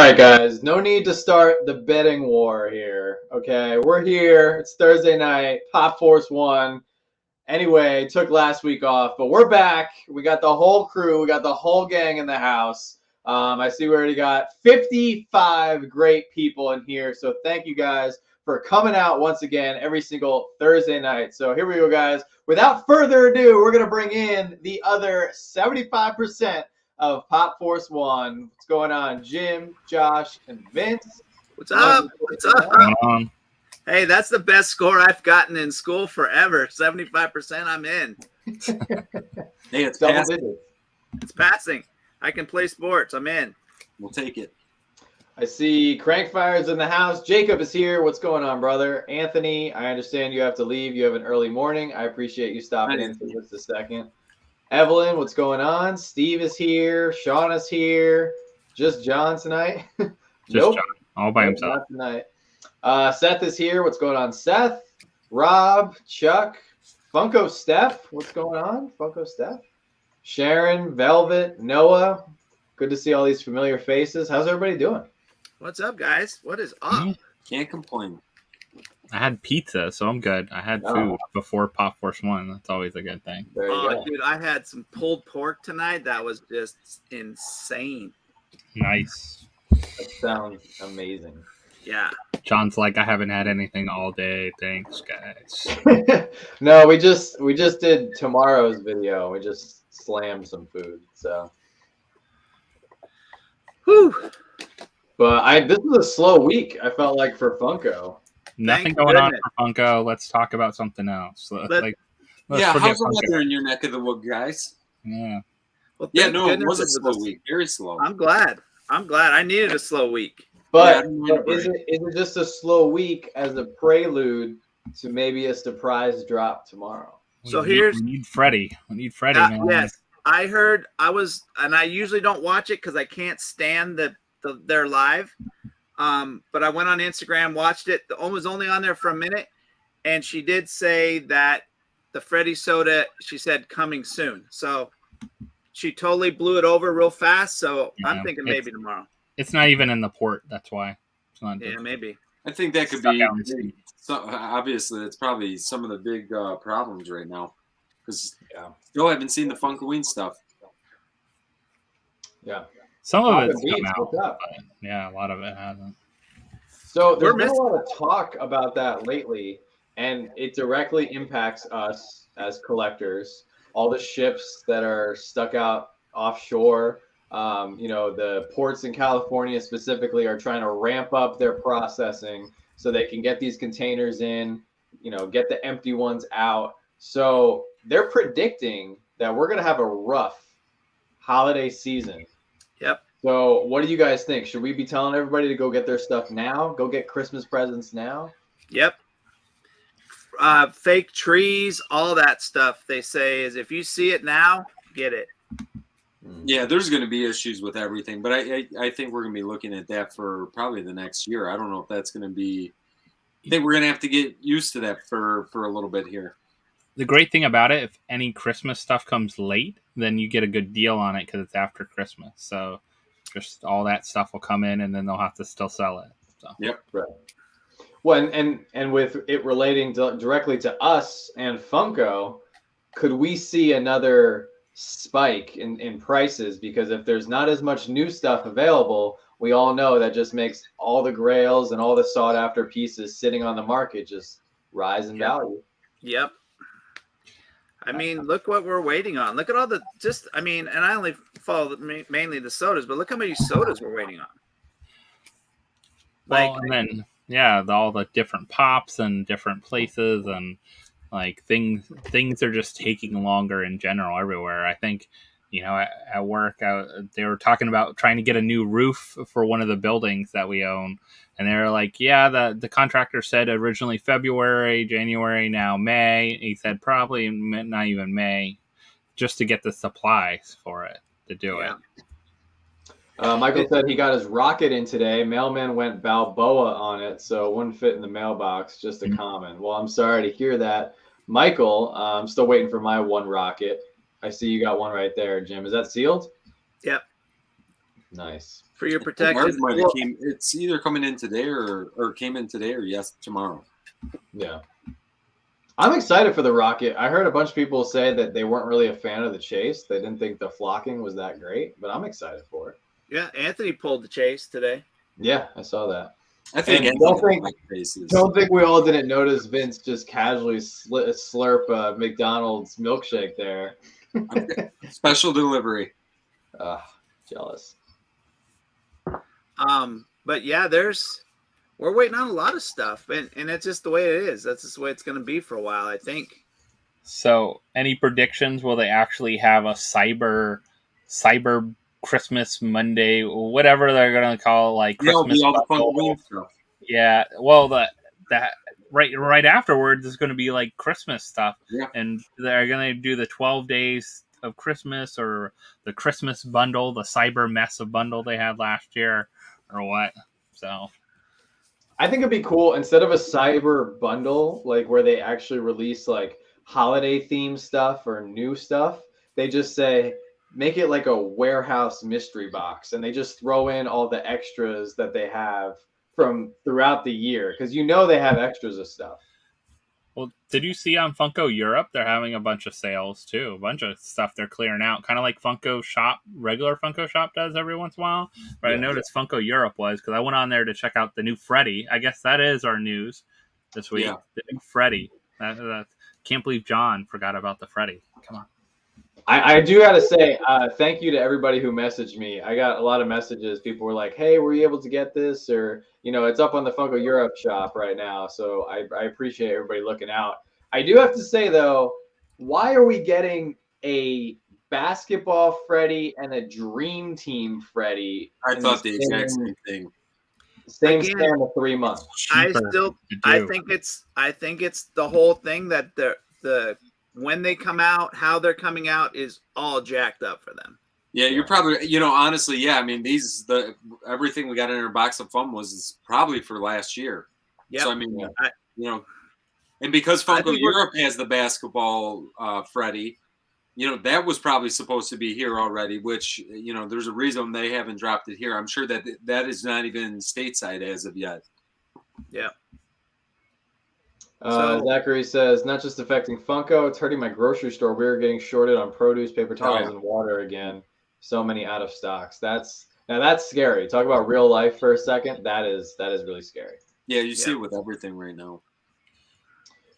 right, guys. No need to start the betting war here. Okay, we're here. It's Thursday night. Pop Force won. Anyway, took last week off, but we're back. We got the whole crew. We got the whole gang in the house. I see we already got 55 great people in here. So thank you guys for coming out once again every single Thursday night. So here we go, guys. Without further ado, we're going to bring in the other 75% of Pop Force One. What's going on, Jim, Josh, and Vince? What's up? What's up? Hey, that's the best score I've gotten in school forever. 75%, I'm in. Hey, it's Double passing. digits. It's passing. I can play sports. I'm in. We'll take it. I see Crankfire's in the house. Jacob is here. What's going on, brother? Anthony, I understand you have to leave. You have an early morning. I appreciate you stopping in for just a second. Evelyn, what's going on? Steve is here. Sean is here. Just John tonight? Nope. John, all by himself. Not tonight. Seth is here. What's going on, Seth? Rob, Chuck, Funko Steph. What's going on? Funko Steph. Sharon, Velvet, Noah. Good to see all these familiar faces. How's everybody doing? What's up, guys? What is up? Can't complain. I had pizza, so I'm good. I had food before Pop Force 1. That's always a good thing. There you go. Dude, I had some pulled pork tonight. That was just insane. Nice. That sounds amazing. Yeah. John's like, I haven't had anything all day. Thanks, guys. No, we just did tomorrow's video. We just slammed some food. So, Whew. but this was a slow week. I felt like for Funko. Nothing going on for Funko. Let's talk about something else. Let's Yeah, forget how's the Funko. weather in your neck of the wood, guys? Yeah. Well, Yeah, thank no, it goodness was a slow week. Very slow. I'm glad. I needed a slow week. But, Yeah, but is it just a slow week as a prelude to maybe a surprise drop tomorrow? So we need Freddy. We need Freddy, man. Yes. I heard and I usually don't watch it because I can't stand their live. But I went on Instagram, watched it. The was only on there for a minute, and she did say that the Freddy soda, she said, coming soon. So she totally blew it over real fast. So Yeah, I'm thinking maybe tomorrow. It's not even in the port. That's why. It's not. Yeah, maybe. I think that could Stuck be. out in sea. So, obviously, it's probably some of the big problems right now. Because still haven't seen the Funkoween stuff. Yeah. Some of Papa it's Beats, come out, what's up? but yeah, a lot of it hasn't. So there's been a lot of talk about that lately, and it directly impacts us as collectors. All the ships that are stuck out offshore, the ports in California specifically are trying to ramp up their processing so they can get these containers in, get the empty ones out. So they're predicting that we're going to have a rough holiday season. Yep. So what do you guys think? Should we be telling everybody to go get their stuff now? Go get Christmas presents now? Yep. Fake trees, all that stuff, they say, is if you see it now, get it. Yeah, there's going to be issues with everything, but I think we're going to be looking at that for probably the next year. I don't know if that's going to be. I think we're going to have to get used to that for a little bit here. The great thing about it, if any Christmas stuff comes late, then you get a good deal on it because it's after Christmas. So just all that stuff will come in, and then they'll have to still sell it. So. Yep. Right. Well, and with it relating directly to us and Funko, could we see another spike in prices? Because if there's not as much new stuff available, we all know that just makes all the grails and all the sought after pieces sitting on the market just rise in value. Yep. I mean, look what we're waiting on. Look at all and I only follow mainly the sodas, but look how many sodas we're waiting on. Well, and then, all the different pops and different places and like things are just taking longer in general everywhere. I think, at work, they were talking about trying to get a new roof for one of the buildings that we own. And they were like, the contractor said originally February, January, now May. He said probably not even May, just to get the supplies for it to do it. Michael said he got his rocket in today. Mailman went Balboa on it, so it wouldn't fit in the mailbox, just a comment. Well, I'm sorry to hear that. Michael, I'm still waiting for my one rocket. I see you got one right there, Jim. Is that sealed? Yep. Nice. for your Ours protection. might have came. It's either coming in today or came in today or tomorrow. Yeah. I'm excited for the rocket. I heard a bunch of people say that they weren't really a fan of the chase. They didn't think the flocking was that great, but I'm excited for it. Yeah, Anthony pulled the chase today. Yeah, I saw that. I think And don't think we all didn't notice Vince just casually slurp a McDonald's milkshake there. Special delivery. Jealous. But yeah, we're waiting on a lot of stuff, and it's just the way it is. That's just the way it's going to be for a while, I think. So, any predictions? Will they actually have a cyber Christmas Monday, whatever they're gonna call it, like Christmas? All the Funko stuff. Yeah, well, that right afterwards is going to be like Christmas stuff, and they're gonna do the 12 days of Christmas or the Christmas bundle, the cyber massive bundle they had last year, or what? So. I think it'd be cool instead of a cyber bundle, like where they actually release like holiday themed stuff or new stuff. They just say make it like a warehouse mystery box, and they just throw in all the extras that they have from throughout the year because they have extras of stuff. Well, did you see on Funko Europe? They're having a bunch of sales too, a bunch of stuff they're clearing out, kind of like Funko Shop, regular Funko Shop does every once in a while. But I noticed Funko Europe was because I went on there to check out the new Freddy. I guess that is our news this week. Yeah. The new Freddy. Can't believe John forgot about the Freddy. Come on. I do got to say, thank you to everybody who messaged me. I got a lot of messages. People were like, hey, were you able to get this? Or, it's up on the Funko Europe shop right now. So I appreciate everybody looking out. I do have to say, though, why are we getting a basketball Freddy and a Dream Team Freddy? I thought the exact same thing. Same span of 3 months. I think it's the whole thing that the when they come out, how they're coming out is all jacked up for them. Yeah, you're probably, honestly, yeah. I mean, everything we got in our box of fun was probably for last year. Yeah. So I mean, and because Funko Europe has the basketball Freddy, that was probably supposed to be here already. Which there's a reason they haven't dropped it here. I'm sure that is not even stateside as of yet. Yeah. Zachary says, not just affecting Funko, it's hurting my grocery store. We are getting shorted on produce, paper towels, and water again. So many out of stocks. That's scary. Talk about real life for a second. That is really scary. Yeah, you see it with everything right now.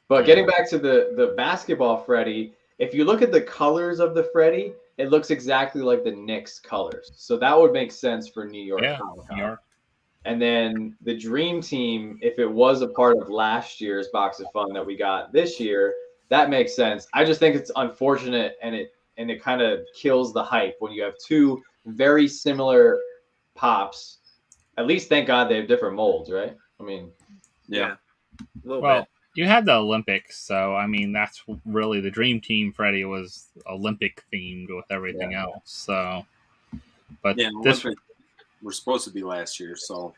But getting back to the basketball Freddy, if you look at the colors of the Freddy, it looks exactly like the Knicks colors. So that would make sense for New York. Yeah, New York. And then the Dream Team, if it was a part of last year's box of fun that we got this year, that makes sense. I just think it's unfortunate, and it kind of kills the hype when you have two very similar pops. At least, thank God, they have different molds, right? I mean, yeah. A little well, bit. You had the Olympics, so I mean that's really the Dream Team. Freddy was Olympic themed with everything else. So, but this we're supposed to be last year, so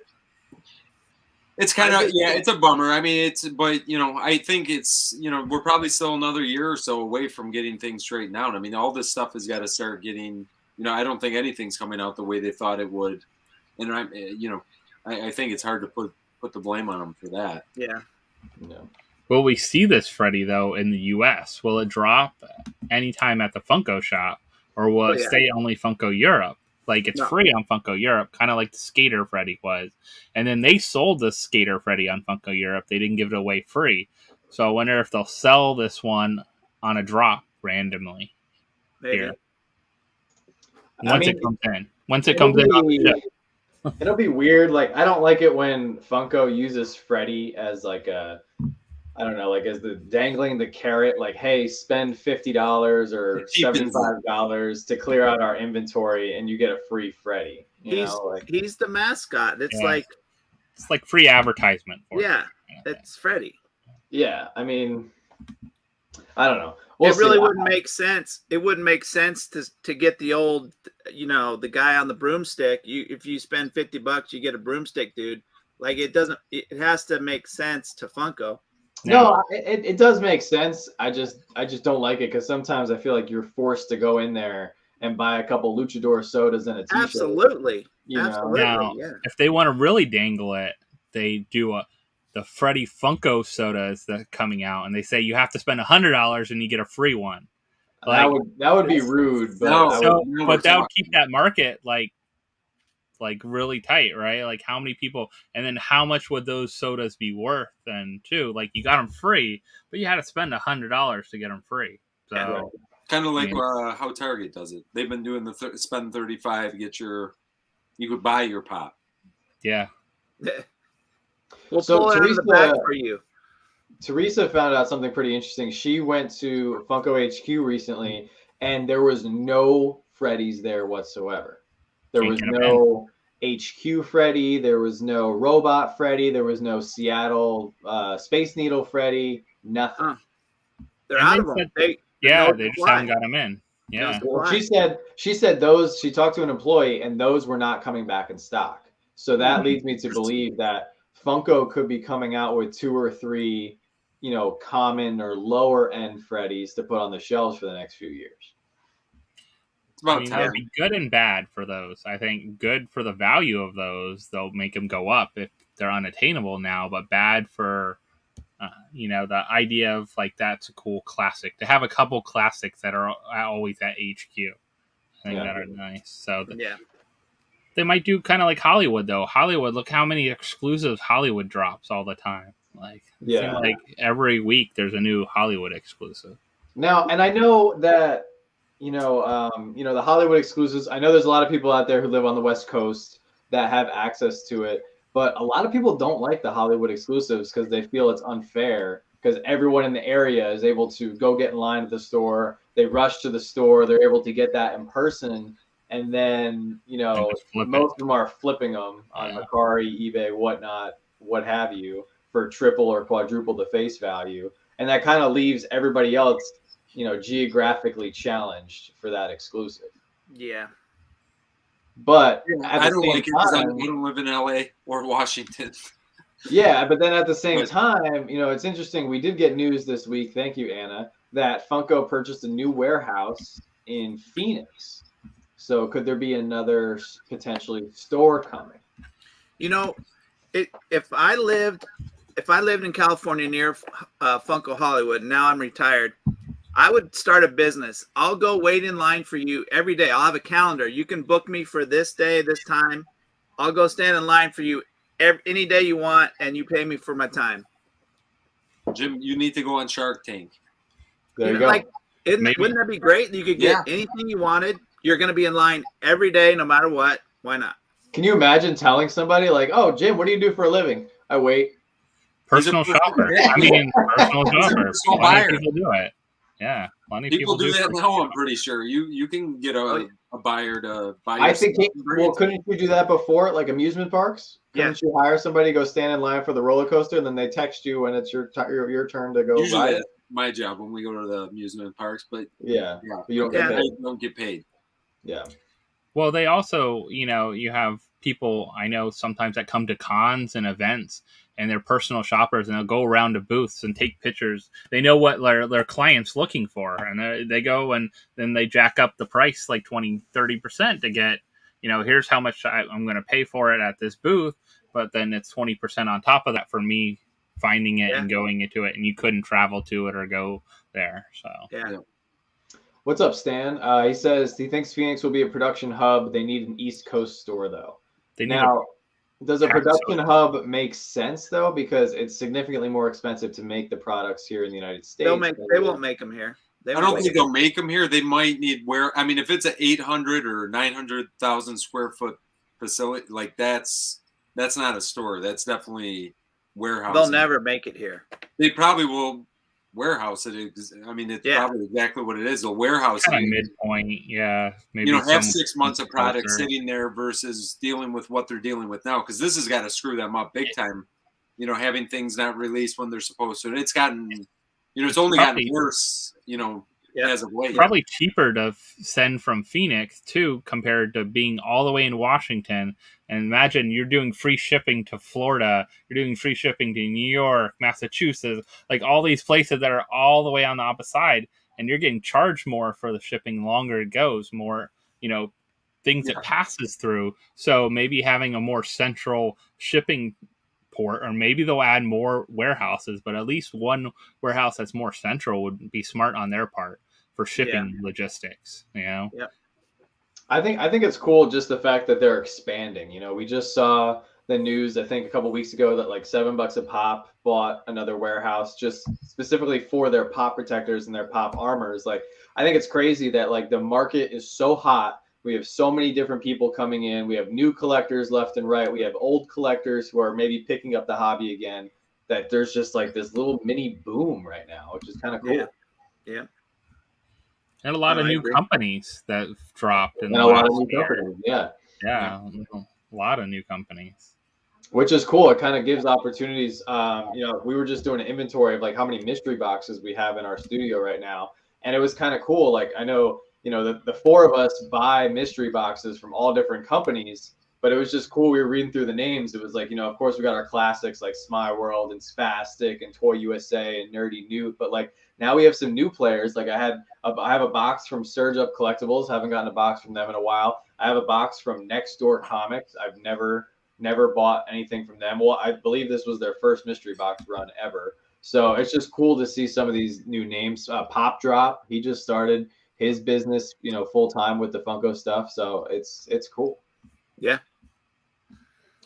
it's kind of it's a bummer. I mean, but I think it's we're probably still another year or so away from getting things straightened out. I mean, all this stuff has got to start getting. I don't think anything's coming out the way they thought it would, and I think it's hard to put the blame on them for that. Yeah. No. Will we see this Freddy though in the U.S.? Will it drop anytime at the Funko shop, or will it stay only Funko Europe? Like it's free on Funko Europe, kind of like the Skater Freddy was. And then they sold the Skater Freddy on Funko Europe. They didn't give it away free. So I wonder if they'll sell this one on a drop randomly. Maybe. Here. Once it comes in. Once it comes in. It'll be weird. Like, I don't like it when Funko uses Freddy as like as the dangling the carrot, like, hey, spend $50 or $75 to clear out our inventory and you get a free Freddy. He's the mascot. It's like free advertisement for it's Freddy. Yeah, I mean, I don't know. It really wouldn't make sense. It wouldn't make sense to get the old, the guy on the broomstick. If you spend $50, you get a broomstick, dude. Like it doesn't. It has to make sense to Funko. No, it does make sense. I just don't like it because sometimes I feel like you're forced to go in there and buy a couple luchador sodas and a t-shirt. Absolutely. You know? Absolutely. Now, Yeah. if they want to really dangle it, they do the Freddy Funko sodas that coming out, and they say you have to spend $100 and you get a free one. Like, that would be rude, but No. I so, would, but that would keep that market like really tight, right? Like how many people, and then how much would those sodas be worth then too? Like you got them free, but you had to spend $100 to get them free. So Yeah. kind of like I mean, how Target does it. They've been doing the spend $35, you could buy your pop. yeah. We'll So pull it out of the back for you. Teresa found out something pretty interesting. She went to Funko HQ recently, and there was no Freddy's there whatsoever. There was no HQ Freddy. There was no Robot Freddy. There was no Seattle Space Needle Freddy. Nothing. They're And out they of them. said- They Yeah, no they just supply. haven't got them in. Yeah. No Well, supply. she said those. She talked to an employee, and those were not coming back in stock. So that leads me to believe that Funko could be coming out with 2 or 3, common or lower end Freddy's to put on the shelves for the next few years. It's about I mean, time. that'd be good and bad for those. I think good for the value of those. They'll make them go up if they're unattainable now, but bad for, the idea of like that's a cool classic. To have a couple classics that are always at HQ. I think that are nice. So Yeah. they might do kind of like Hollywood, though. Hollywood, look how many exclusive Hollywood drops all the time. Like, it seems like every week there's a new Hollywood exclusive. Now, and I know that, the Hollywood exclusives, I know there's a lot of people out there who live on the West Coast that have access to it, but a lot of people don't like the Hollywood exclusives because they feel it's unfair because everyone in the area is able to go get in line at the store. They rush to the store. They're able to get that in person. And then, most of them are flipping them on Mercari, eBay, whatnot, what have you, for triple or quadruple the face value. And that kind of leaves everybody else, geographically challenged for that exclusive. Yeah. But I don't like it because I don't live in LA or Washington. Yeah, but then at the same time, it's interesting. We did get news this week. Thank you, Anna, that Funko purchased a new warehouse in Phoenix. So could there be another potentially store coming? If I lived in California near Funko Hollywood, and now I'm retired, I would start a business. I'll go wait in line for you every day. I'll have a calendar. You can book me for this day, this time. I'll go stand in line for you any day you want, and you pay me for my time. Jim, you need to go on Shark Tank. There you go. Wouldn't that be great? You could get anything you wanted. You're going to be in line every day, no matter what. Why not? Can you imagine telling somebody like, "Oh, Jim, what do you do for a living?" I wait. Personal shopper. I mean, personal shopper. Plenty of people do it. Yeah, plenty of people do that now. I'm pretty sure you can get a buyer to buy. I think. Couldn't you do that before, like amusement parks? Couldn't you hire somebody to go stand in line for the roller coaster, and then they text you when it's your turn to go Usually ride that's it? my job when we go to the amusement parks, but you don't get paid. I don't get paid. Yeah. Well, they also, you have people I know sometimes that come to cons and events, and they're personal shoppers, and they'll go around to booths and take pictures. They know what their client's looking for, and they go and then they jack up the price like 20-30% to get, here's how much I'm going to pay for it at this booth, but then it's 20% on top of that for me finding it and going into it, and you couldn't travel to it or go there. So yeah. What's up, Stan? He says he thinks Phoenix will be a production hub. They need an East Coast store, though. Does a production hub make sense, though? Because it's significantly more expensive to make the products here in the United States. They won't make them here. I don't think they'll make them here. They might need if it's an 800 or 900,000 square foot facility, like that's not a store. That's definitely warehouse. They'll never make it here. They probably will warehouse it. It's probably exactly what it is. A warehouse. Kind of midpoint, yeah. Maybe have 6 months of product sitting there versus dealing with what they're dealing with now, because this has got to screw them up big time. Having things not released when they're supposed to. And it's gotten, it's only gotten worse. As of late. Probably cheaper to send from Phoenix too, compared to being all the way in Washington. And imagine you're doing free shipping to Florida, you're doing free shipping to New York, Massachusetts, like all these places that are all the way on the opposite side. and you're getting charged more for the shipping. The longer it goes, more things it passes through. So maybe having a more central shipping port, or maybe they'll add more warehouses, but at least one warehouse that's more central would be smart on their part for shipping logistics. Yeah. I think it's cool just the fact that they're expanding. We just saw the news, I think a couple weeks ago, that like $7 a pop bought another warehouse just specifically for their pop protectors and their pop armors. Like, I think it's crazy that like the market is so hot. We have so many different people coming in. We have new collectors left and right. We have old collectors who are maybe picking up the hobby again. That there's just like this little mini boom right now, which is kind of cool. Yeah. And a lot of new companies that have dropped in and a lot of new companies. Yeah, a lot of new companies. Which is cool. It kind of gives opportunities. We were just doing an inventory of like how many mystery boxes we have in our studio right now, and it was kind of cool. Like, I know, the four of us buy mystery boxes from all different companies, but it was just cool. We were reading through the names. It was like, of course we got our classics like Smile World and Spastic and Toy USA and Nerdy Newt, but like now we have some new players. Like I have a box from Surge Up Collectibles. Haven't gotten a box from them in a while. I have a box from Next Door Comics. I've never bought anything from them. Well, I believe this was their first mystery box run ever. So it's just cool to see some of these new names. Pop Drop, he just started his business, full time with the Funko stuff. So it's cool. Yeah.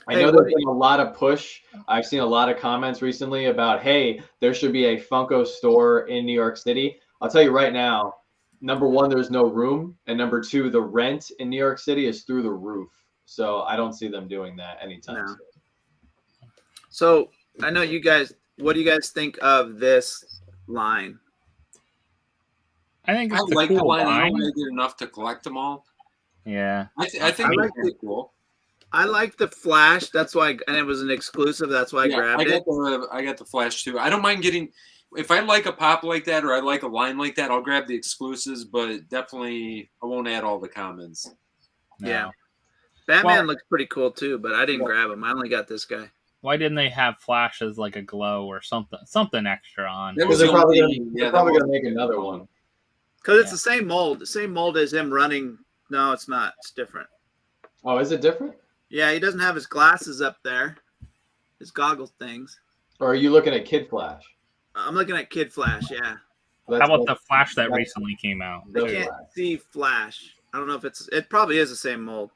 I know there's been a lot of push. I've seen a lot of comments recently about, hey, there should be a Funko store in New York City. I'll tell you right now, number one, there's no room. And number two, the rent in New York City is through the roof. So I don't see them doing that anytime soon. So I know you guys, what do you guys think of this line? I think it's like cool the line. I line. don't get enough to collect them all. Yeah. I think it's cool. I like the Flash. That's why, and it was an exclusive. That's why I grabbed it. I got the Flash too. I don't mind getting, if I like a pop like that or I like a line like that, I'll grab the exclusives, but definitely I won't add all the commons. No. Yeah. Batman looks pretty cool too, but I didn't grab him. I only got this guy. Why didn't they have Flash as like a glow or something extra on? Because they're probably going to make another one. Because it's the same mold. The same mold as him running. No, it's not. It's different. Oh, is it different? Yeah, he doesn't have his glasses up there. His goggle things. Or are you looking at Kid Flash? I'm looking at Kid Flash, yeah. How about the Flash that recently came out? I can't see Flash. I don't know if it probably is the same mold.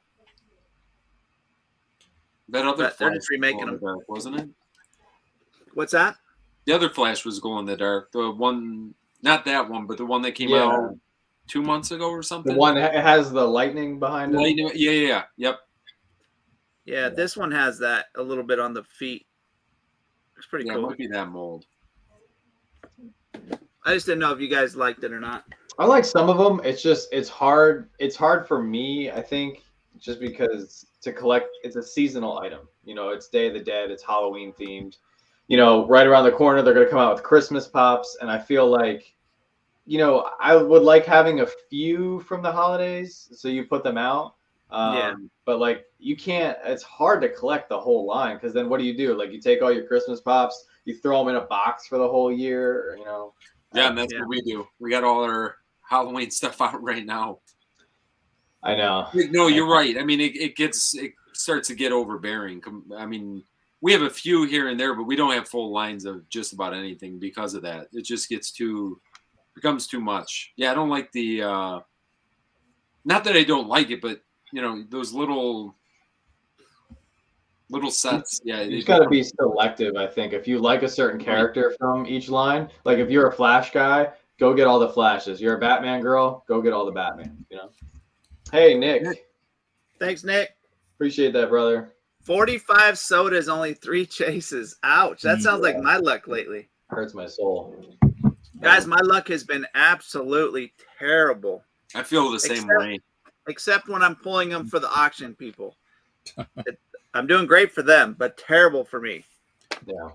That other Flash they're just remaking them, dark, wasn't it? What's that? The other Flash was glow in the dark. The one, not that one, but the one that came out 2 months ago or something. The one that has the lightning behind it. Yep. Yeah, this one has that a little bit on the feet. It's pretty cool. It might be that mold. I just didn't know if you guys liked it or not. I like some of them. It's hard. It's hard for me, I think, just because to collect, it's a seasonal item. It's Day of the Dead. It's Halloween themed. Right around the corner, they're going to come out with Christmas pops. And I feel like, I would like having a few from the holidays. So you put them out. But like you can't, it's hard to collect the whole line. Cause then what do? Like you take all your Christmas pops, you throw them in a box for the whole year, Yeah, and that's what we do. We got all our Halloween stuff out right now. I know. No, you're right. I mean, it starts to get overbearing. I mean, we have a few here and there, but we don't have full lines of just about anything because of that. It just becomes too much. Yeah, I don't like the. Not that I don't like it, but those little sets. Yeah, you just got to be selective. I think if you like a certain character from each line, like if you're a Flash guy, go get all the Flashes. You're a Batman girl, go get all the Batman. Hey, Nick. Thanks, Nick. Appreciate that, brother. 45 sodas, only 3 chases. Ouch. That sounds like my luck lately. Hurts my soul. Guys, my luck has been absolutely terrible. I feel the same way. Except when I'm pulling them for the auction people. I'm doing great for them, but terrible for me. Yeah.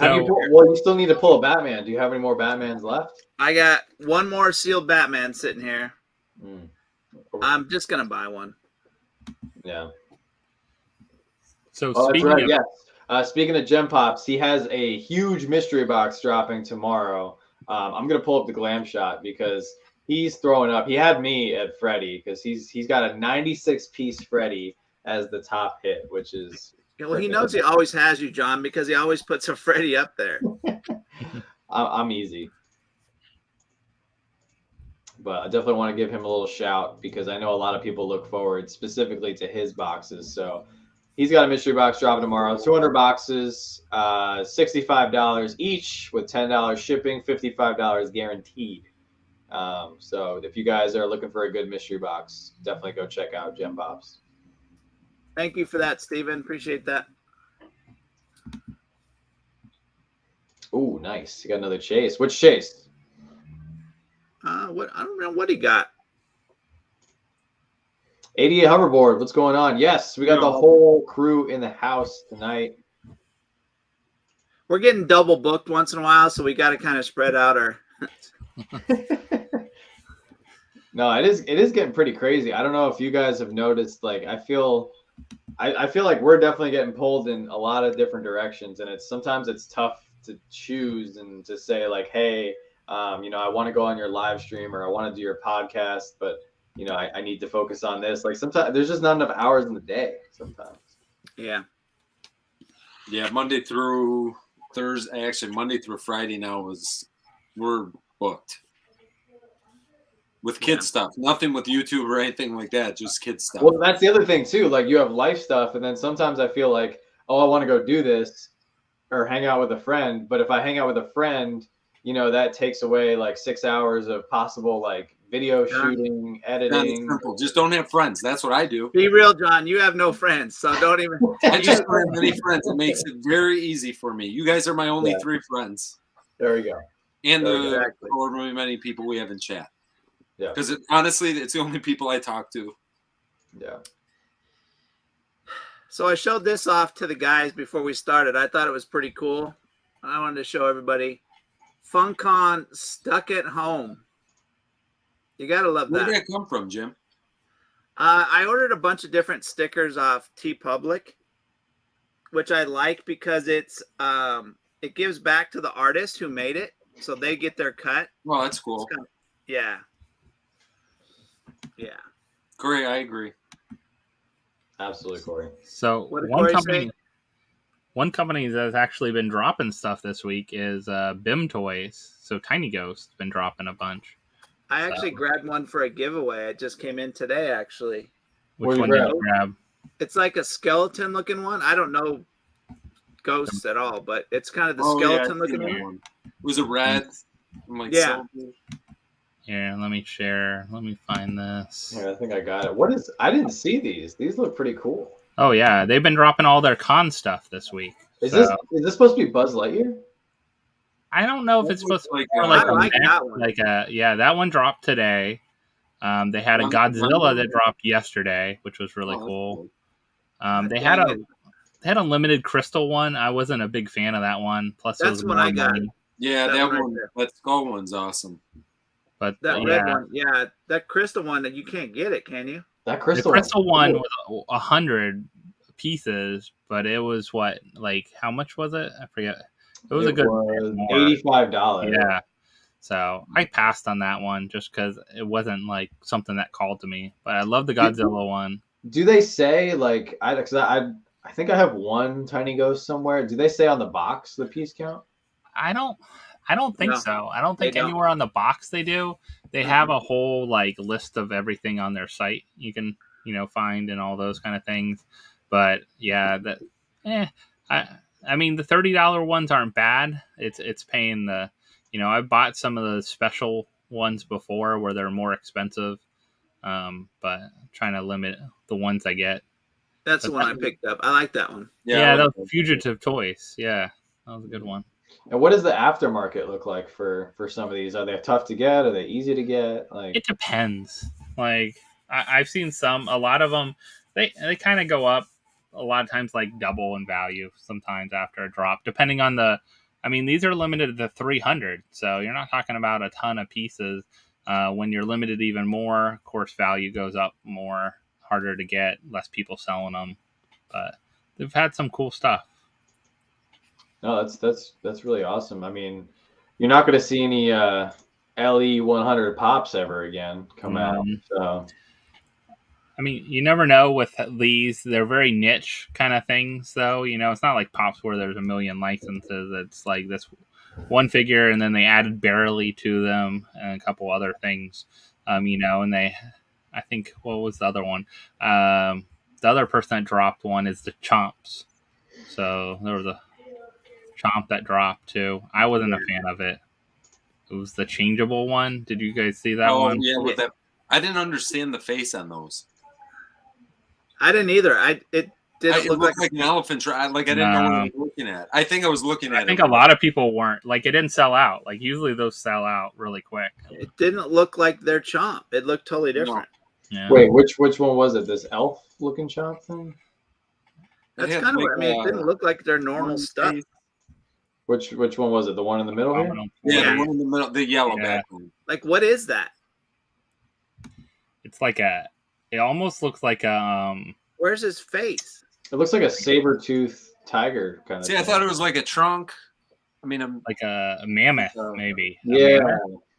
You still need to pull a Batman. Do you have any more Batmans left? I got one more sealed Batman sitting here. I'm just going to buy one. Yeah. So Speaking of Gem Pops, he has a huge mystery box dropping tomorrow. I'm gonna pull up the glam shot because he's throwing up. He had me at Freddy because he's got a 96 piece Freddy as the top hit, which is Well, he knows he always has you, John, because he always puts a Freddy up there. I'm easy. But I definitely want to give him a little shout because I know a lot of people look forward specifically to his boxes. So he's got a mystery box dropping tomorrow. 200 boxes, $65 each with $10 shipping, $55 guaranteed. So if you guys are looking for a good mystery box, definitely go check out Gem Pops. Thank you for that, Steven. Appreciate that. Ooh, nice. You got another chase. Which chase? What I don't know what he got. 88 hoverboard. What's going on? Yes, we got the whole crew in the house tonight. We're getting double booked once in a while, so we got to kind of spread out our. No, it is getting pretty crazy. I don't know if you guys have noticed. Like, I feel like we're definitely getting pulled in a lot of different directions, and sometimes it's tough to choose and to say like, hey, I want to go on your live stream or I want to do your podcast, but I need to focus on this. Like sometimes there's just not enough hours in the day. Sometimes. Yeah. Yeah, Monday through Thursday, actually Monday through Friday now we're booked. With kid stuff, nothing with YouTube or anything like that, just kid stuff. Well, that's the other thing too. Like you have life stuff, and then sometimes I feel like, oh, I want to go do this or hang out with a friend. But if I hang out with a friend, that takes away like 6 hours of possible like video shooting, editing. Simple. Just don't have friends. That's what I do. Be real, John. You have no friends, so don't even. I just don't have any friends. It makes it very easy for me. You guys are my only 3 friends. There we go. And however many people we have in chat. Yeah. Because honestly, it's the only people I talk to. Yeah. So I showed this off to the guys before we started. I thought it was pretty cool. I wanted to show everybody. FunCon stuck at home. You got to love that. Where did that come from, Jim? I ordered a bunch of different stickers off TeePublic, which I like because it gives back to the artist who made it, so they get their cut. Well, that's cool. Yeah. Corey, I agree. Absolutely, Corey. So one company that's actually been dropping stuff this week is BIM Toys. So Tiny Ghost's been dropping a bunch. I actually grabbed one for a giveaway. It just came in today, actually. Which one did you grab? It's like a skeleton-looking one. I don't know ghosts at all, but it's kind of the skeleton-looking one. Was it red? Here, let me share. Let me find this. Yeah, I think I got it. I didn't see these. These look pretty cool. Oh yeah, they've been dropping all their con stuff this week. Is this supposed to be Buzz Lightyear? I don't know if it's supposed to be that one dropped today. They had a Godzilla that dropped yesterday, which was really cool. They had a limited crystal one. I wasn't a big fan of that one. Plus, that's what I got. Yeah, that one. That skull one's awesome. But that red one, that crystal one that you can't get it, can you? That crystal one was 100 pieces, but it was how much was it? I forget. It was $85. Yeah. So I passed on that one just because it wasn't like something that called to me. But I love the Godzilla one. Do they say I think I have one Tiny Ghost somewhere. Do they say on the box the piece count? I don't think so. I don't think anywhere on the box they do. They have a whole list of everything on their site you can find and all those kind of things. But yeah, I mean the $30 ones aren't bad. It's paying the I've bought some of the special ones before where they're more expensive. But I'm trying to limit the ones I get. That's the one I picked up. I like that one. Yeah, that was Fugitive Toys. Yeah, that was a good one. And what does the aftermarket look like for some of these? Are they tough to get? Are they easy to get? It depends. I've seen a lot of them, they kind of go up a lot of times, double in value sometimes after a drop, depending on these are limited to 300. So you're not talking about a ton of pieces. When you're limited even more, of course, value goes up more, harder to get, less people selling them. But they've had some cool stuff. No, that's really awesome. I mean, you're not going to see any LE 100 pops ever again come out. So I mean, you never know with these. They're very niche kind of things, though. You know, it's not like Pops where there's a million licenses. It's like this one figure, and then they added barely to them and a couple other things. You know, and I think, what was the other one? The other person that dropped one is the Chomps. So there was a Chomp that dropped too. I wasn't a fan of it. It was the changeable one. Did you guys see that one? Yeah, with that. I didn't understand the face on those. I didn't either. It didn't look like an elephant. I didn't know what I was looking at. I think I was looking at. I think a lot of people weren't. Like, it didn't sell out. Like, usually those sell out really quick. It didn't look like their Chomp. It looked totally different. No. Yeah. Wait, which one was it? This elf looking Chomp thing? That's kind of what I mean. It didn't look like their normal stuff. Which one was it? The one in the middle here? Yeah, the one in the middle, the yellow background. Like, what is that? It's like it almost looks like a where's his face? It looks like a saber-tooth tiger kind of thing. I thought it was like a trunk. I mean, like a mammoth, maybe. Yeah.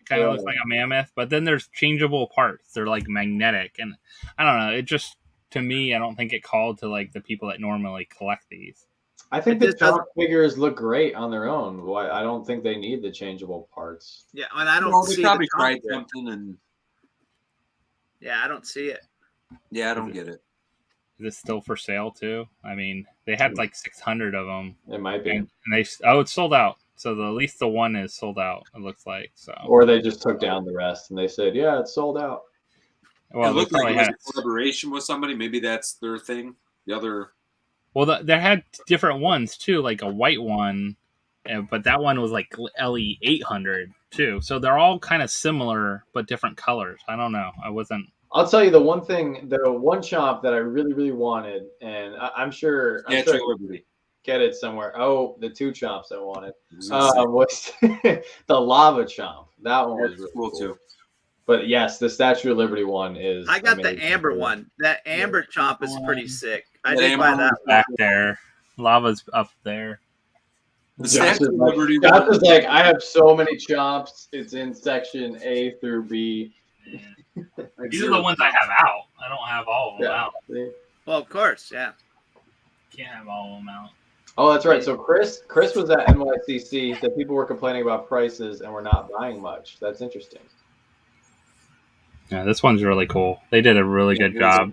Kind of looks like a mammoth, but then there's changeable parts. They're like magnetic, and I don't know. It just, to me, I don't think it called to like the people that normally collect these. I think the Chomp figures look great on their own. Why? I don't think they need the changeable parts. Yeah, and I don't see probably tried something and. Yeah, I don't see it. Yeah, I don't get it. Is it still for sale too? I mean, they had like 600 of them. It might be. And it's sold out. So at least the one is sold out. It looks like so. Or they just took down the rest and they said, "Yeah, it's sold out." Well, it looked like it was a collaboration with somebody. Maybe that's their thing. The other. Well, they had different ones too, like a white one, but that one was like LE 800 too. So they're all kind of similar but different colors. I don't know. I'll tell you the one Chomp that I really, really wanted, and I'm sure Liberty. Get it somewhere. Oh, the two Chomps I wanted was the Lava Chomp. That one was really cool too. But yes, the Statue of Liberty one is. I got the amber one. That amber Chomp is pretty sick. I did buy that back there. Lava's up there. The Statue of Liberty. Josh is like, I have so many Chomps. It's in section A through B. These are the ones I have out. I don't have all of them out. Well, of course, yeah. Can't have all of them out. Oh, that's right. So Chris was at NYCC. That people were complaining about prices and were not buying much. That's interesting. Yeah, this one's really cool. They did a really good job.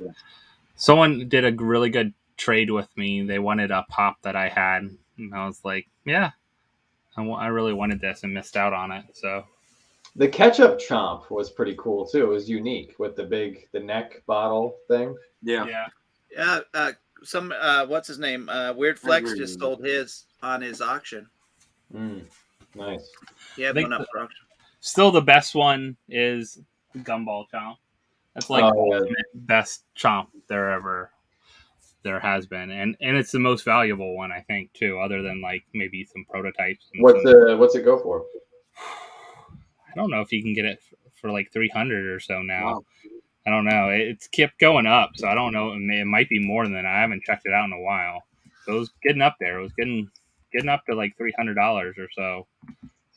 Someone did a really good trade with me. They wanted a pop that I had, and I was like, "Yeah, I really wanted this and missed out on it." So the ketchup Chomp was pretty cool too. It was unique with the neck bottle thing. Yeah. Some what's his name? Weird Flex just sold his on his auction. Nice. Yeah, one up for auction. Still, the best one is Gumball Chomp. That's like the best Chomp there has been, and it's the most valuable one, I think, too. Other than like maybe some prototypes. What's it go for? I don't know if you can get it for like 300 or so now. Wow. I don't know. It's kept going up, so I don't know. It might be more than that. I haven't checked it out in a while. So it was getting up there. It was getting up to like $300 or so.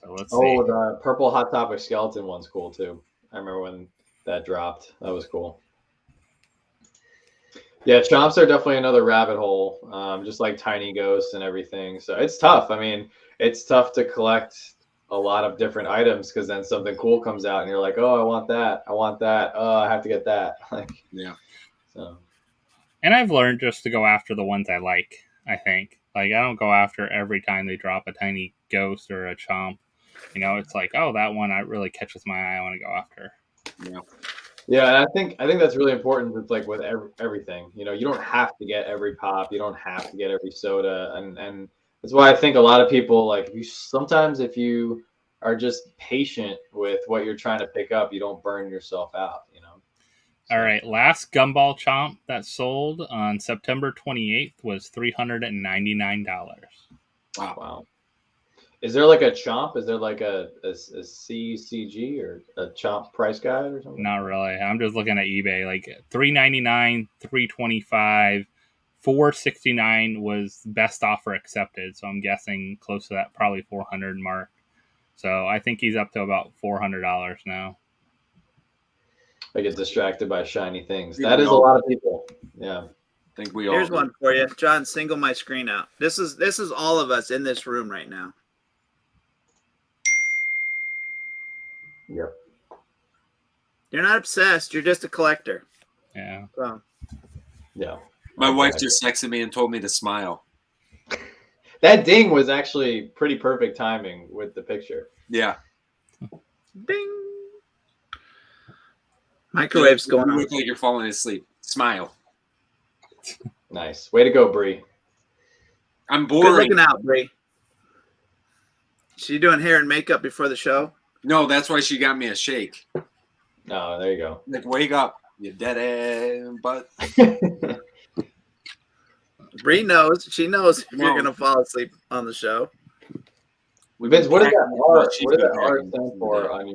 So let's see. Oh, the purple Hot Topic skeleton one's cool too. I remember when that dropped. That was cool. Yeah, Chomps are definitely another rabbit hole, just like Tiny Ghosts and everything. So it's tough. I mean, it's tough to collect a lot of different items because then something cool comes out and you're like, oh, I want that. Oh, I have to get that. So. And I've learned just to go after the ones I like, I think. Like, I don't go after every time they drop a Tiny Ghost or a Chomp. You know, it's like, oh, that one really catches my eye. I want to go after. Yeah, and I think that's really important with everything. You know, you don't have to get every pop. You don't have to get every soda. And that's why I think a lot of people, like, if you are just patient with what you're trying to pick up, you don't burn yourself out, you know? All right, last Gumball Chomp that sold on September 28th was $399. Wow. Is there like a Chomp? Is there like a CCG or a Chomp price guide or something? Not really. I'm just looking at eBay. Like $399, $325, $469 was best offer accepted. So I'm guessing close to that probably 400 mark. So I think he's up to about $400 now. I get distracted by shiny things. Yeah, That is a lot of people. Yeah. I think we all. Here's do. one for you, John. Single my screen out. This is all of us in this room right now. Yep. You're not obsessed. You're just a collector. Yeah. So, Yeah. My wife just texted me and told me to smile. That ding was actually pretty perfect timing with the picture. Yeah. ding. Microwave's going You on. look like you're falling asleep. Smile. Nice. Way to go, Bree. I'm Good boring. looking out, Bree. She doing hair and makeup before the show? No, that's why she got me a shake. Oh, there you go. Like, wake up, you dead end butt. Bree knows. She knows if you're No. gonna fall asleep on the show. Vince, what does that R? She's What does been that R hacking stand me for today. on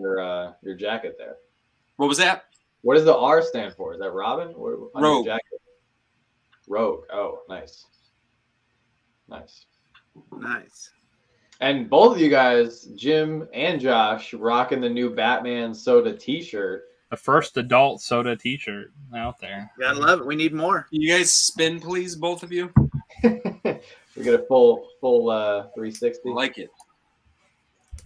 your jacket there? What was that? What does the R stand for? Is that Robin? On Rogue. Your jacket? Rogue. Oh, nice. Nice. Nice. And both of you guys, Jim and Josh, rocking the new Batman Soda T-shirt. The first adult soda T-shirt out there. Gotta love it. We need more. Can you guys spin, please, both of you? We get a full 360. I like it.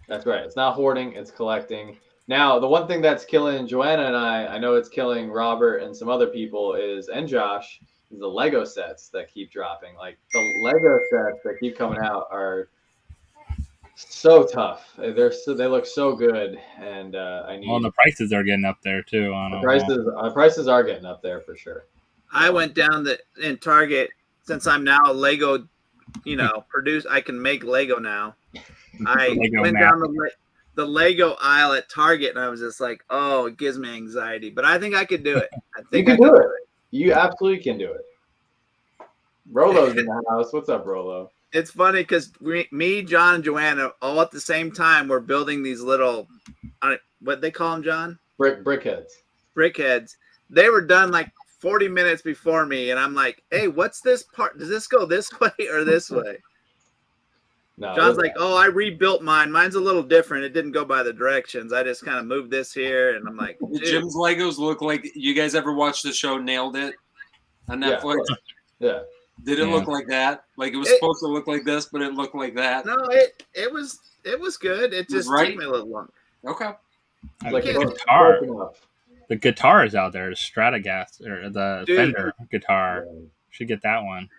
That's right. It's not hoarding, it's collecting. Now, the one thing that's killing Joanna and I know it's killing Robert and some other people and Josh, is the Lego sets that keep dropping. Like, the Lego sets that keep coming out are so tough. They look so good, and I need. Well, the prices are getting up there too. On The prices are getting up there for sure. I went down in Target since I'm now a Lego, produce. I can make Lego now. I Lego went map. down the Lego aisle at Target, and I was just like, "Oh, it gives me anxiety." But I think I could do it. I You think can I could do it. You absolutely can do it. Rolo's in the house. What's up, Rolo? It's funny because me, John, and Joanna all at the same time were building these little, what they call them, John? Brickheads. Brickheads. They were done like 40 minutes before me, and I'm like, "Hey, what's this part? Does this go this way or this way?" No, John's like, "Oh, I rebuilt mine. Mine's a little different. It didn't go by the directions. I just kind of moved this here." And I'm like, The "Dude." Jim's Legos look like. You guys ever watch the show Nailed It on Yeah. Netflix? Yeah. Did it Yeah. look like that? Like it was It- supposed to look like this, but it looked like that. No, it was good. It just right? took me a little long. Okay. I Like the can't- guitar. enough. The guitar is out there. The Stratocaster or the Dude. Fender guitar. Should get that one.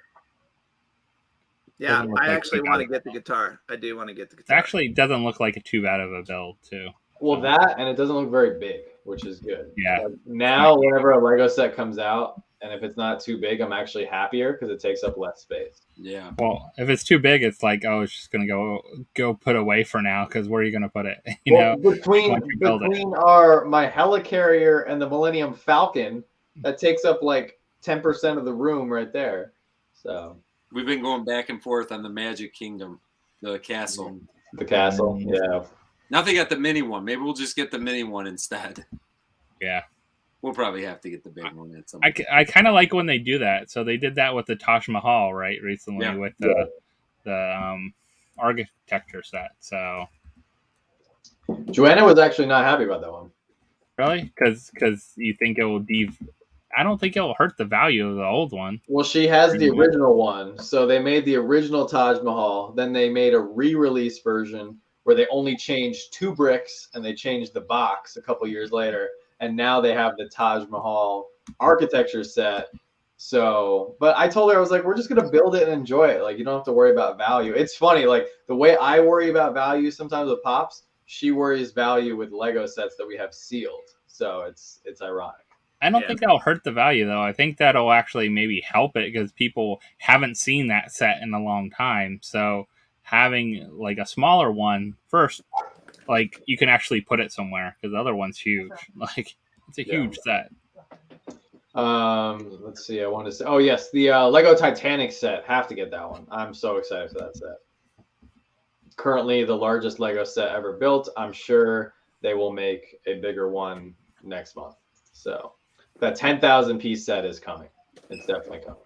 Yeah, Doesn't look I like actually we want to got get the guitar. I do want to get the It guitar. actually doesn't look like too bad of a build too. Well, that and it doesn't look very big, which is good. Yeah. Like, now, whenever a Lego set comes out, and if it's not too big, I'm actually happier because it takes up less space. Yeah. Well, if it's too big, it's like, oh, it's just gonna go put away for now. Because where are you gonna put it? Between once you build it. my helicarrier and the Millennium Falcon, that takes up like 10% of the room right there. So We've been going back and forth on the Magic Kingdom, the castle. the castle, yeah. Now they got the mini one. Maybe we'll just get the mini one instead. Yeah. We'll probably have to get the big one at some I, point. I kind of like when they do that. So they did that with the Taj Mahal, right? Recently Yeah. with Yeah. the architecture set. So Joanna was actually not happy about that one. really, because you think it will I don't think it will hurt the value of the old one. Well, she has the original one. So they made the original Taj Mahal. Then they made a re-release version where they only changed 2 bricks and they changed the box a couple years later. And now they have the Taj Mahal architecture set. So, but I told her, I was like, we're just going to build it and enjoy it. Like, you don't have to worry about value. It's funny. Like, the way I worry about value sometimes with Pops, she worries value with Lego sets that we have sealed. So it's ironic. I don't Yeah. think that'll hurt the value though. I think that'll actually maybe help it because people haven't seen that set in a long time. So having like a smaller one first, like you can actually put it somewhere because the other one's huge. Like it's a huge set. Let's see. I want to say, oh yes, the Lego Titanic set. Have to get that one. I'm so excited for that set. Currently the largest Lego set ever built. I'm sure they will make a bigger one next month. So that 10,000 piece set is coming. It's definitely coming.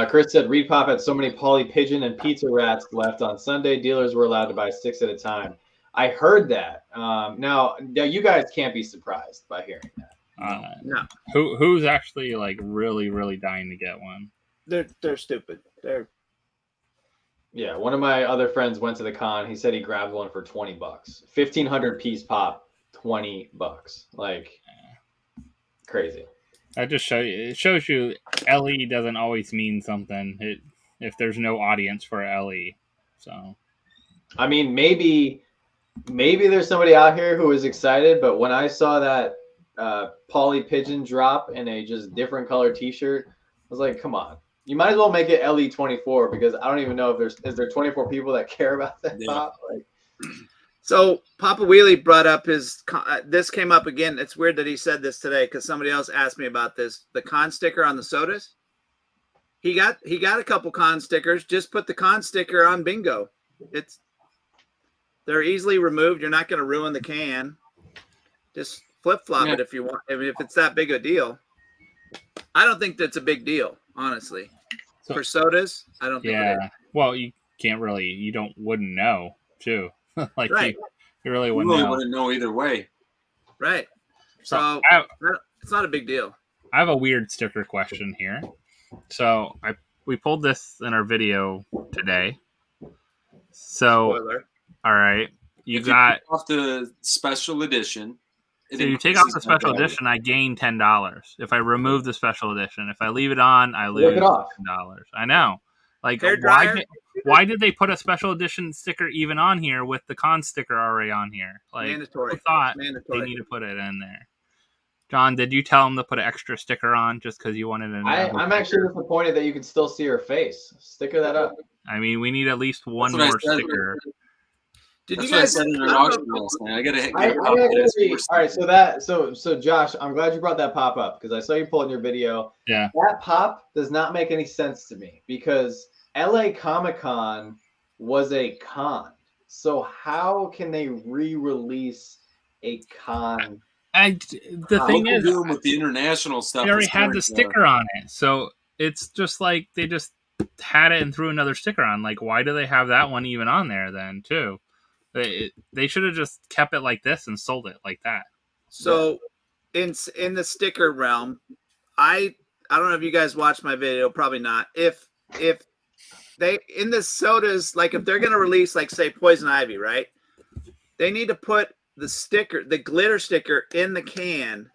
Chris said Reed Pop had so many Polly Pigeon and Pizza Rats left on Sunday. Dealers were allowed to buy 6 at a time. I heard that. Now you guys can't be surprised by hearing that. No. Who's actually like really, really dying to get one? They're stupid. Yeah, one of my other friends went to the con. He said he grabbed one for $20. 1,500 piece pop, $20. Like crazy. That just shows you LE doesn't always mean something. If there's no audience for LE. So I mean, maybe there's somebody out here who is excited, but when I saw that Polly Pigeon drop in a just different color t-shirt, I was like, come on. You might as well make it LE24 because I don't even know if is there 24 people that care about that pop. Like, so Papa Wheelie brought up this came up again. It's weird that he said this today because somebody else asked me about this. The con sticker on the sodas. He got a couple con stickers. Just put the con sticker on bingo. They're easily removed. You're not going to ruin the can. Just flip flop it if you want. I mean, if it's that big a deal. I don't think that's a big deal, honestly. So, for sodas, I don't think it is. Well, you can't really, wouldn't know, too. Like, right. you really wouldn't know. Wouldn't know either way. Right. So, it's not a big deal. I have a weird sticker question here. So, we pulled this in our video today. So, spoiler. All right. You got off the special edition. So you take off the special edition, I gain $10. If I remove the special edition, if I leave it on, I lose $10. I know. Like, why did they put a special edition sticker even on here with the con sticker already on here? Like, mandatory. I thought they need to put it in there. John, did you tell them to put an extra sticker on just because you wanted to know? I'm actually disappointed that you can still see her face. Sticker that up. I mean, we need at least one more sticker. Did you guys said in an auction last night? I gotta all right, so Josh, I'm glad you brought that pop up because I saw you pull in your video. Yeah. That pop does not make any sense to me because LA Comic-Con was a con. So how can they re-release a con? The thing is, with the international stuff, they already had the sticker on it, so it's just like they just had it and threw another sticker on. Like, why do they have that one even on there then too? They should have just kept it like this and sold it like that. So, in the sticker realm, I don't know if you guys watched my video, probably not. If they in the sodas, like if they're gonna release, like say Poison Ivy, right? They need to put the sticker, the glitter sticker, in the can.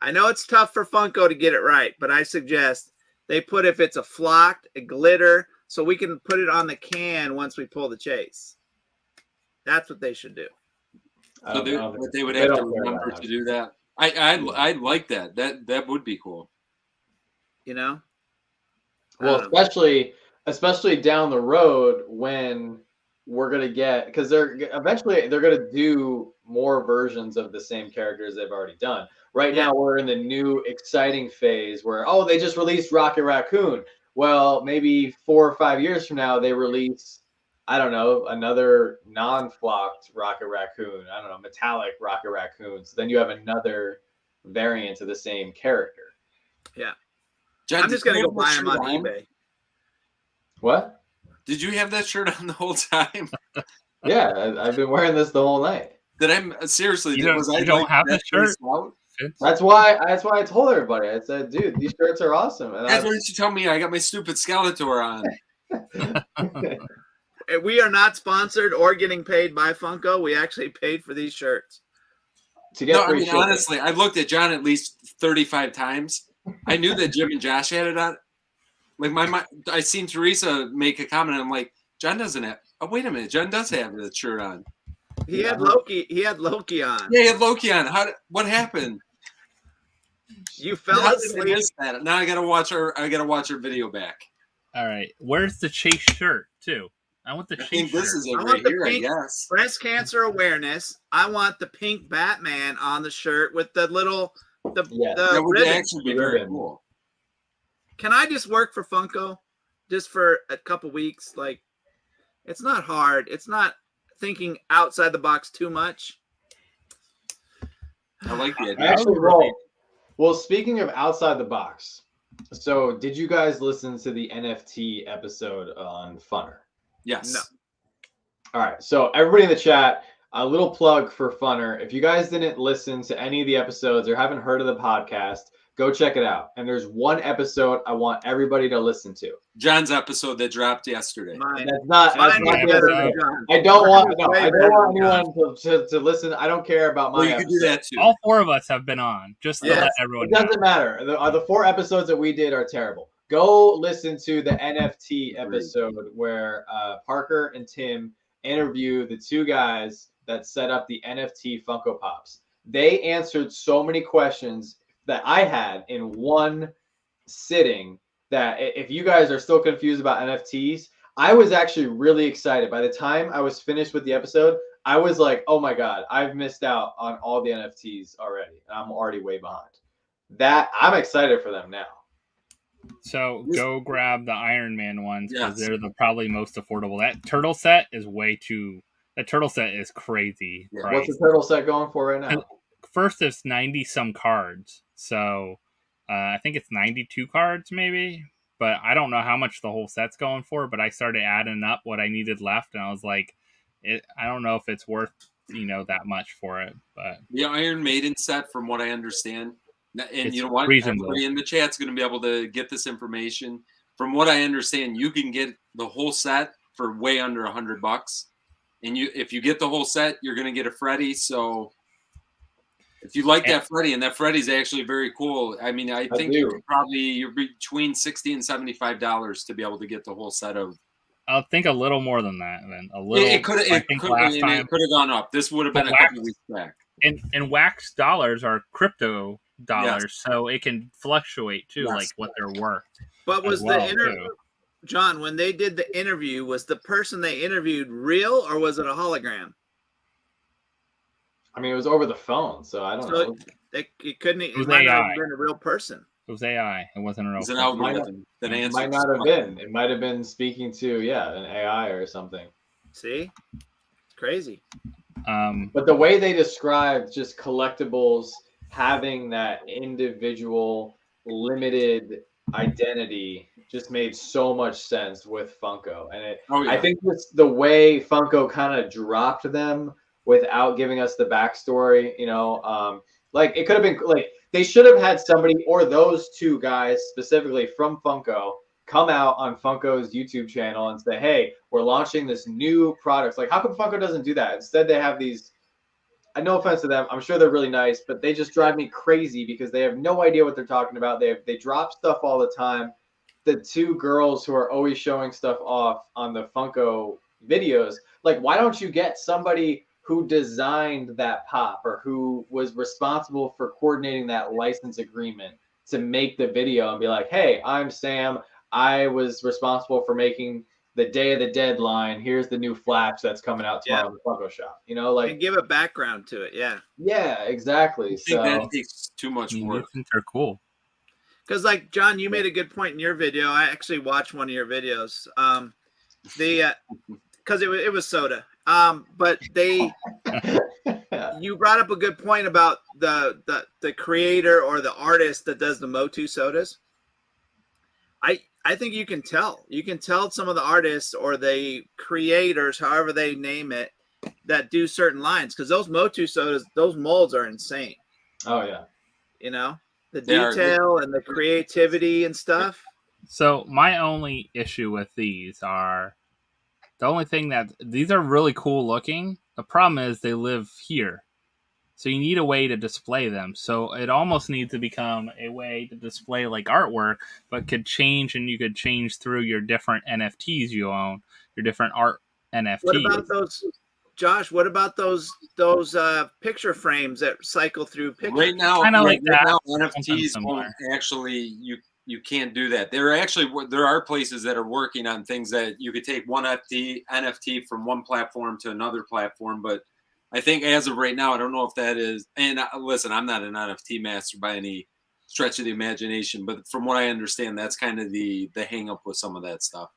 I know it's tough for Funko to get it right, but I suggest they put if it's a flocked, a glitter, so we can put it on the can once we pull the chase. That's what they should do. So they would have to remember to do that. I'd like that. That would be cool. You know? Well, especially down the road when we're gonna get, because they're gonna do more versions of the same characters they've already done. Right now we're in the new exciting phase where they just released Rocket Raccoon. Well, maybe 4 or 5 years from now they release, I don't know, another non-flocked Rocket Raccoon. I don't know, metallic Rocket Raccoon. So then you have another variant of the same character. Yeah. John, I'm just going to go buy them on eBay. What? Did you have that shirt on the whole time? Yeah, I've been wearing this the whole night. Did I seriously? You don't have the shirt? That's why I told everybody. I said, dude, these shirts are awesome. And why didn't you tell me I got my stupid Skeletor on? We are not sponsored or getting paid by Funko. We actually paid for these shirts. Honestly, I looked at John at least 35 times. I knew that Jim and Josh had it on. Like I seen Teresa make a comment. And I'm like, John doesn't have. Oh, wait a minute, John does have the shirt on. He had Loki. He had Loki on. Yeah, he had Loki on. What happened? You fell asleep. Now I gotta watch her video back. All right, where's the Chase shirt too? I want the Chase shirt. This is it right here, I guess. Breast cancer awareness. I want the pink Batman on the shirt with the little that would actually be very cool. Can I just work for Funko just for a couple weeks? Like, it's not hard. It's not thinking outside the box too much. I like the idea. Well, speaking of outside the box, So, did you guys listen to the NFT episode on Funner? Yes. No. All right. So, everybody in the chat, a little plug for Funner. If you guys didn't listen to any of the episodes or haven't heard of the podcast, go check it out. And there's one episode I want everybody to listen to. John's episode that dropped yesterday. Mine. That's not Mine the was better episode. than John. I don't want Mine was way I don't better want than anyone to listen. I don't care about my Well, you could do episode. that too. All four of us have been on, just to Yes. let everyone It know. doesn't matter. The 4 episodes that we did are terrible. Go listen to the NFT episode where Parker and Tim interview the 2 guys that set up the NFT Funko Pops. They answered so many questions that I had in one sitting that if you guys are still confused about NFTs, I was actually really excited. By the time I was finished with the episode, I was like, oh my God, I've missed out on all the NFTs already. I'm already way behind. That I'm excited for them now. So go grab the Iron Man ones because Yes. they're the probably most affordable. That turtle set is way too. That turtle set is crazy. Yeah. What's Price. the turtle set going for right now? First, it's 90 some cards. So I think it's 92 cards maybe. But I don't know how much the whole set's going for. But I started adding up what I needed left, and I was like, I don't know if it's worth that much for it. But The Iron Maiden set, from what I understand, and It's you know what, reasonable. everybody in the chat's going to be able to get this information. From what I understand, you can get the whole set for way under $100, and if you get the whole set, you're going to get a Freddy. So if you like that Freddy, and that Freddy's actually very cool. I mean, I think do. you're between $60 and $75 to be able to get the whole set of. I'll think a little more than that. Then a little. It could I think last time. it could have gone up. This would have been But a couple weeks back. And wax dollars are crypto dollars, Yes. so it can fluctuate too, Yes. like what they're worth. But was as well, the interview, too. John, when they did the interview, was the person they interviewed real or was it a hologram? I mean, it was over the phone, so I don't know. It couldn't. It was might not AI. have been a real person. It was AI. It wasn't a real. It's an person. algorithm that It answers. might not have been. It might have been speaking to an AI or something. See, it's crazy. But the way they described just collectibles having that individual limited identity just made so much sense with Funko. And Oh, yeah. I think it's the way Funko kind of dropped them without giving us the backstory, like it could have been like they should have had somebody or those 2 guys specifically from Funko come out on Funko's YouTube channel and say, hey, we're launching this new product. Like, how come Funko doesn't do that? Instead, they have these, no offense to them, I'm sure they're really nice, but they just drive me crazy because they have no idea what they're talking about. They drop stuff all the time. The 2 girls who are always showing stuff off on the Funko videos, like, why don't you get somebody who designed that pop or who was responsible for coordinating that license agreement to make the video and be like, hey, I'm Sam. I was responsible for making the Day of the Deadline. Here's the new Flash that's coming out tomorrow in the Funko shop. And give a background to it, yeah. Yeah, exactly. I think So that takes too much I work. think they're cool. Because, like, John, you made a good point in your video. I actually watched one of your videos. Because it was soda. But you brought up a good point about the creator or the artist that does the Motu sodas. I think you can tell. You can tell some of the artists or the creators, however they name it, that do certain lines. Because those Motu sodas, those molds are insane. oh yeah. The They are. detail and the creativity and stuff. So my only issue with these are the only thing that these are really cool looking. The problem is they live here. So you need a way to display them. So it almost needs to become a way to display like artwork, but could change, and you could change through your different NFTs you own, your different art NFTs. What about those, Josh? What about those picture frames that cycle through pictures? Right now, Kinda like that. now Something NFTs similar. won't actually you can't do that. There are places that are working on things that you could take one NFT from one platform to another platform, but I think as of right now, I don't know if that is. And listen, I'm not an NFT master by any stretch of the imagination, but from what I understand, that's kind of the hang up with some of that stuff.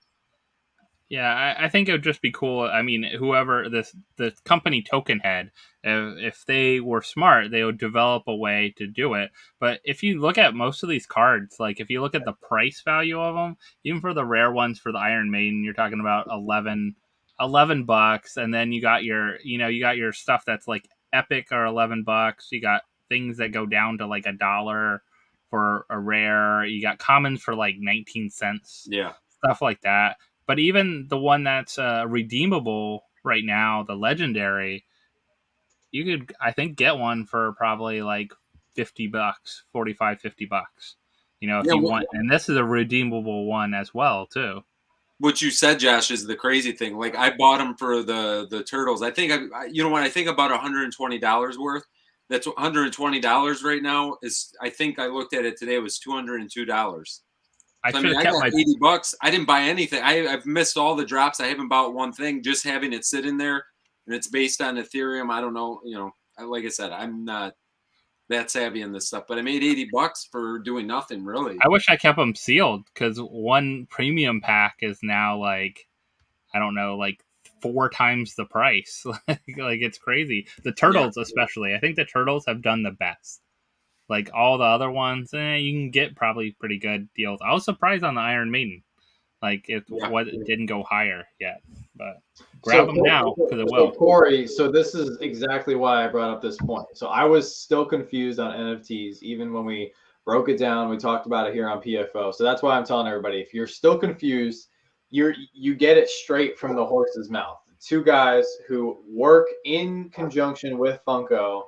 Yeah, I think it would just be cool. I mean, whoever the company Token Head, if they were smart, they would develop a way to do it. But if you look at most of these cards, like if you look at the price value of them, even for the rare ones for the Iron Maiden, you're talking about $11, and then you got your stuff that's like epic or $11. You got things that go down to like $1 for a rare. You got commons for like 19 cents. Yeah. Stuff like that. But even the one that's redeemable right now, the legendary, you could, I think, get one for probably like $50, 45, $50. If you want. And this is a redeemable one as well, too. What you said, Josh, is the crazy thing. Like, I bought them for the turtles. I think, when I think about $120 worth, that's $120 right now. I think I looked at it today, it was $202. I got $80. I didn't buy anything. I've missed all the drops. I haven't bought one thing. Just having it sit in there, and it's based on Ethereum. I don't know. Like I said, I'm not that savvy in this stuff, but I made $80 for doing nothing really. I wish I kept them sealed because one premium pack is now like, I don't know, like 4 times the price. like it's crazy. The turtles, especially. I think the turtles have done the best. Like all the other ones, you can get probably pretty good deals. I was surprised on the Iron Maiden. Like it didn't go higher yet, but grab them now because it will. Corey, so this is exactly why I brought up this point. So I was still confused on NFTs, even when we broke it down. We talked about it here on PFO. So that's why I'm telling everybody, if you're still confused, you get it straight from the horse's mouth. 2 guys who work in conjunction with Funko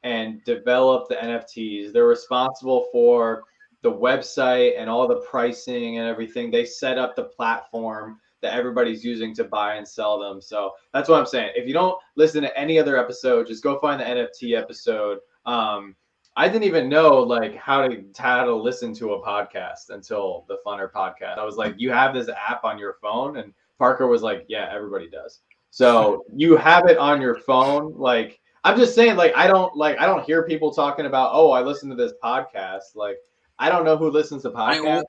and develop the NFTs. They're responsible for the website and all the pricing and everything. They set up the platform that everybody's using to buy and sell them. So that's what I'm saying. If you don't listen to any other episode, just go find the NFT episode. I didn't even know like how to listen to a podcast until the Funner podcast. I was like, you have this app on your phone? And Parker was like, yeah, everybody does. So you have it on your phone. Like, I'm just saying, like, I don't hear people talking about, oh, I listen to this podcast. Like, I don't know who listens to podcasts.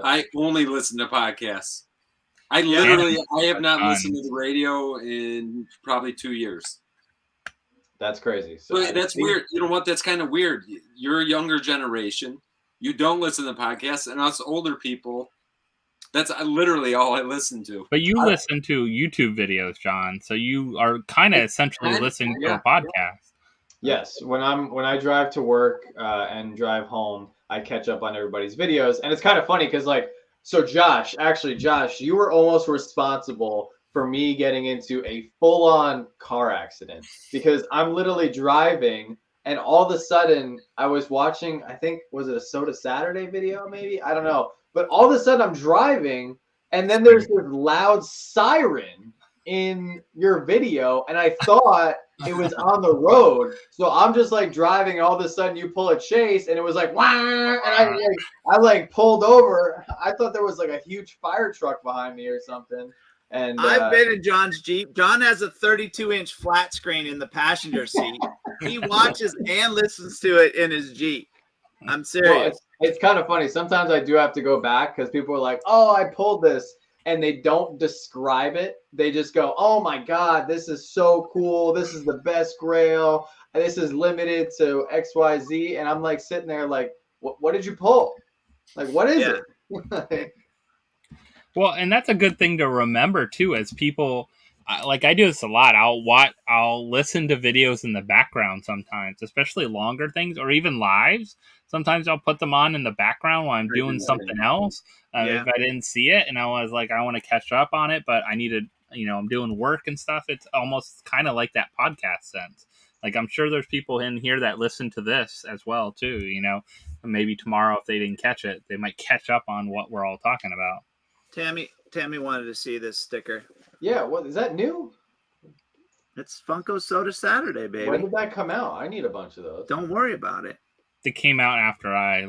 I only listen to podcasts. I have not listened to the radio in probably 2 years. That's crazy. So that's weird. You know what? That's kind of weird. You're a younger generation. You don't listen to podcasts, and us older people, that's literally all I listen to. But you listen to YouTube videos, John. So you are kind of essentially listening to a podcast. Yes. When I drive to work and drive home, I catch up on everybody's videos. And it's kind of funny because so Josh, you were almost responsible for me getting into a full-on car accident because I'm literally driving and all of a sudden I was watching, I think, was it a Soda Saturday video maybe? I don't know. But all of a sudden I'm driving and then there's this loud siren in your video and I thought it was on the road. So I'm just like driving and all of a sudden you pull a chase and it was like, wah! And I pulled over. I thought there was like a huge fire truck behind me or something. And I've been in John's Jeep. John has a 32-inch flat screen in the passenger seat. He watches and listens to it in his Jeep. I'm serious. Well, it's kind of funny. Sometimes I do have to go back because people are like, oh, I pulled this. And they don't describe it. They just go, oh, my God, this is so cool. This is the best grail. This is limited to XYZ. And I'm like sitting there like, what did you pull? Like, what is it? Well, and that's a good thing to remember, too, as people like I do this a lot. I'll listen to videos in the background sometimes, especially longer things or even lives. Sometimes I'll put them on in the background while I'm doing something else. If I didn't see it and I was like, I want to catch up on it, but I needed, I'm doing work and stuff. It's almost kind of like that podcast sense. Like, I'm sure there's people in here that listen to this as well, too, maybe tomorrow, if they didn't catch it, they might catch up on what we're all talking about. Tammy wanted to see this sticker. Yeah, what is that new? It's Funko Soda Saturday, baby. When did that come out? I need a bunch of those. Don't worry about it. It came out after I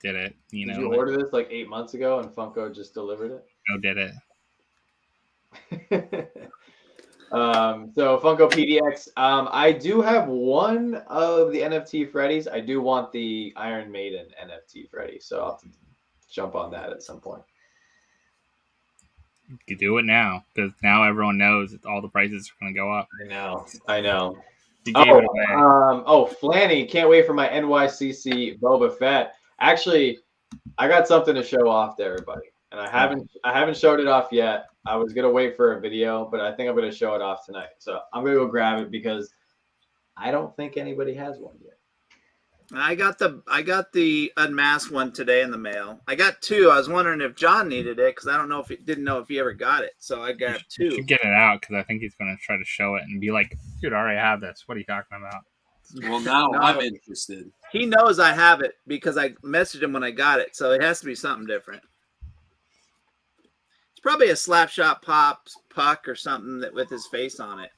did it. Did you order this 8 months ago and Funko just delivered it? No, did it. So Funko PDX. I do have one of the NFT Freddy's. I do want the Iron Maiden NFT Freddy, so I'll have to jump on that at some point. You do it now because now everyone knows that all the prices are going to go up. I know. You gave it away. Flanny, can't wait for my NYCC Boba Fett. Actually, I got something to show off to everybody, and I haven't showed it off yet. I was gonna wait for a video, but I think I'm gonna show it off tonight. So I'm gonna go grab it because I don't think anybody has one yet. I got the unmasked one today in the mail. I got two. I was wondering if John needed it because I didn't know if he ever got it. So I grabbed two. You should get it out because I think he's going to try to show it and be like, "Dude, I already have this. What are you talking about?" Well, now I'm interested. He knows I have it because I messaged him when I got it. So it has to be something different. It's probably a Slapshot Pops puck or something with his face on it.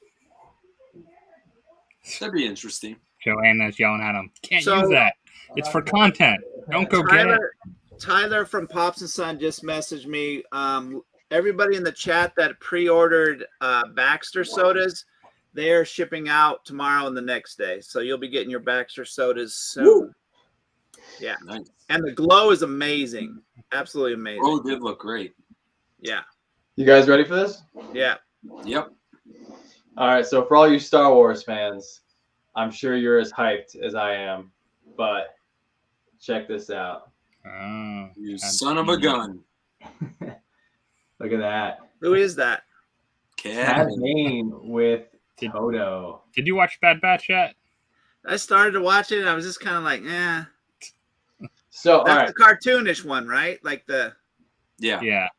That'd be interesting. Joanna's yelling at him. Can't use that. It's for content. Don't go get it. Tyler from Pops and Son just messaged me. Everybody in the chat that pre-ordered Baxter sodas, they are shipping out tomorrow and the next day. So you'll be getting your Baxter sodas soon. Woo! Yeah. Nice. And the glow is amazing. Absolutely amazing. Oh, it did look great. Yeah. You guys ready for this? Yeah. Yep. All right. So for all you Star Wars fans, I'm sure you're as hyped as I am, but check this out. Oh, you son of a gun. Look at that. Who is that? Cad Bane with Toto. Did you watch Bad Batch yet? I started to watch it and I was just kind of like, eh. So that's the cartoonish one, right? Like the Yeah.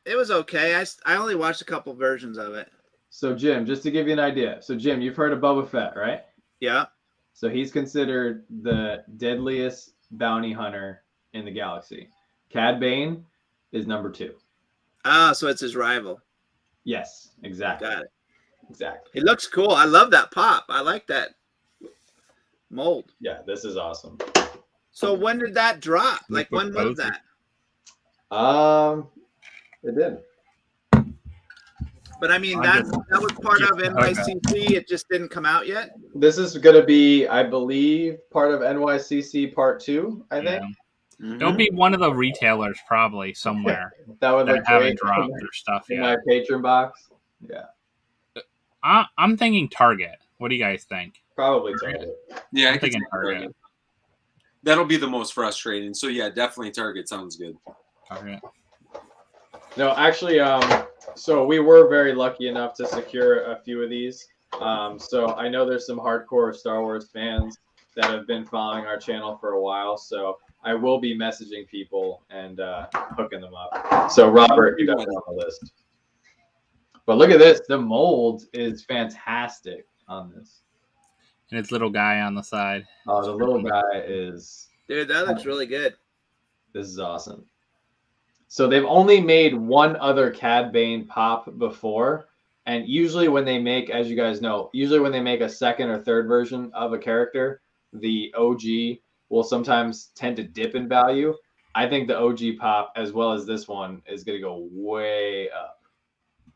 It was okay. I only watched a couple versions of it. So Jim, just to give you an idea. So Jim, you've heard of Boba Fett, right? Yeah. So he's considered the deadliest bounty hunter in the galaxy. Cad Bane is number 2. Ah, so it's his rival. Yes, exactly. Got it. Exactly. It looks cool. I love that pop. I like that mold. Yeah, this is awesome. So when did that drop? Like when was that? It did. But I mean, that was part of NYCC. It just didn't come out yet. This is going to be, I believe, part of NYCC Part 2, I think. Yeah. Mm-hmm. It'll be one of the retailers probably somewhere. That would look great. Dropped their stuff in my patron box. Yeah. I'm thinking Target. What do you guys think? Probably Target. Yeah, I'm thinking Target. That'll be the most frustrating. So yeah, definitely Target sounds good. Target. No, actually, so we were very lucky enough to secure a few of these. So I know there's some hardcore Star Wars fans that have been following our channel for a while. So I will be messaging people and hooking them up. So Robert, you got it on the list. But look at this. The mold is fantastic on this. And its little guy on the side. Oh, the little guy is... Dude, that looks really good. This is awesome. So they've only made one other Cad Bane pop before. And usually when they make, as you guys know, usually when they make a second or third version of a character, the OG will sometimes tend to dip in value. I think the OG pop, as well as this one, is going to go way up.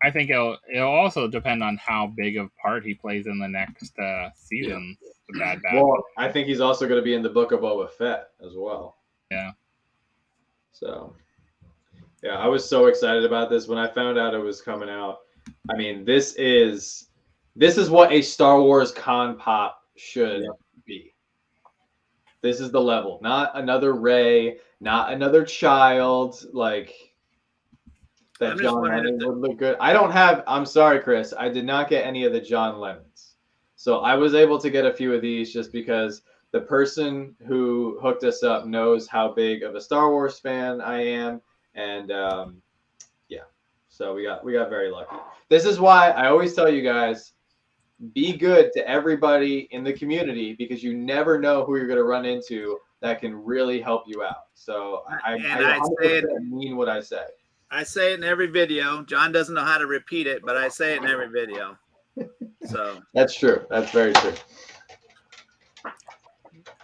I think it'll also depend on how big of part he plays in the next season. Yeah. The Bad Batch. Well, I think he's also going to be in the Book of Boba Fett as well. Yeah. So, yeah, I was so excited about this when I found out it was coming out. I mean, this is what a Star Wars con pop should be. This is the level, not another Rey, not another child, like that John Lennon would look good. I'm sorry, Chris, I did not get any of the John Lennons. So I was able to get a few of these just because the person who hooked us up knows how big of a Star Wars fan I am. And yeah, so we got very lucky. This is why I always tell you guys, be good to everybody in the community because you never know who you're going to run into that can really help you out. So I mean what I say. I say it in every video. John doesn't know how to repeat it, but I say it in every video. So that's true. That's very true.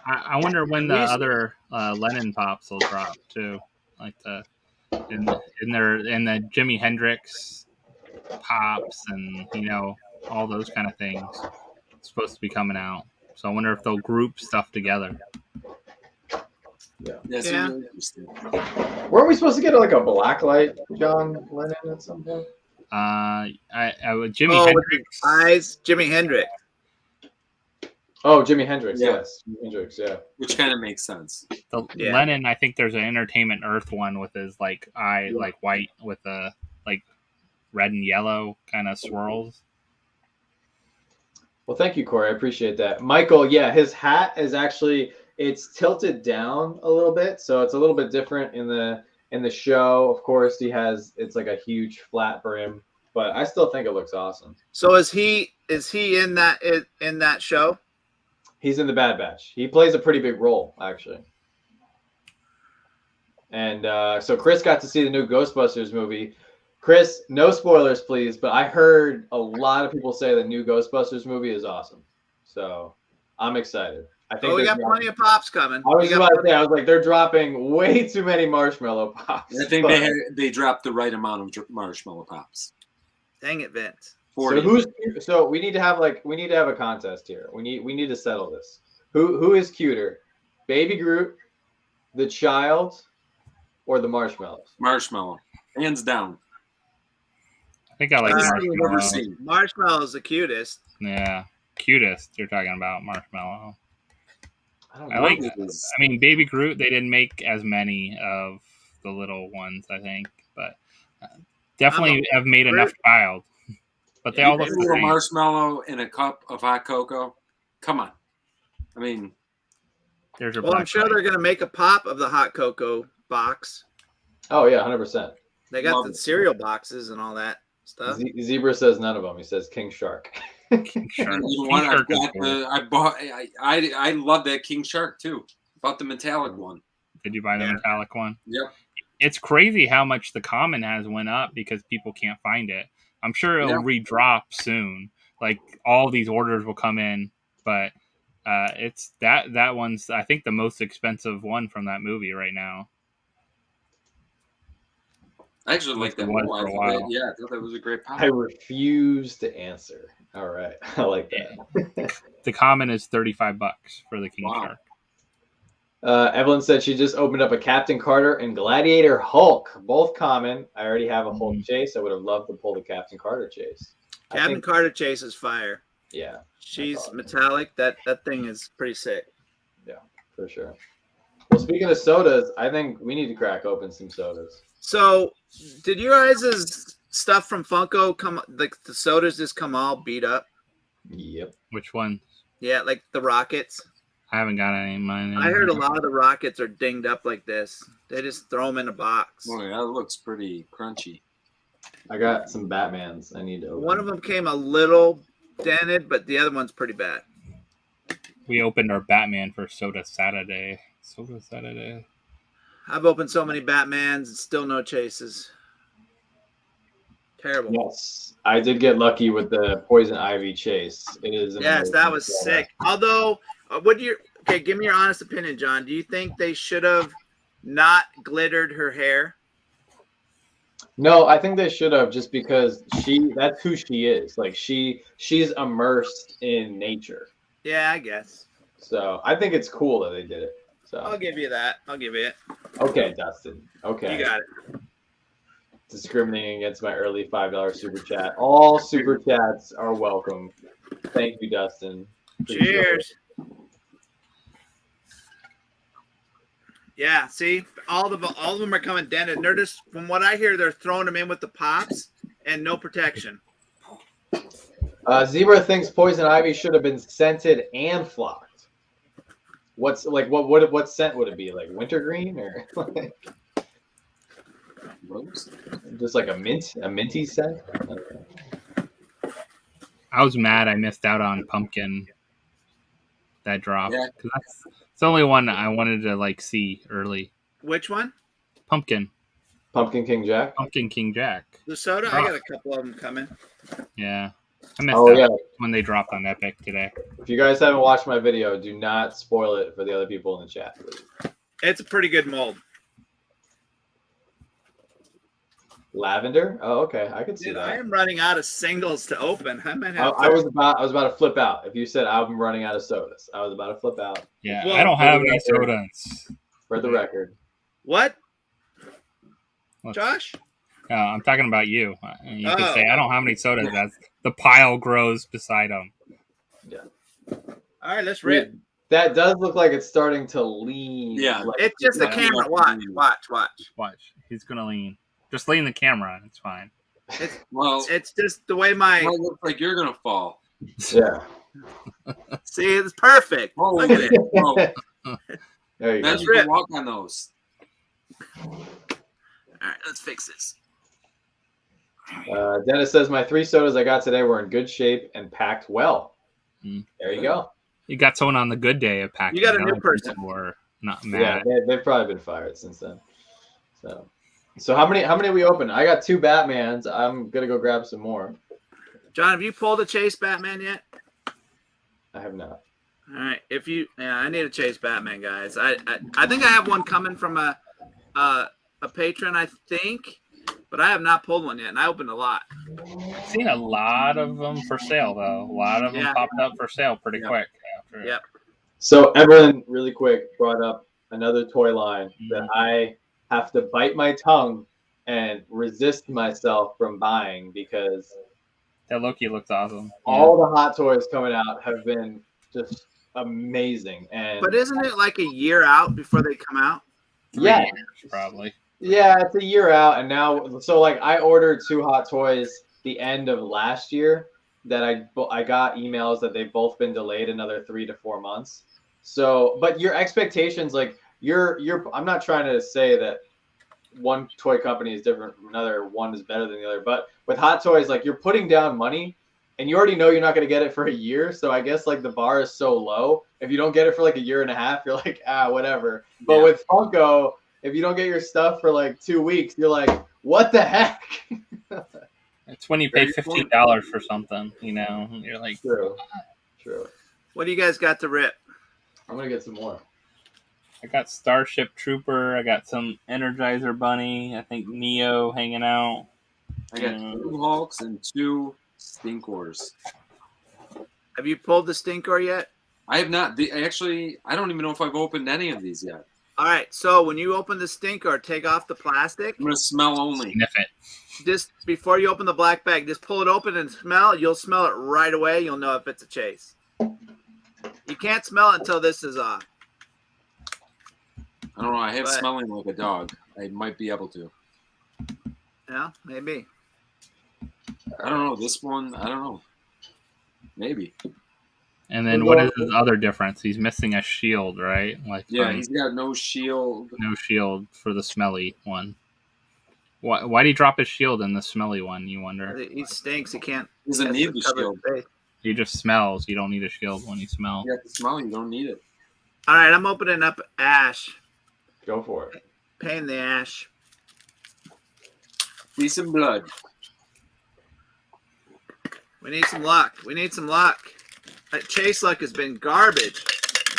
I wonder when the other Lennon pops will drop too, like in the Jimi Hendrix pops and all those kind of things. It's supposed to be coming out, so I wonder if they'll group stuff together. Yeah. That's Yeah. really interesting. Weren't we supposed to get like a black light John Lennon at some point? I would Jimi with Hendrix. his eyes, Jimi Hendrix. Oh, Jimi Hendrix. Yeah. Yes, Jimi Hendrix. Yeah. Which kind of makes sense. The Yeah. Lennon, I think there's an Entertainment Earth one with his like eye Yeah. like white with the like red and yellow kind of swirls. Well, thank you, Corey. I appreciate that. Michael, yeah, his hat is actually it's tilted down a little bit, so it's a little bit different in the show. Of course, it's like a huge flat brim, but I still think it looks awesome. So is he in that show? He's in the Bad Batch. He plays a pretty big role, actually. And so Chris got to see the new Ghostbusters movie. Chris, no spoilers, please, but I heard a lot of people say the new Ghostbusters movie is awesome. So I'm excited. I think We got plenty of pops coming. I was about to say, I was like, they're dropping way too many marshmallow pops. I think they dropped the right amount of marshmallow pops. Dang it, Vince. 40. So we need to have a contest here. We need to settle this. Who is cuter? Baby Groot, the child, or the marshmallows? Marshmallow. Hands down. I think I like Best thing I've ever Marshmallow. seen. Marshmallow's the cutest. Yeah, cutest. You're talking about Marshmallow. I don't I know. like. It is- I mean, Baby Groot. They didn't make as many of the little ones, I think, but definitely have made enough child. But they all look a the little same. marshmallow in a cup of hot cocoa. Come on. I mean, There's your Well, I'm black sure light. they're gonna make a pop of the hot cocoa box. Oh yeah, 100%. They got Love the it. cereal boxes and all that stuff. Zebra says none of them. He says King Shark. King Shark. you know King what? Shark is cool. I love that King Shark too. Bought the metallic one. Did you buy the Yeah. metallic one? Yep. It's crazy how much the common has went up because people can't find it. I'm sure it'll redrop soon. Like all these orders will come in, but it's that one's I think the most expensive one from that movie right now. I actually like that One one. for a while. Yeah, I thought that was a great pop. I refuse to answer. All right, I like that. The common is $35 for the King Wow. Shark. Evelyn said she just opened up a Captain Carter and Gladiator Hulk, both common. I already have a Hulk chase. I would have loved to pull the Captain Carter chase. I Captain think- Carter chases fire. Yeah, She's awesome. metallic. That thing is pretty sick. for sure. Well, speaking of sodas, I think we need to crack open some sodas. So, did your guys' stuff from Funko come? Like the sodas just come all beat up? Yep. Which one? Yeah, like the rockets. I haven't got any of mine. I heard a lot of the rockets are dinged up like this. They just throw them in a box. Boy, that looks pretty crunchy. I got some Batmans I need to open. One of them came a little dented, but the other one's pretty bad. We opened our Batman for Soda Saturday. Soda Saturday. I've opened so many Batmans and still no chases. Terrible. Yes, I did get lucky with the Poison Ivy chase. It is. Yes, that was sick. Although, give me your honest opinion, John. Do you think they should have not glittered her hair? No, I think they should have, just because that's who she is. Like she's immersed in nature. Yeah, I guess. So I think it's cool that they did it. I'll So give you that. I'll give you it. okay, Dustin. Okay. You got it. Discriminating against my early $5 super chat. All super chats are welcome. Thank you, Dustin. Appreciate Cheers. Yeah, see, all of them are coming dented. They're just, from what I hear, they're throwing them in with the pops and no protection. Zebra thinks Poison Ivy should have been scented and flocked. What scent would it be? Like wintergreen or Rose? just like a minty scent? I was mad I missed out on Pumpkin. That drop. Yeah. 'Cause it's the only one I wanted to see early. Which one? Pumpkin. Pumpkin King Jack. Pumpkin King Jack. The soda? I got a couple of them coming. Yeah. I missed Oh out yeah. when they dropped on Epic today. If you guys haven't watched my video, do not spoil it for the other people in the chat, please. It's a pretty good mold. Lavender? Oh, okay. I could see Dude, that. I am running out of singles to open. I might I, have I was about to flip out. If you said I'm running out of sodas, I was about to flip out. Yeah. Well, I don't have any sodas. For the record. What? Let's- Josh? I'm talking about you. You Oh. can say I don't have any sodas as the pile grows beside them. Yeah. All right, let's rip. That does look like it's starting to lean. Yeah. like- It's just the Yeah. camera. Watch. Watch. He's gonna lean. Just lean the camera. It's fine. Well, It's just the way my it looks like you're gonna fall. Yeah. see. It's perfect. Oh, Look at it. Oh, There you then go. you can walk on those. All right, let's fix this. Dennis says my 3 sodas I got today were in good shape and packed well. Mm. There you go. You got someone on the good day of packing. You got a I new don't think person. people were not Yeah, mad. they've probably been fired since then. So how many we open? I got 2 Batmans. I'm gonna go grab some more. John, have you pulled a Chase Batman yet? I have not. All right, I need a Chase Batman, guys. I think I have one coming from a patron, I think, but I have not pulled one yet, and I opened a lot. I've seen a lot of them for sale though. A lot of them Yeah. popped up for sale pretty quick after. Yep. So Evelyn, really quick, brought up another toy line that I have to bite my tongue and resist myself from buying because That Loki looks awesome. all the hot toys coming out have been just amazing. And But isn't it like a year out before they come out? yeah, Probably. yeah, it's a year out, and now so like I ordered 2 hot toys the end of last year that I got emails that they've both been delayed another 3 to 4 months. So, but your expectations, like I'm not trying to say that one toy company is different from another, one is better than the other, but with hot toys, like you're putting down money and you already know you're not going to get it for a year. So I guess like the bar is so low. If you don't get it for like a year and a half, you're like, whatever. But with Funko, if you don't get your stuff for like 2 weeks, you're like, what the heck? It's when you pay $15 for something, you know. You're like, True. What do you guys got to rip? I'm going to get some more. I got Starship Trooper. I got some Energizer Bunny. I think Neo hanging out. I got 2 Hulks and 2 Stinkors. Have you pulled the Stinkor yet? I have not. Actually, I don't even know if I've opened any of these yet. All right, so when you open the Stinkor, take off the plastic. I'm gonna smell only. Sniff it. Just before you open the black bag, just pull it open and smell. You'll smell it right away. You'll know if it's a Chase. You can't smell it until this is off. I don't know. I have But- smelling like a dog. I might be able to. Yeah, maybe. I don't know. This one, I don't know. Maybe. And then what is his other difference? He's missing a shield, right? Like Yeah, he's got no shield. no shield for the smelly one. Why did he drop his shield in the smelly one, you wonder? He stinks. He can't. He doesn't has need to the cover shield. his face. He just smells. You don't need a shield when you smell. You got the smell. You don't need it. All right, I'm opening up Ash. Go for it. Pain in the ash. See some blood. We need some luck. We need some luck. That Chase luck has been garbage.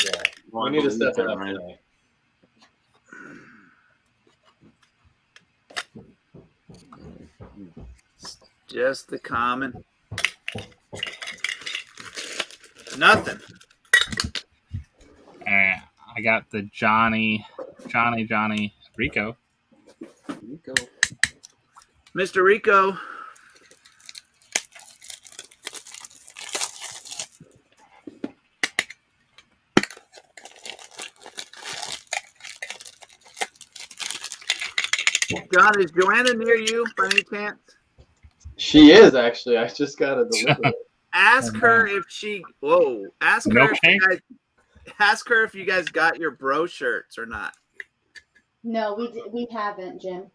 Yeah. We need to step it up tonight. Just the common. Nothing. I got the Johnny Rico. Here we go. Mr. Rico. John, is Joanna near you by any chance? She is actually. I just got to deliver it. Ask her if she. Whoa! Ask her if you Milkshake? guys. Ask her if you guys got your bro shirts or not. No, we haven't, Jim.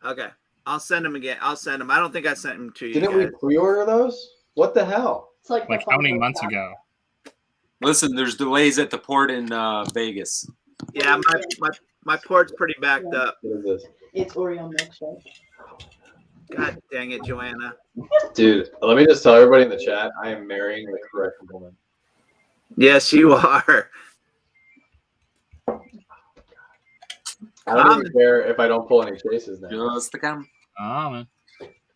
Okay, I'll send them again. I'll send them. I don't think I sent them to you. Didn't we guys. pre-order those? What the hell? It's like Like the how many Funko months stuff. ago? Listen, there's delays at the port in Vegas. Yeah, my port's pretty backed up. What is this? It's Oreo milkshake. God dang it, Joanna. Dude, let me just tell everybody in the chat, I am marrying the correct woman. Yes, you are. I don't even care if I don't pull any chases now. Just the cam. Oh, man.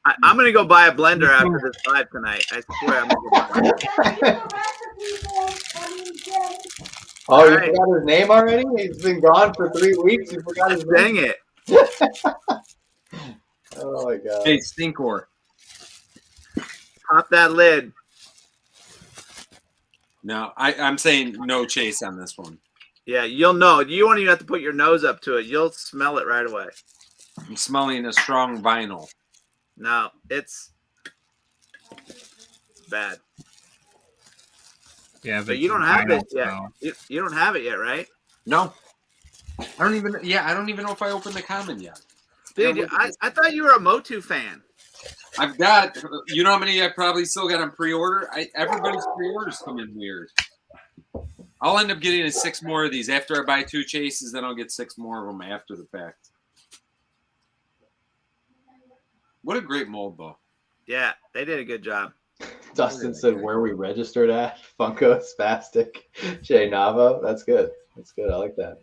I'm gonna go buy a blender after this live tonight. I swear I'm gonna go buy it. Oh, you Right. forgot his name already? He's been gone for 3 weeks. You forgot his name? Dang it. Oh my god. Hey, Stinkor. Pop that lid. No, I'm saying no chase on this one. Yeah, you'll know. You won't even have to put your nose up to it. You'll smell it right away. I'm smelling a strong vinyl. No, it's bad. Yeah, But you don't have vinyl it yet. smell. You don't have it yet, right? No. I don't even know if I opened the common yet. Dude, Yeah, I thought you were a Motu fan. I've got, you know how many I probably still got on pre-order? Everybody's pre-orders come in weird. I'll end up getting 6 more of these. After I buy 2 chases, then I'll get 6 more of them after the fact. What a great mold, though. Yeah, they did a good job. Dustin said where we registered at. Funko, Spastic, Jay Navo. That's good. That's good. I like that.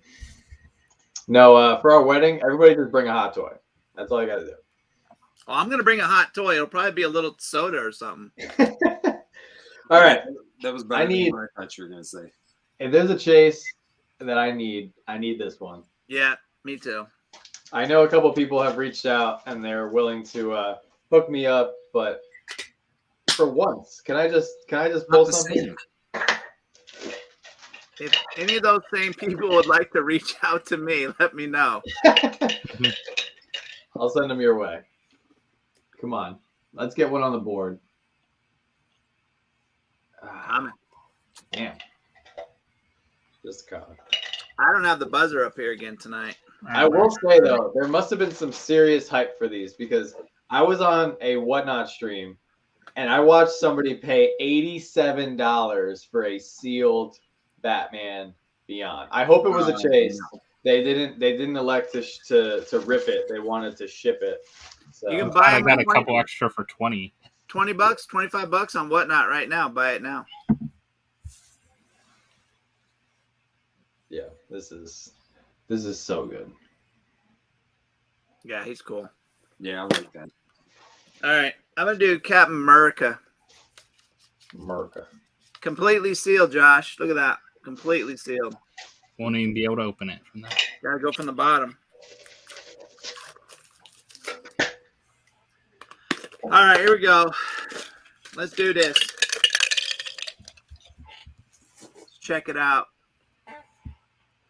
No, for our wedding, everybody just bring a hot toy. That's all I got to do. Well, I'm going to bring a hot toy. It'll probably be a little soda or something. All right. That was better than what I thought you were going to say. If there's a chase that I need this one. Yeah, me too. I know a couple people have reached out and they're willing to hook me up, but for once, can I just pull something? If any of those same people would like to reach out to me, let me know. I'll send them your way. Come on, let's get one on the board. Coming. Damn. Just a comment. I don't have the buzzer up here again tonight. I will say though, there must have been some serious hype for these because I was on a Whatnot stream and I watched somebody pay $87 for a sealed Batman Beyond. I hope it was a chase. They didn't elect to rip it. They wanted to ship it. So You can buy I them got at a couple extra for 20. $20, $25 on Whatnot right now. Buy it now. yeah, this is so good. Yeah, he's cool. Yeah, I like that. All right, I'm gonna do Captain America. America. Completely sealed, Josh. Look at that. Completely sealed. Won't even be able to open it from that. Gotta go from the bottom. All right, here we go. Let's do this. Let's check it out.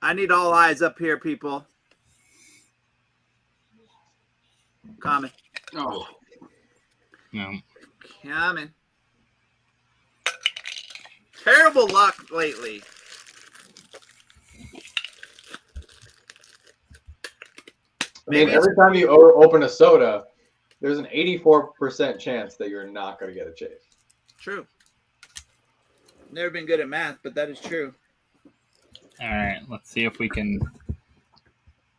I need all eyes up here, people. Coming. Oh, No. Coming. Terrible luck lately. I mean, every time you open a soda, there's an 84% chance that you're not going to get a chase. True. Never been good at math, but that is true. All right, let's see if we can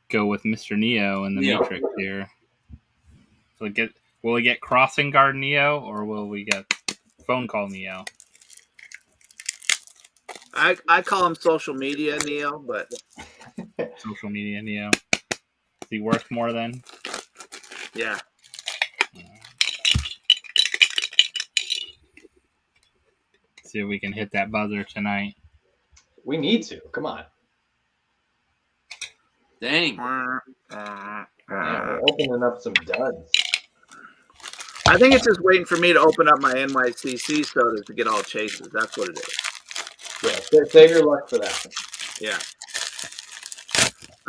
go with Mr. Neo in the Neo. Matrix here. Will we get Crossing Guard Neo or will we get Phone Call Neo? I call him social media Neo, but Social Media Neo. Is he worth more then? yeah. See if we can hit that buzzer tonight. We need to. Come on. dang. Yeah, we're opening up some duds. I think it's just waiting for me to open up my NYCC sodas to get all chases. That's what it is. Yeah, save your luck for that. Yeah.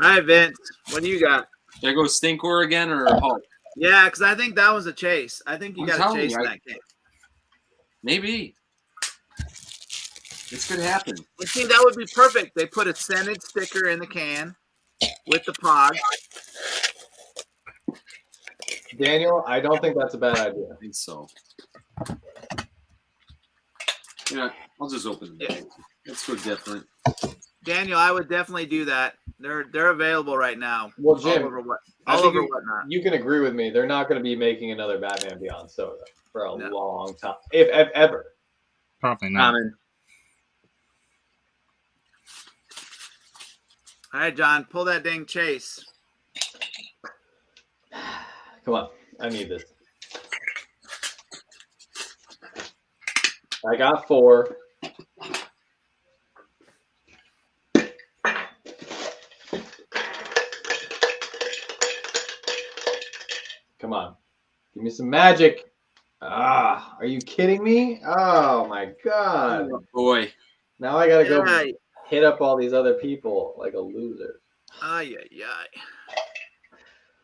All right, Vince. What do you got? There goes Stinkor again or Hulk? Yeah, because I think that was a chase. I think you I'm got a telling chase you, in that game. Maybe. This could happen. You see, that would be perfect. They put a scented sticker in the can with the pod. Daniel, I don't think that's a bad idea. I think so. Yeah, I'll just open the bag. Let's go different. Daniel, I would definitely do that. They're available right now. Well, Jim, all over I think Whatnot. you can agree with me. They're not going to be making another Batman Beyond soda for a No. long time, if ever. Probably not. Common. All right, John, pull that dang chase. Come on, I need this. I got 4. Give me some magic. Ah, are you kidding me? Oh my god. Oh, boy. Now I gotta go Ay, hit up all these other people like a loser. ay, ay, ay.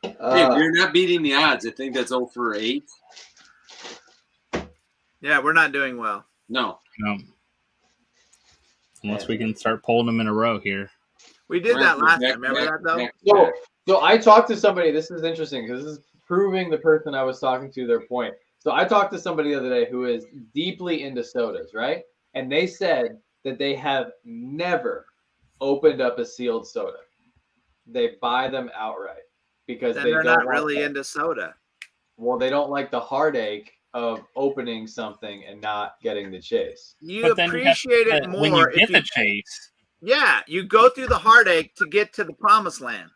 Hey, we're not beating the odds. I think that's 0 for 8. Yeah, we're not doing well. No. No. Unless we can start pulling them in a row here. We did that last time. Remember that, though? So I talked to somebody. This is interesting because this is proving the person I was talking to their point. So I talked to somebody the other day who is deeply into sodas, right? And they said that they have never opened up a sealed soda. They buy them outright because Then they they're don't not want really that. into soda. Well, they don't like the heartache of opening something and not getting the chase. You But then appreciate it more when you if get you the chase. Yeah, you go through the heartache to get to the promised land.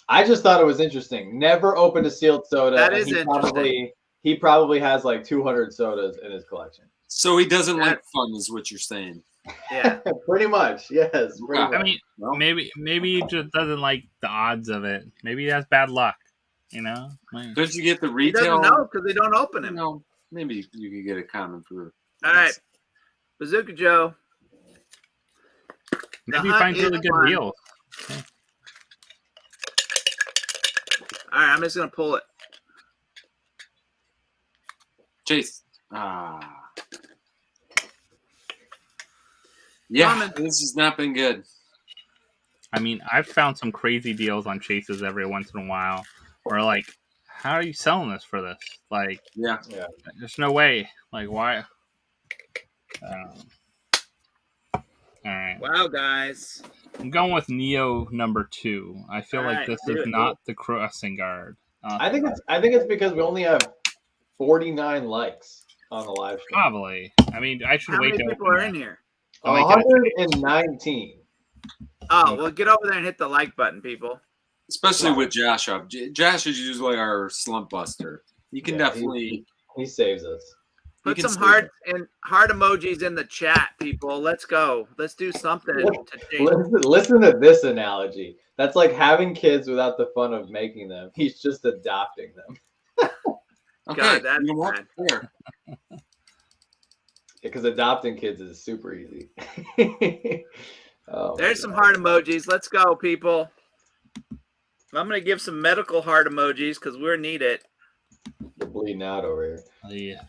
I just thought it was interesting. Never opened a sealed soda. That and is interesting. He probably has like 200 sodas in his collection. So he doesn't like fun, is what you're saying. Yeah. Pretty much, yes. Pretty much. I mean, maybe he just doesn't like the odds of it. Maybe he has bad luck. You know? Like, Don't you get the He retail? doesn't know because they don't open him. No, maybe you could get a common for. All right. Bazooka Joe. maybe he hunt finds is really good fun. deals. All right, I'm just going to pull it. Chase. Yeah, Common. this has not been good. I mean, I've found some crazy deals on chases every once in a while. Where like, how are you selling this for this? Like, Yeah. there's no way. Like, why? All right. Wow, guys. I'm going with Neo number 2. I feel All like right, this do is it. not the crossing guard. I think it's because we only have 49 likes on the live stream. Probably. I mean, I should How wait many to people open are that. in here? I'll make it 119. Oh, well, get over there and hit the like button, people. Especially with Josh up. Josh is usually our slump buster. You can definitely. He saves us. Put can some save heart emojis in the chat, people. Let's go. Let's do something to change. Listen to this analogy. That's like having kids without the fun of making them. He's just adopting them. Okay. God, that's you know what? bad. Here. Because adopting kids is super easy. Oh, There's some heart emojis. Let's go, people. I'm going to give some medical heart emojis because we're needed. We're bleeding out over here. Yeah.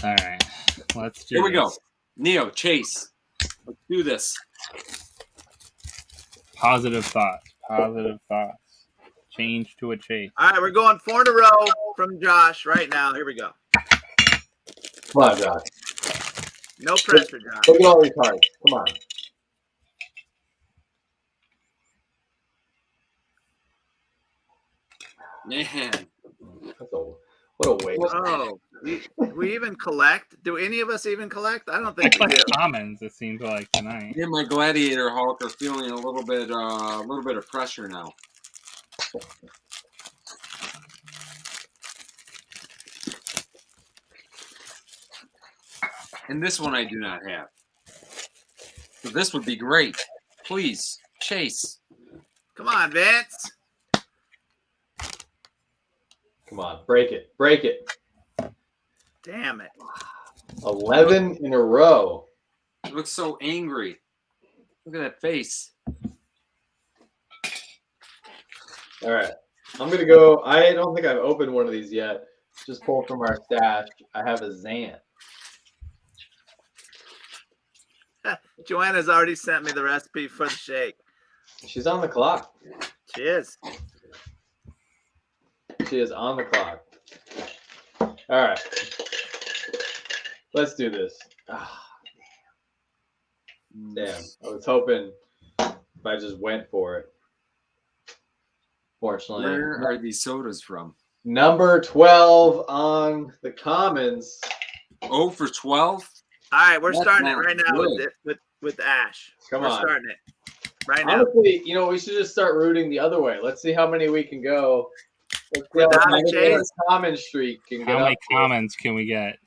All right. Let's do Here we go. this. Neo, Chase. Let's do this. Positive thoughts. Positive thoughts. Change to a chase. All right, we're going 4 in a row from Josh right now. Here we go. Come on, Josh. No pressure, Josh. Look at all these cards. Come on. Man. What a waste. Oh, we even collect? Do any of us even collect? I don't I think we do. collect commons, it seems like, tonight. Me and my Gladiator Hulk are feeling a little bit of pressure now. And this one I do not have. So this would be great. Please, Chase. Come on, Vince. Come on. Break it. Break it. Damn it. 11 in a row. You look so angry. Look at that face. All right. I'm going to go. I don't think I've opened one of these yet. Just pull from our stash. I have a Zan. Joanna's already sent me the recipe for the shake. She's on the clock. She is. She is on the clock. All right. Let's do this. Ah, damn. I was hoping if I just went for it. Fortunately. Where are these sodas from? Number 12 on the commons. 0 for 12? All right, we're That's starting it not right now good. with Ash. Come we're on. starting it right now. Honestly, we should just start rooting the other way. Let's see how many we can go. Let's see Without how a many chase? common streak can get How up many to. commons can we get?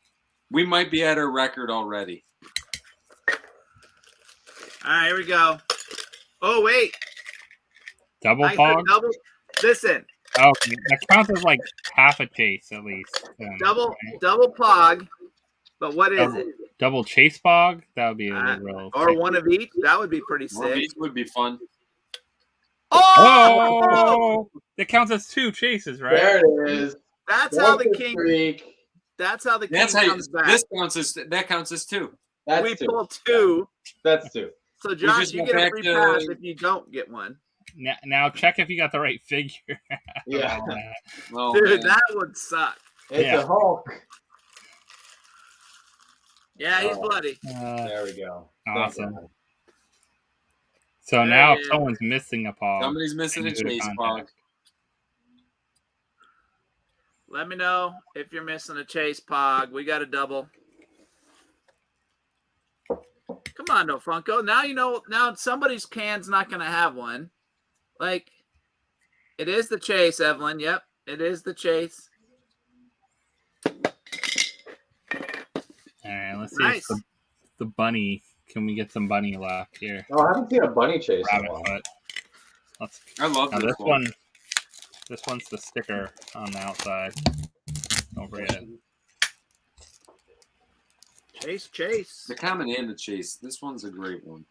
We might be at our record already. All right, here we go. Oh, wait. Double I said pog? double. Listen, Okay, that counts as like half a chase at least. then, Double right? pog. But what is Double, it? double chase bog? That would be a real. Or one of each? That would be pretty More sick. beats would be fun. Oh! Oh, that counts as 2 chases, right? There it is. That's how the That's a king. streak. That's how the king That's how you, comes back. this counts as that counts as 2. That's We 2. pull 2. That's 2. So Josh, just you go get a back free to- pass if you don't get one. Now check if you got the right figure. Yeah. Oh, man. Oh, Dude, man. that would suck. It's Yeah. a Hulk. Yeah, he's bloody. There we go. Thank Awesome. God. So There now he if is. someone's missing a paw, Somebody's missing a Send you to chase contact. bug. Let me know if you're missing a chase pog. We got a double. Come on, no Funko. Now you know. Now somebody's can's not going to have one. Like, it is the chase, Evelyn. Yep, it is the chase. all right, let's see Nice. if the bunny. Can we get some bunny left here? Oh, I haven't seen a bunny chase in a Rabbit while. foot. Let's. I love Now this this one. This one's the sticker on the outside. Don't forget. Chase. The common and the chase. This one's a great one.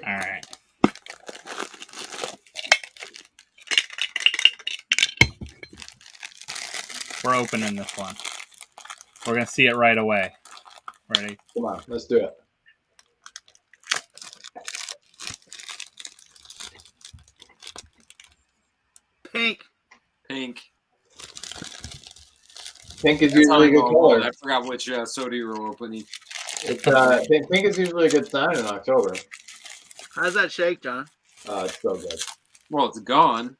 All right. We're opening this one. We're gonna see it right away. Ready? Come on, let's do it. Pink. Pink. Pink is That's how usually a I good know. color. I forgot which soda you were opening. It's, pink is usually a good sign in October. How's that shake, John? It's so good. Well, it's gone.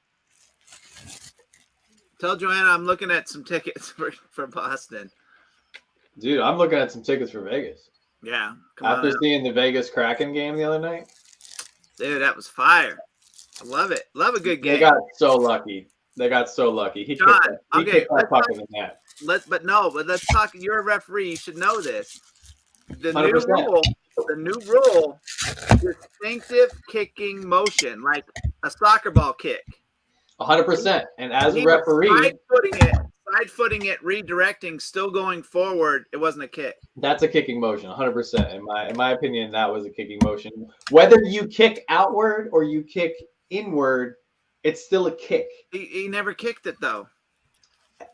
Tell Joanna I'm looking at some tickets for Boston. Dude, I'm looking at some tickets for Vegas. Yeah. Come After on. seeing the Vegas Kraken game the other night, Dude, that was fire. I love it. Love a good game. they got so lucky. He John, kicked that, he okay, kicked that let's puck talk- in the net. But let's talk. You're a referee. You should know this. The 100%. new rule, distinctive kicking motion, like a soccer ball kick. 100%. And as a He was referee, side footing it, redirecting, still going forward. It wasn't a kick. that's a kicking motion. 100%. In my opinion, that was a kicking motion. Whether you kick outward or you kick inward, it's still a kick. He never kicked it though.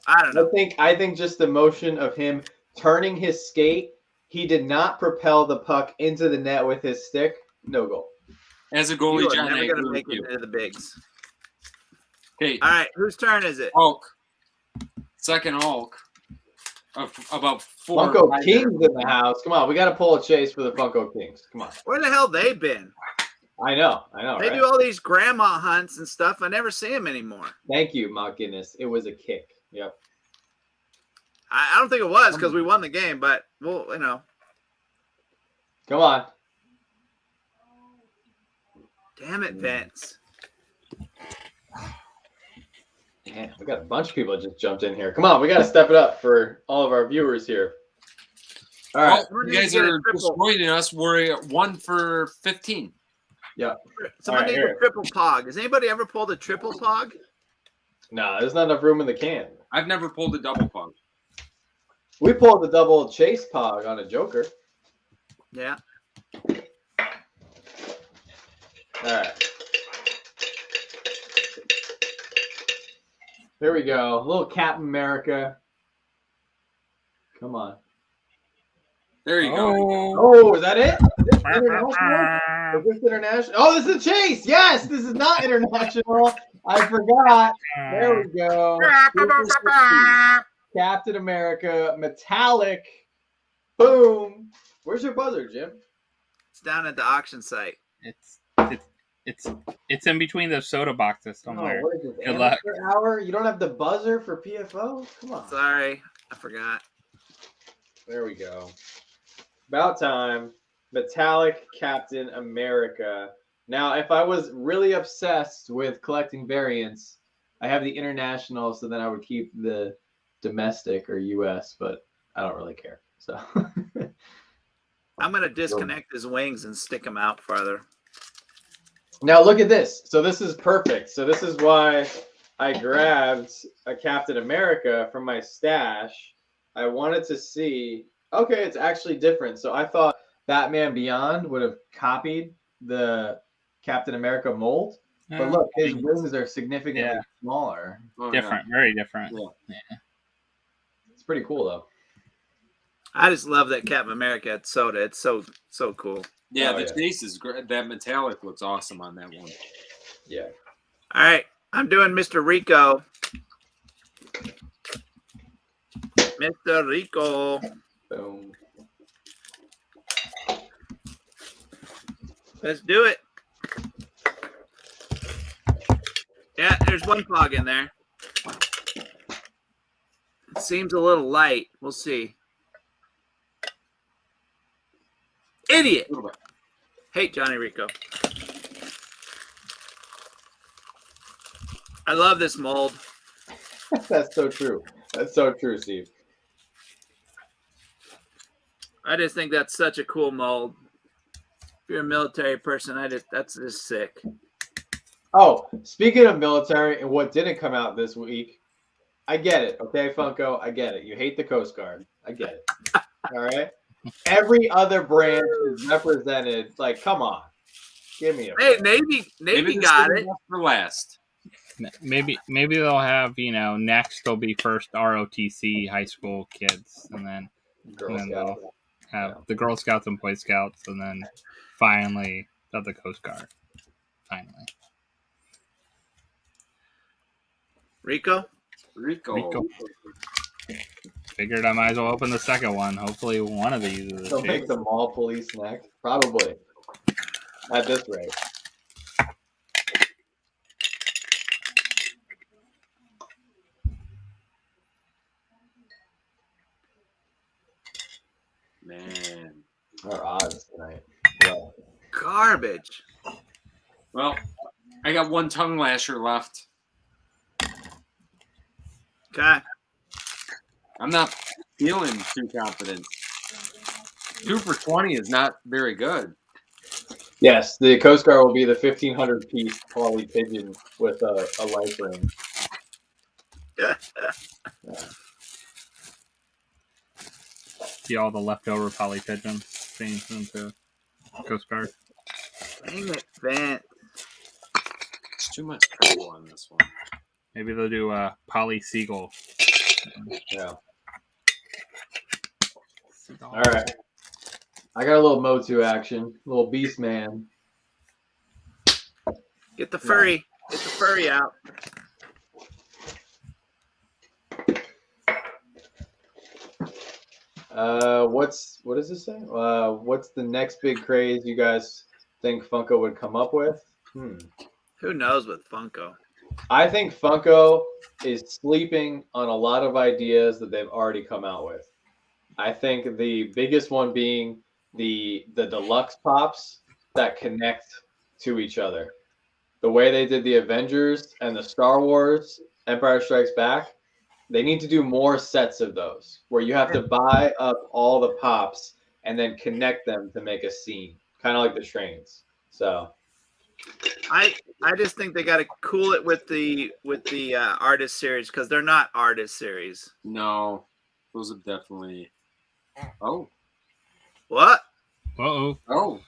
I don't know. I think just the motion of him turning his skate, he did not propel the puck into the net with his stick. No goal. As a You goalie, are John, I never gonna agree make with it you. into the bigs. Okay, All right, whose turn is it? Hulk. Second Hulk. Of about 4 or Funko 5 Kings there. in the house. Come on, we got to pull a chase for the Funko Kings. Come on. Where the hell they been? I know, They right? do all these grandma hunts and stuff. I never see them anymore. Thank you, Mount Guinness. It was a kick. Yep. I don't think it was because we won the game, but well, you know. Come on. Damn it, Vince. Man, we got a bunch of people that just jumped in here. Come on, we got to step it up for all of our viewers here. All right. Well, you guys are disappointing us. We're at 1 for 15. Someone All right, needs here. a triple pog. Has anybody ever pulled a triple pog? No, there's not enough room in the can. I've never pulled a double pump. We pulled the double chase pog on a Joker. Yeah. All right. There we go. A little Captain America. Come on. There you go. Oh, is that it? Is this international? Is this international? Oh, this is a chase. Yes, this is not international. I forgot. There we go. Captain America, metallic. Boom. Where's your buzzer, Jim? It's down at the auction site. It's in between the soda boxes Oh, somewhere. what is this? Good luck. Amateur hour? You don't have the buzzer for PFO? Come on. Sorry, I forgot. There we go. About time. Metallic Captain America. Now, if I was really obsessed with collecting variants, I have the international, so then I would keep the domestic or US, but I don't really care. So I'm gonna disconnect his wings and stick him out farther. Now look at this. So this is perfect. So this is why I grabbed a Captain America from my stash. I wanted to see, okay, it's actually different. So I thought Batman Beyond would have copied the Captain America mold. But look, his wings are significantly smaller. Oh, Different, very different. Yeah. It's pretty cool though. I just love that Captain America at soda. It's so cool. Yeah, Oh, the yeah. chase is great. That metallic looks awesome on that one. Yeah. All right, I'm doing Mr. Rico. Mr. Rico. Boom. Let's do it. Yeah, there's one fog in there. It seems a little light. We'll see. Idiot. Hate Johnny Rico. I love this mold. That's so true. That's so true, Steve. I just think that's such a cool mold. If you're a military person, that's just sick. Oh, speaking of military and what didn't come out this week, I get it. Okay, Funko, I get it. You hate the Coast Guard. I get it. All right. Every other branch is represented. Like, come on, give me a. Hey, Navy got it for last. Maybe they'll have, next they'll be first ROTC high school kids, and then they'll have the Girl Scouts and Boy Scouts, and then finally the Coast Guard. Finally. Rico. Figured I might as well open the second one. Hopefully one of these is They'll make the mall police next. Probably. At this rate. Man. Our odds tonight. Well, Garbage. Well, I got one tongue lasher left. Okay. I'm not feeling too confident. 2 for 20 is not very good. yes, the Coast Guard will be the 1,500 piece poly pigeon with a life ring. See all the leftover poly pigeons changed into Coast Guard. Dang it, Vance. It's too much trouble on this one. Maybe they'll do a poly seagull. Yeah. All right. I got a little Motu action. A little Beast Man. Get the furry. Get the furry out. What does this say? What's the next big craze you guys think Funko would come up with? Who knows with Funko? I think Funko is sleeping on a lot of ideas that they've already come out with. I think the biggest one being the deluxe pops that connect to each other. The way they did the Avengers and the Star Wars Empire Strikes Back, they need to do more sets of those where you have to buy up all the pops and then connect them to make a scene, kind of like the trains. So I just think they got to cool it with the artist series because they're not artist series. No, those are definitely. Oh. What? Uh-oh. Oh.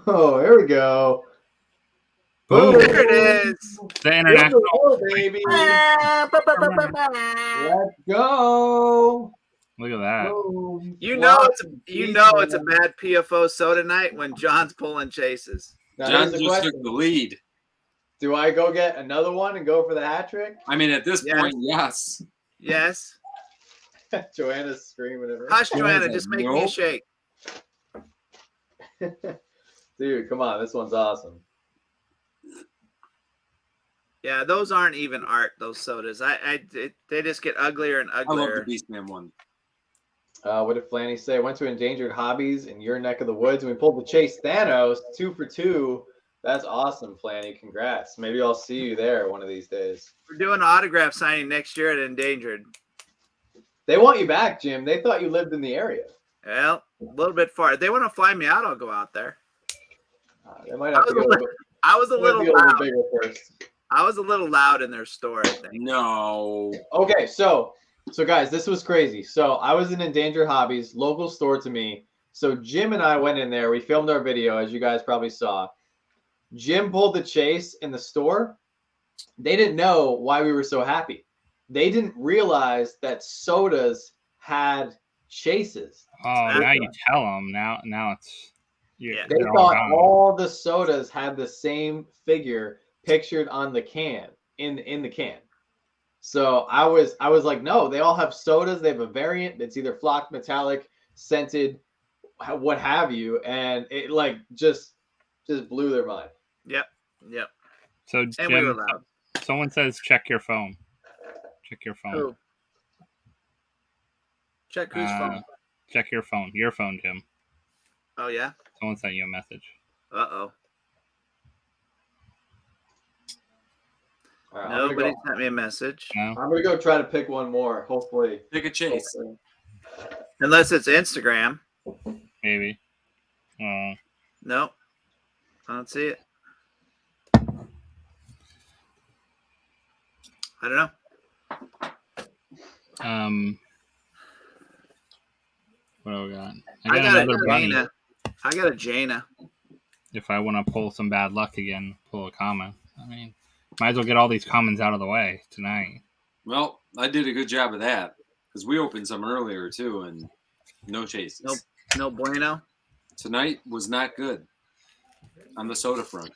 oh, here we go. Boom. There it is. The international. Go, baby. Let's go. Look at that. Boom. You know it's a bad PFO soda night when John's pulling chases. Now, John here's the just question. took the lead. Do I go get another one and go for the hat trick? I mean, at this Yes. point, yes. Yes. Joanna's screaming at me. Hush, Joanna. Just make me a Nope. shake. Dude, come on. This one's awesome. Yeah, those aren't even art. Those sodas. They just get uglier and I love uglier. the Beastman one. What did Flanny say? Went to Endangered Hobbies in your neck of the woods and we pulled the Chase Thanos 2 for 2. That's awesome, Flanny. Congrats. Maybe I'll see you there one of these days. We're doing an autograph signing next year at Endangered. They want you back, Jim. They thought you lived in the area. Well, A little bit far. If they want to fly me out, I'll go out there. They might have to go. I was a little loud. Bigger first. I was a little loud in their store, I think. No. Okay, so guys, this was crazy. So I was in Endangered Hobbies, local store to me. So Jim and I went in there. We filmed our video, as you guys probably saw. Jim pulled the chase in the store. They didn't know why we were so happy. They didn't realize that sodas had chases. Oh, now you tell them. Now it's They thought all the sodas had the same figure pictured on the can in the can. So I was like, no, they all have sodas. They have a variant. It's either flocked, metallic, scented, what have you, and it like just blew their mind. Yep. So And Jim, we were loud. someone says check your phone. Check your phone. Who? Check whose phone? Check your phone. Your phone, Jim. Oh yeah. Someone sent you a message. Uh-oh. All right, Nobody sent me a message. No. I'm gonna go try to pick one more. Hopefully, Pick a chase. Unless it's Instagram. Maybe. Nope. I don't see it. I don't know. What do we got? I got another bunny. Jaina. I got a Jaina. If I want to pull some bad luck again, pull a common. I mean, might as well get all these commons out of the way tonight. Well, I did a good job of that because we opened some earlier too, and no chases. No bueno. Tonight was not good on the soda front.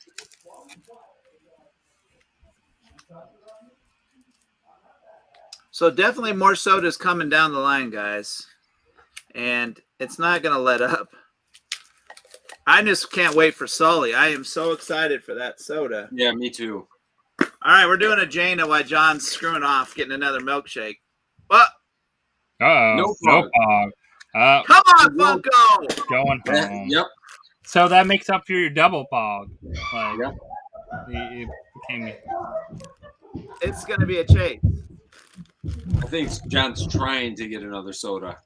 So definitely more sodas coming down the line, guys. And it's not going to let up. I just can't wait for Sully. I am so excited for that soda. Yeah, me too. All right, we're doing a Jaina while John's screwing off, getting another milkshake. What? No pog. Come on, Funko! Going home. Yep. So that makes up for your double pog. Like, Yep. it became. It's going to be a chase. I think John's trying to get another soda.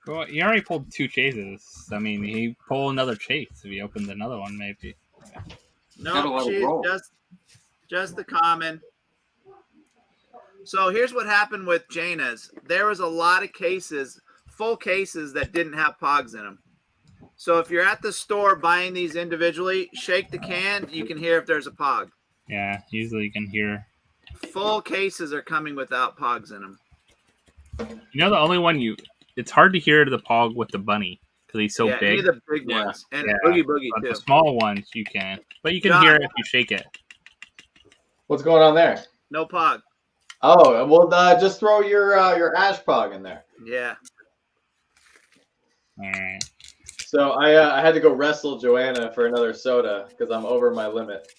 Well, he already pulled 2 chases. I mean, he pulled another chase if he opened another one, maybe. Gotta No, let it she's roll. just the common. So here's what happened with Jaina's. There was a lot of cases, full cases that didn't have pogs in them. So if you're at the store buying these individually, shake the can. You can hear if there's a pog. Yeah, usually you can hear. Full cases are coming without pogs in them. You know, the only one it's hard to hear the pog with the bunny because he's so yeah, big. the big ones. And Yeah. Boogie Boogie, But too. the small ones you can. But you can John. hear it if you shake it. What's going on there? No pog. Oh, well, just throw your ash pog in there. Yeah. All right. So I had to go wrestle Joanna for another soda because I'm over my limit.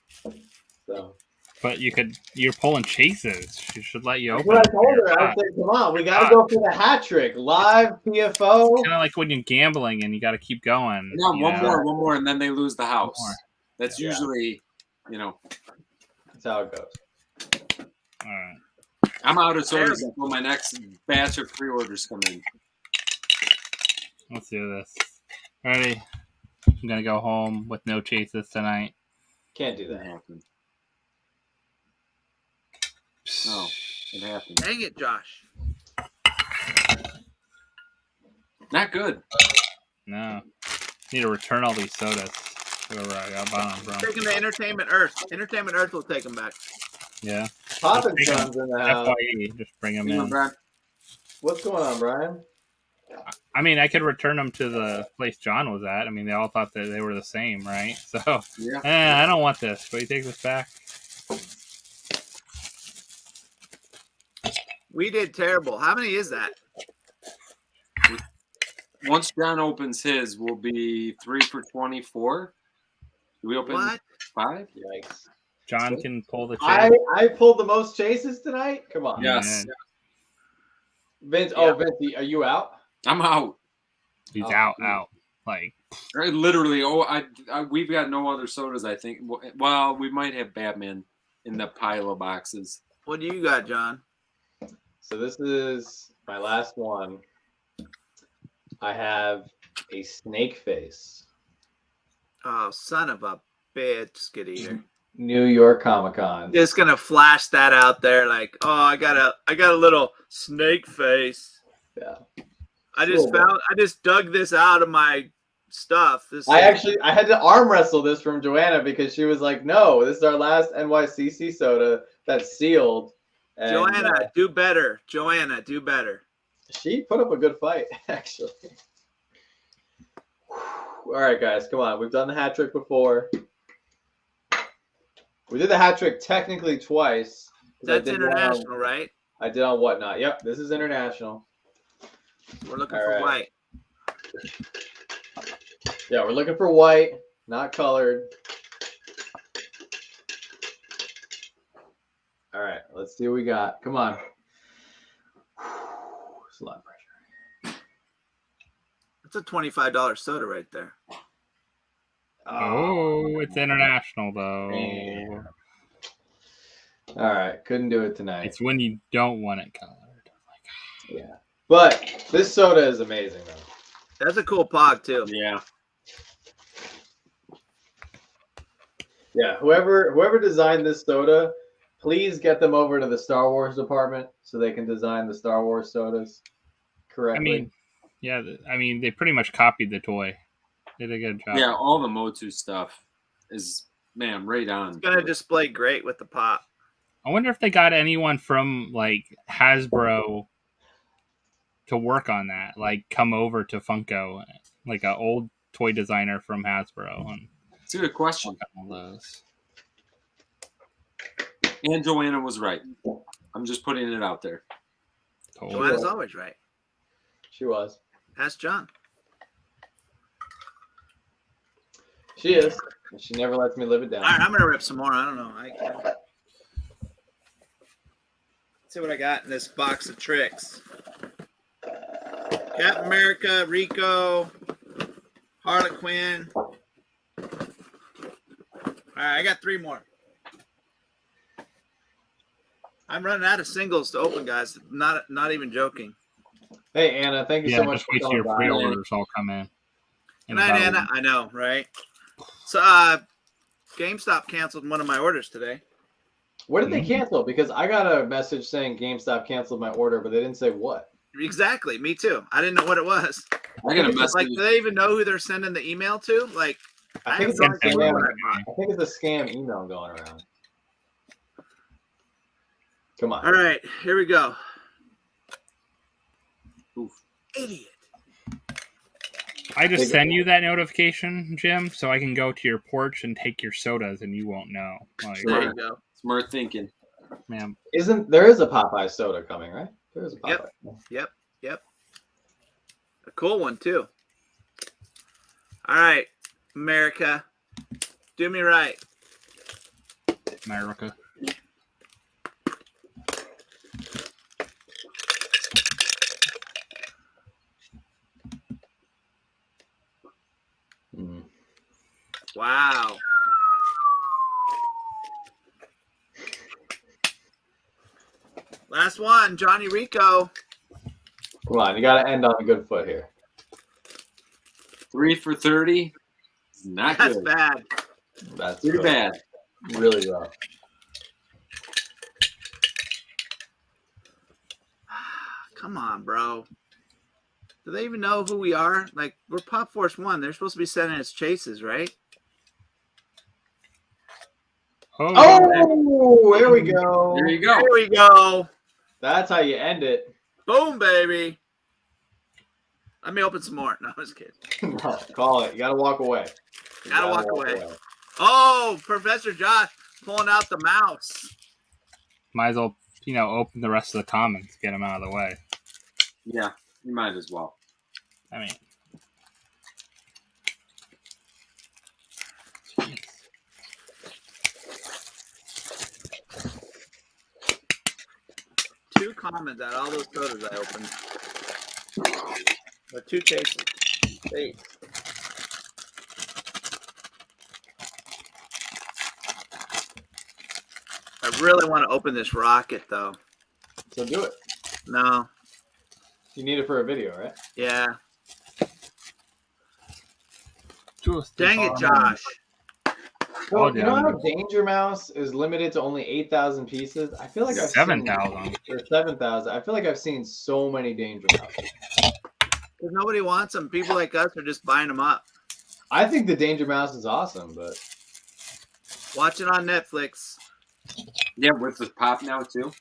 So. But you're pulling chases. She should let you That's open. what I told her. I said, come on, we got to go for the hat trick. Live PFO. Kind of like when you're gambling and you got to keep going. No, you one know? more, and then they lose the house. One more. That's usually, That's how it goes. All right. I'm out of sodas until my next batch of pre-orders come in. Let's do this. Ready? I'm gonna go home with no chases tonight. Can't do That that. happened. Oh, it happened. Dang it, Josh. Not good. No. Need to return all these sodas. Whoever I got buying them from. Taking the Entertainment Earth. Entertainment Earth will take them back. Yeah. Poppin' Just Son's in the house. FYE, just bring them in. What's going on, Brian? I mean, I could return them to the place John was at. I mean, they all thought that they were the same, right? So, Yeah. I don't want this. Will you take this back? We did terrible. How many is that? Once John opens his, we'll be 3 for 24. Do we open What? 5? Yikes. John can pull the chase. I pulled the most chases tonight? Come on. Yes. Vince, Yeah. Vince, are you out? I'm out. He's Oh, out. yeah. Like, Right, literally. We've got no other sodas, I think. Well, we might have Batman in the pile of boxes. What do you got, John? So this is my last one. I have a snake face. Oh, son of a bitch, Skid Eater. New York Comic Con. Just gonna flash that out there, like, oh, I got a little snake face. Yeah. I just dug this out of my stuff. I had to arm wrestle this from Joanna because she was like, "No, this is our last NYCC soda that's sealed." And, Joanna, do better. Joanna, do better. She put up a good fight, actually. All right, guys, come on. We've done the hat trick before. We did the hat trick technically twice. That's international, right? I did on Whatnot. Yep, this is international. We're looking for white. Yeah, we're looking for white, not colored. All right, let's see what we got. Come on. It's a lot of pressure. That's a $25 soda right there. Oh, it's international though. Man. All right, couldn't do it tonight. It's when you don't want it colored. Yeah, but this soda is amazing though. That's a cool pog too. Yeah. Yeah, whoever designed this soda, please get them over to the Star Wars department so they can design the Star Wars sodas correctly. I mean, they pretty much copied the toy. Did a good job. Yeah, all the Motu stuff is, man, right on. It's gonna display great with the pop. I wonder if they got anyone from like Hasbro to work on that, like come over to Funko, like an old toy designer from Hasbro. And it's a good question. All those. And Joanna was right. I'm just putting it out there. Totally. Joanna's always right. She was. Ask John. She is. She never lets me live it down. All right, I'm gonna rip some more. I don't know. Let's see what I got in this box of tricks. Captain America, Rico, Harley Quinn. All right, I got 3 more. I'm running out of singles to open, guys. Not even joking. Hey, Anna, thank you so much just wait till your pre-orders all come in. Good night, Anna. I know, right? So, GameStop canceled one of my orders today. What did they cancel? Because I got a message saying GameStop canceled my order, but they didn't say what. Exactly. Me too. I didn't know what it was. I got a message. Like, do they even know who they're sending the email to? Like, I think it's a scam email going around. Come on. All right, here we go. Oof. Idiot. I just send you that notification, Jim, so I can go to your porch and take your sodas, and you won't know. Like, There you go. Smart thinking. man, There is a Popeye soda coming, right? There is a Popeye. Yep. A cool one too. All right, America, do me right. America. Wow. Last one, Johnny Rico. Come on, you got to end on a good foot here. 3 for 30. Not That's good. bad. That's Pretty bad. Really rough. Come on, bro. Do they even know who we are? Like, we're Pop Force 1. They're supposed to be sending us chases, right? Oh, there we go. There you go. There we go. That's how you end it. Boom, baby. Let me open some more. No, I'm just kidding. No, call it. You got to walk away. Gotta walk away. Oh, Professor Josh pulling out the mouse. Might as well, open the rest of the comments, get them out of the way. Yeah, you might as well. I mean, Two comments out all those sodas I opened. Or 2 cases. 8. I really want to open this rocket, though. So do it. No. You need it for a video, right? Yeah. Dang it, Josh. So, you know how Danger Mouse is limited to only 8,000 pieces? I feel like I've seen 7,000 or 7,000. I feel like I've seen so many Danger Mouses. Because nobody wants them. People like us are just buying them up. I think the Danger Mouse is awesome, but Watch it on Netflix. Yeah, with the pop now too.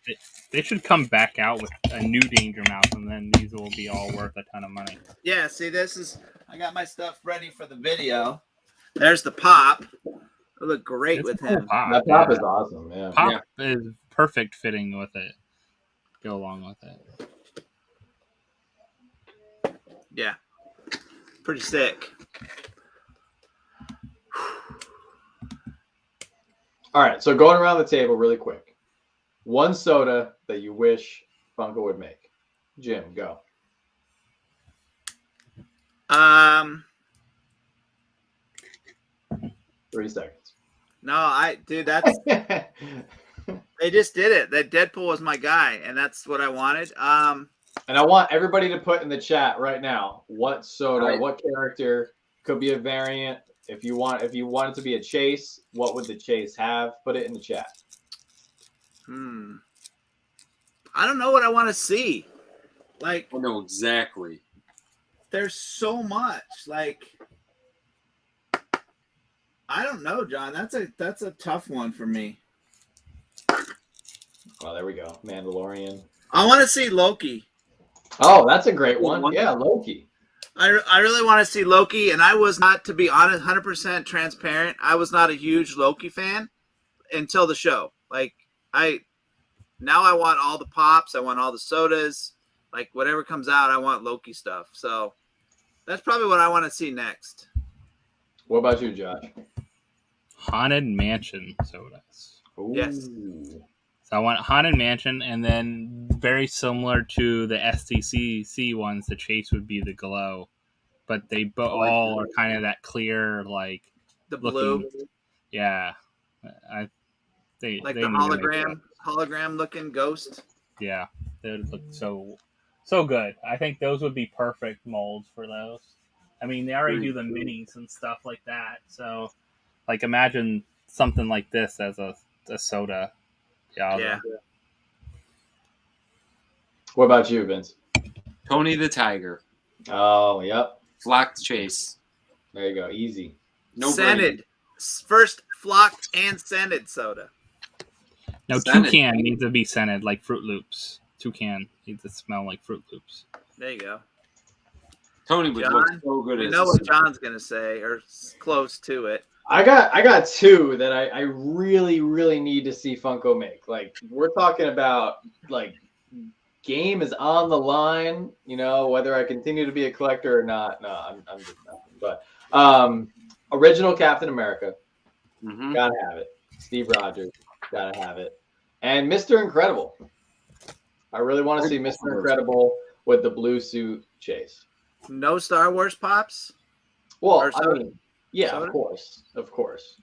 They should come back out with a new Danger Mouse, and then these will be all worth a ton of money. Yeah, see, I got my stuff ready for the video. There's the pop. It'll look great with Cool him. pop. that pop is awesome. Yeah. Pop is perfect fitting with it. Go along with it. Yeah. Pretty sick. All right, so going around the table really quick. One soda that you wish Funko would make. Jim, go. 3 seconds. No, that's they just did it. That Deadpool was my guy, and that's what I wanted. And I want everybody to put in the chat right now what soda, what character could be a variant. If you want it to be a chase, what would the chase have? Put it in the chat. I don't know what I want to see. Like, I know exactly. there's so much. Like, I don't know, John. That's a tough one for me. Well, there we go. Mandalorian. I want to see Loki. Oh, that's a great one. Yeah, Loki. I really want to see Loki, and I was not, to be honest, 100% transparent. I was not a huge Loki fan until the show. Like, now I want all the pops. I want all the sodas. Like, whatever comes out, I want Loki stuff. So that's probably what I want to see next. What about you, Josh? Haunted Mansion sodas. Ooh. Yes. So I want Haunted Mansion, and then very similar to the SDCC ones, the chase would be the glow. But they all are kind of that clear, like The looking, blue. Yeah. They Like they the need to make hologram looking ghost. Yeah. They would look so good. I think those would be perfect molds for those. I mean, they already do the minis and stuff like that. So, like, imagine something like this as a soda. Yeah. What about you, Vince? Tony the Tiger. Oh, yep. Flocked Chase. There you go. Easy. No scented. First flocked and scented soda. No, Scented. Toucan needs to be scented like Fruit Loops. Toucan needs to smell like Fruit Loops. There you go. Tony would look so good. We as know a what John's gonna say, or close to it. I got 2 that I really, really need to see Funko make. Like, we're talking about, like, game is on the line, you know, whether I continue to be a collector or not. No, I'm just nothing. But original Captain America, gotta have it. Steve Rogers, gotta have it. And Mr. Incredible. I really want to see Mr. Incredible with the blue suit chase. No Star Wars pops. Well, I mean, yeah, soda? of course.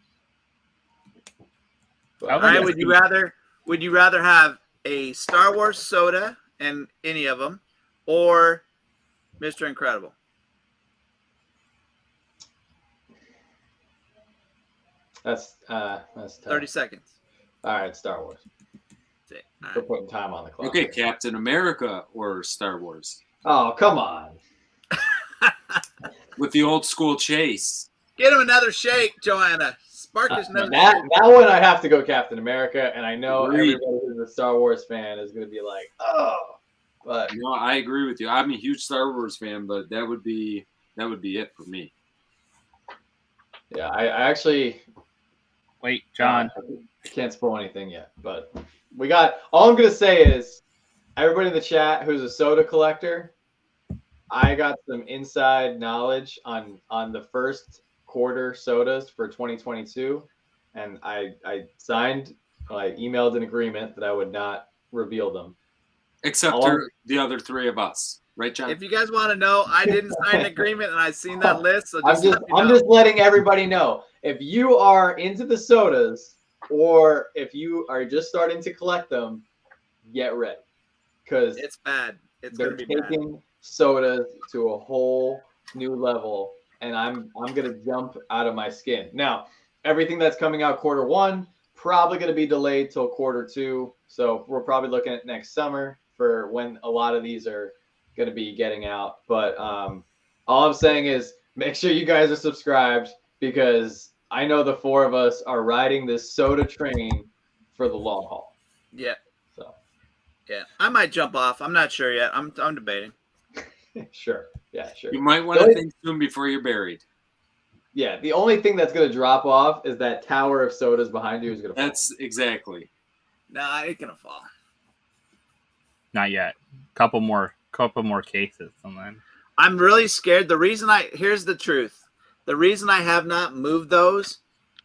But, All right. Would you rather have a Star Wars soda and any of them, or Mr. Incredible? That's tough. 30 seconds. All right, Star Wars. All right. We're putting time on the clock. Okay, Captain America or Star Wars? Oh, come on. With the old school chase. Get him another shake, Joanna. Spark is another that shake. one I have to go Captain America, and I know Agreed. everybody who's a Star Wars fan is going to be like, oh. But No, I agree with you. I'm a huge Star Wars fan, but that would be it for me. yeah, I actually Wait, John. I can't spoil anything yet, but we got. All I'm going to say is, everybody in the chat who's a soda collector, I got some inside knowledge on the first quarter sodas for 2022, and I signed, I emailed an agreement that I would not reveal them. Except for the other 3 of us. Right, John? If you guys want to know, I didn't sign an agreement, and I've seen that list. So I'm just letting everybody know. If you are into the sodas, or if you are just starting to collect them, get ready, because it's bad. It's they're gonna be bad. taking sodas to a whole new level and I'm gonna jump out of my skin. Now, everything that's coming out quarter 1 probably gonna be delayed till quarter 2. So we're probably looking at next summer for when a lot of these are gonna be getting out. But all I'm saying is make sure you guys are subscribed because I know the 4 of us are riding this soda train for the long haul. Yeah. So Yeah. I might jump off. I'm not sure yet. I'm debating. sure. Yeah, sure. You might want to think soon before you're buried. Yeah, the only thing that's going to drop off is that tower of sodas behind you is going to fall. That's exactly. Nah, it ain't gonna fall. Not yet. Couple more cases, and then I'm really scared. Here's the truth. The reason I have not moved those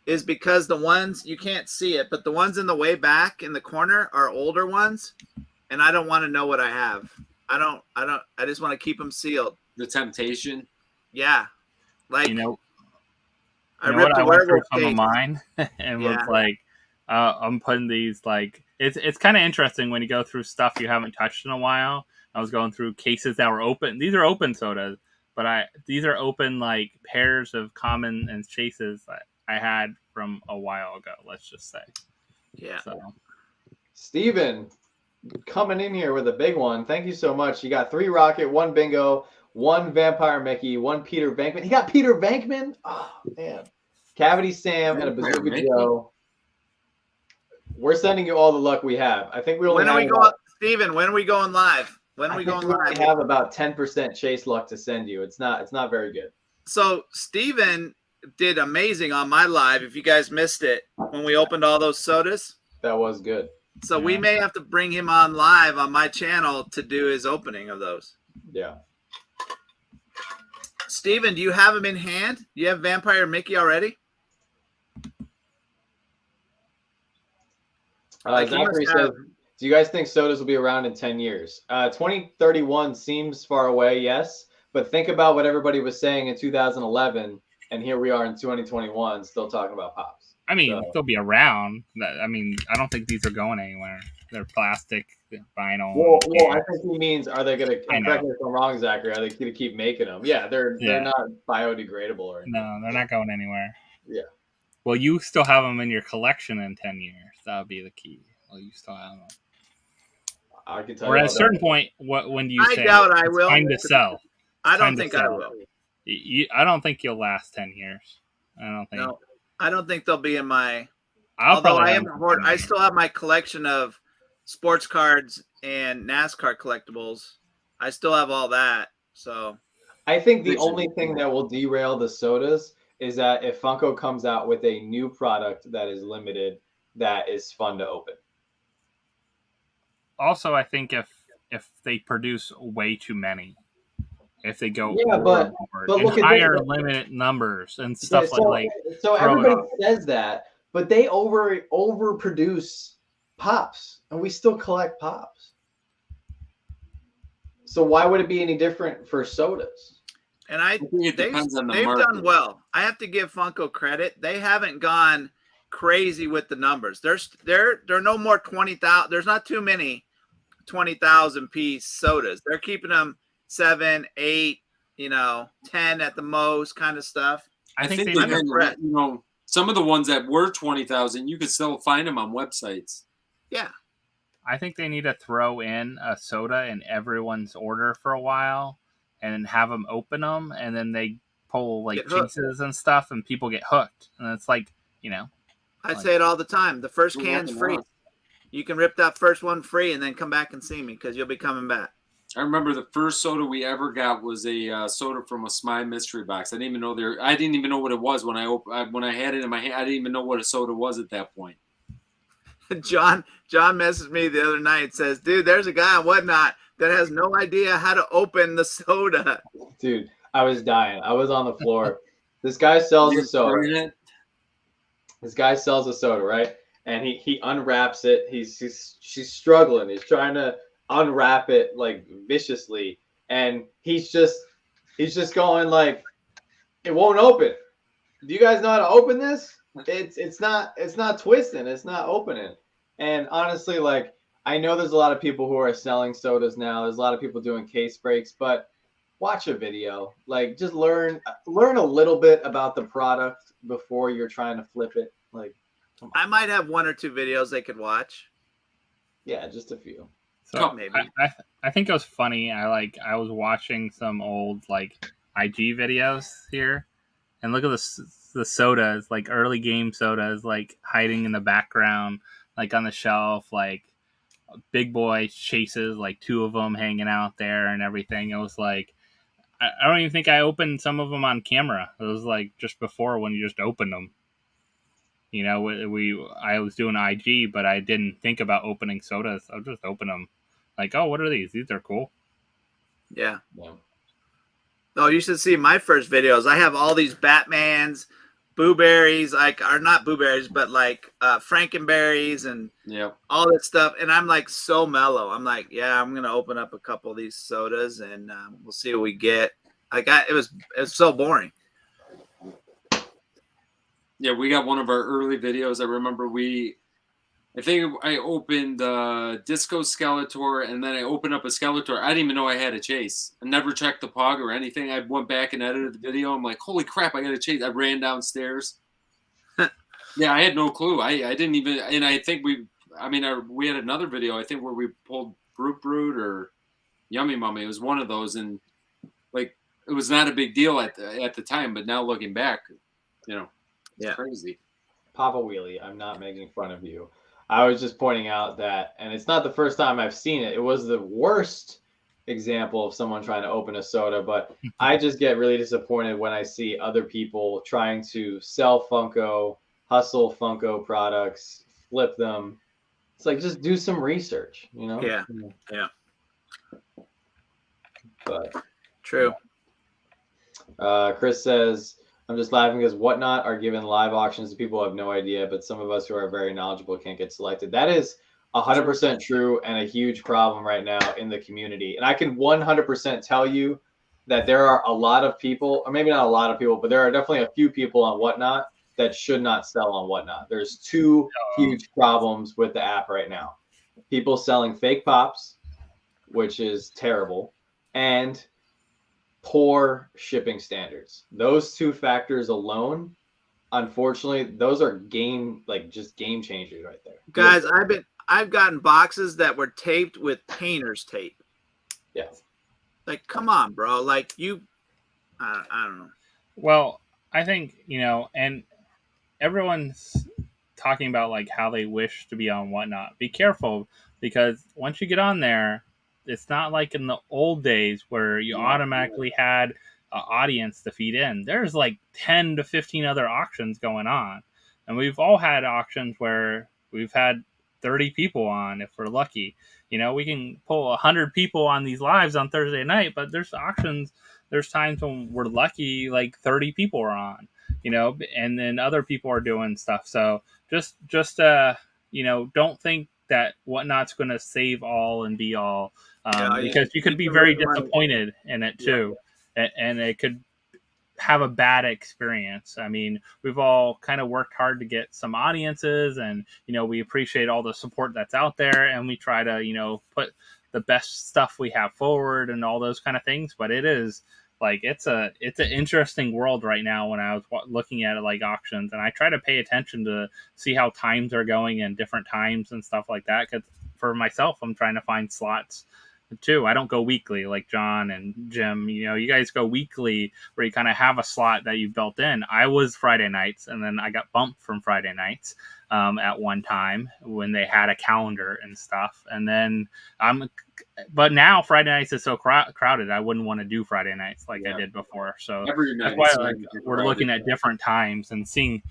is because the ones you can't see it, but the ones in the way back in the corner are older ones, and I don't want to know what I have. I just want to keep them sealed. The temptation. Yeah, like I ripped a werewolf some of mine and was like, I'm putting these like it's kind of interesting when you go through stuff you haven't touched in a while. I was going through cases that were open. These are open sodas, but these are open like pairs of common and chases that I had from a while ago. Let's just say. Yeah. So, Steven coming in here with a big one. Thank you so much. You got 3 Rocket, 1 Bingo, 1 Vampire Mickey, 1 Peter Venkman. He got Peter Venkman? Oh, man. Cavity Sam and a Bazooka Joe. We're sending you all the luck we have. I think we only Steven, when are we going live? When are we going live? We have about 10% chase luck to send you. It's not very good. So Steven did amazing on my live. If you guys missed it, when we opened all those sodas. That was good. So we may have to bring him on live on my channel to do his opening of those. Yeah. Steven, do you have him in hand? Do you have Vampire Mickey already? Zachary says, do you guys think sodas will be around in 10 years? 2031 seems far away, yes. But think about what everybody was saying in 2011, and here we are in 2021 still talking about pops. I mean, they'll be around. I mean, I don't think these are going anywhere. They're plastic, vinyl. Well, I think he means, are they going to, correct me if I'm wrong, Zachary, are they going to keep making them? Yeah, they're not biodegradable or anything. No, they're not going anywhere. Yeah. Well, you still have them in your collection in 10 years. That would be the key. Well, you still have them. I can tell or you. Or at a certain point, when do you say doubt I will. time to sell? I don't think I will. I don't think you'll last 10 years. I don't think. No, I don't think they'll be in my. Although I still have my collection of sports cards and NASCAR collectibles. I still have all that. So I think the only thing that will derail the sodas is that if Funko comes out with a new product that is limited, that is fun to open. Also, I think if they produce way too many, if they go but look at higher limit numbers and stuff so everybody says that, but they overproduce pops, and we still collect pops. So why would it be any different for sodas? And they've done well. I have to give Funko credit. They haven't gone crazy with the numbers. They're no more 20,000. There's not too many 20,000 piece sodas. They're keeping them 7, 8, 10 at the most, kind of stuff. I think some of the ones that were 20,000, you could still find them on websites. Yeah. I think they need to throw in a soda in everyone's order for a while and have them open them, and then they pull chases and stuff, and people get hooked. And it's I say it all the time. The first can's free. You can rip that first one free and then come back and see me because you'll be coming back. I remember the first soda we ever got was a soda from a Smile mystery box. I didn't even know what it was when I had it in my hand. I didn't even know what a soda was at that point. John messaged me the other night and says, dude, there's a guy on Whatnot that has no idea how to open the soda. Dude, I was dying. I was on the floor. This guy sells a soda. Right? And he unwraps it. She's struggling. He's trying to unwrap it viciously, and he's just going it won't open. Do you guys know how to open this? It's not twisting. It's not opening. And honestly, I know there's a lot of people who are selling sodas now. There's a lot of people doing case breaks, but watch a video. Like, just learn a little bit about the product before you're trying to flip it. Like, I might have 1 or 2 videos they could watch. yeah, just a few. So Maybe. I think it was funny. I was watching some old like IG videos here, and look at the sodas, like early game sodas, like hiding in the background, like on the shelf, like big boy chases, like 2 of them hanging out there and everything. It was like I don't even think I opened some of them on camera. It was like just before when you just opened them. You know, I was doing IG, but I didn't think about opening sodas. I'll just open them. Like, oh, what are these? These are cool. Yeah. Yeah. Oh, you should see my first videos. I have all these Batmans, Booberries, like are not Booberries, but like Frankenberries and all this stuff. And I'm like so mellow. I'm like, yeah, I'm gonna open up a couple of these sodas and we'll see what we get. It was so boring. Yeah, we got one of our early videos. I remember I think I opened Disco Skeletor, and then I opened up a Skeletor. I didn't even know I had a chase. I never checked the pog or anything. I went back and edited the video. I'm like, holy crap, I got a chase. I ran downstairs. Yeah, I had no clue. I didn't even, and I think we had another video, I think, where we pulled Brute Brood or Yummy Mummy. It was one of those, and like, it was not a big deal at the time, but now looking back, it's crazy. Papa Wheelie, I'm not making fun of you. I was just pointing out that, and it's not the first time I've seen it. It was the worst example of someone trying to open a soda, but I just get really disappointed when I see other people trying to sell Funko, hustle Funko products, flip them. It's like, just do some research, you know? Yeah. But true. Chris says, I'm just laughing because Whatnot are given live auctions to people who have no idea, but some of us who are very knowledgeable can't get selected. That is 100% true and a huge problem right now in the community. And I can 100% tell you that there are a lot of people, or maybe not a lot of people, but there are definitely a few people on Whatnot that should not sell on Whatnot. There's 2 huge problems with the app right now. People selling fake pops, which is terrible, and poor shipping standards. Those 2 factors alone, unfortunately, those are game changers right there. Guys, I've gotten boxes that were taped with painter's tape. Yeah. Like, come on, bro. Like, I don't know. Well, I think, and everyone's talking about like how they wish to be on Whatnot. Be careful, because once you get on there, it's not like in the old days where you automatically had an audience to feed in. There's like 10 to 15 other auctions going on. And we've all had auctions where we've had 30 people on if we're lucky. We can pull 100 people on these lives on Thursday night, but there's auctions, there's times when we're lucky, like 30 people are on, and then other people are doing stuff. So just don't think that Whatnot's going to save all and be all. Because you could be very disappointed in it too, and it could have a bad experience. I mean, we've all kind of worked hard to get some audiences, and we appreciate all the support that's out there, and we try to put the best stuff we have forward and all those kind of things. But it is like it's an interesting world right now when I was looking at it, like auctions, and I try to pay attention to see how times are going and different times and stuff like that. Because for myself, I'm trying to find slots too. I don't go weekly like John and Jim. You guys go weekly where you kind of have a slot that you've built in. I was Friday nights, and then I got bumped from Friday nights at one time when they had a calendar and stuff. And then but now Friday nights is so crowded, I wouldn't want to do Friday nights like I did before. So that's why we're looking at different times and seeing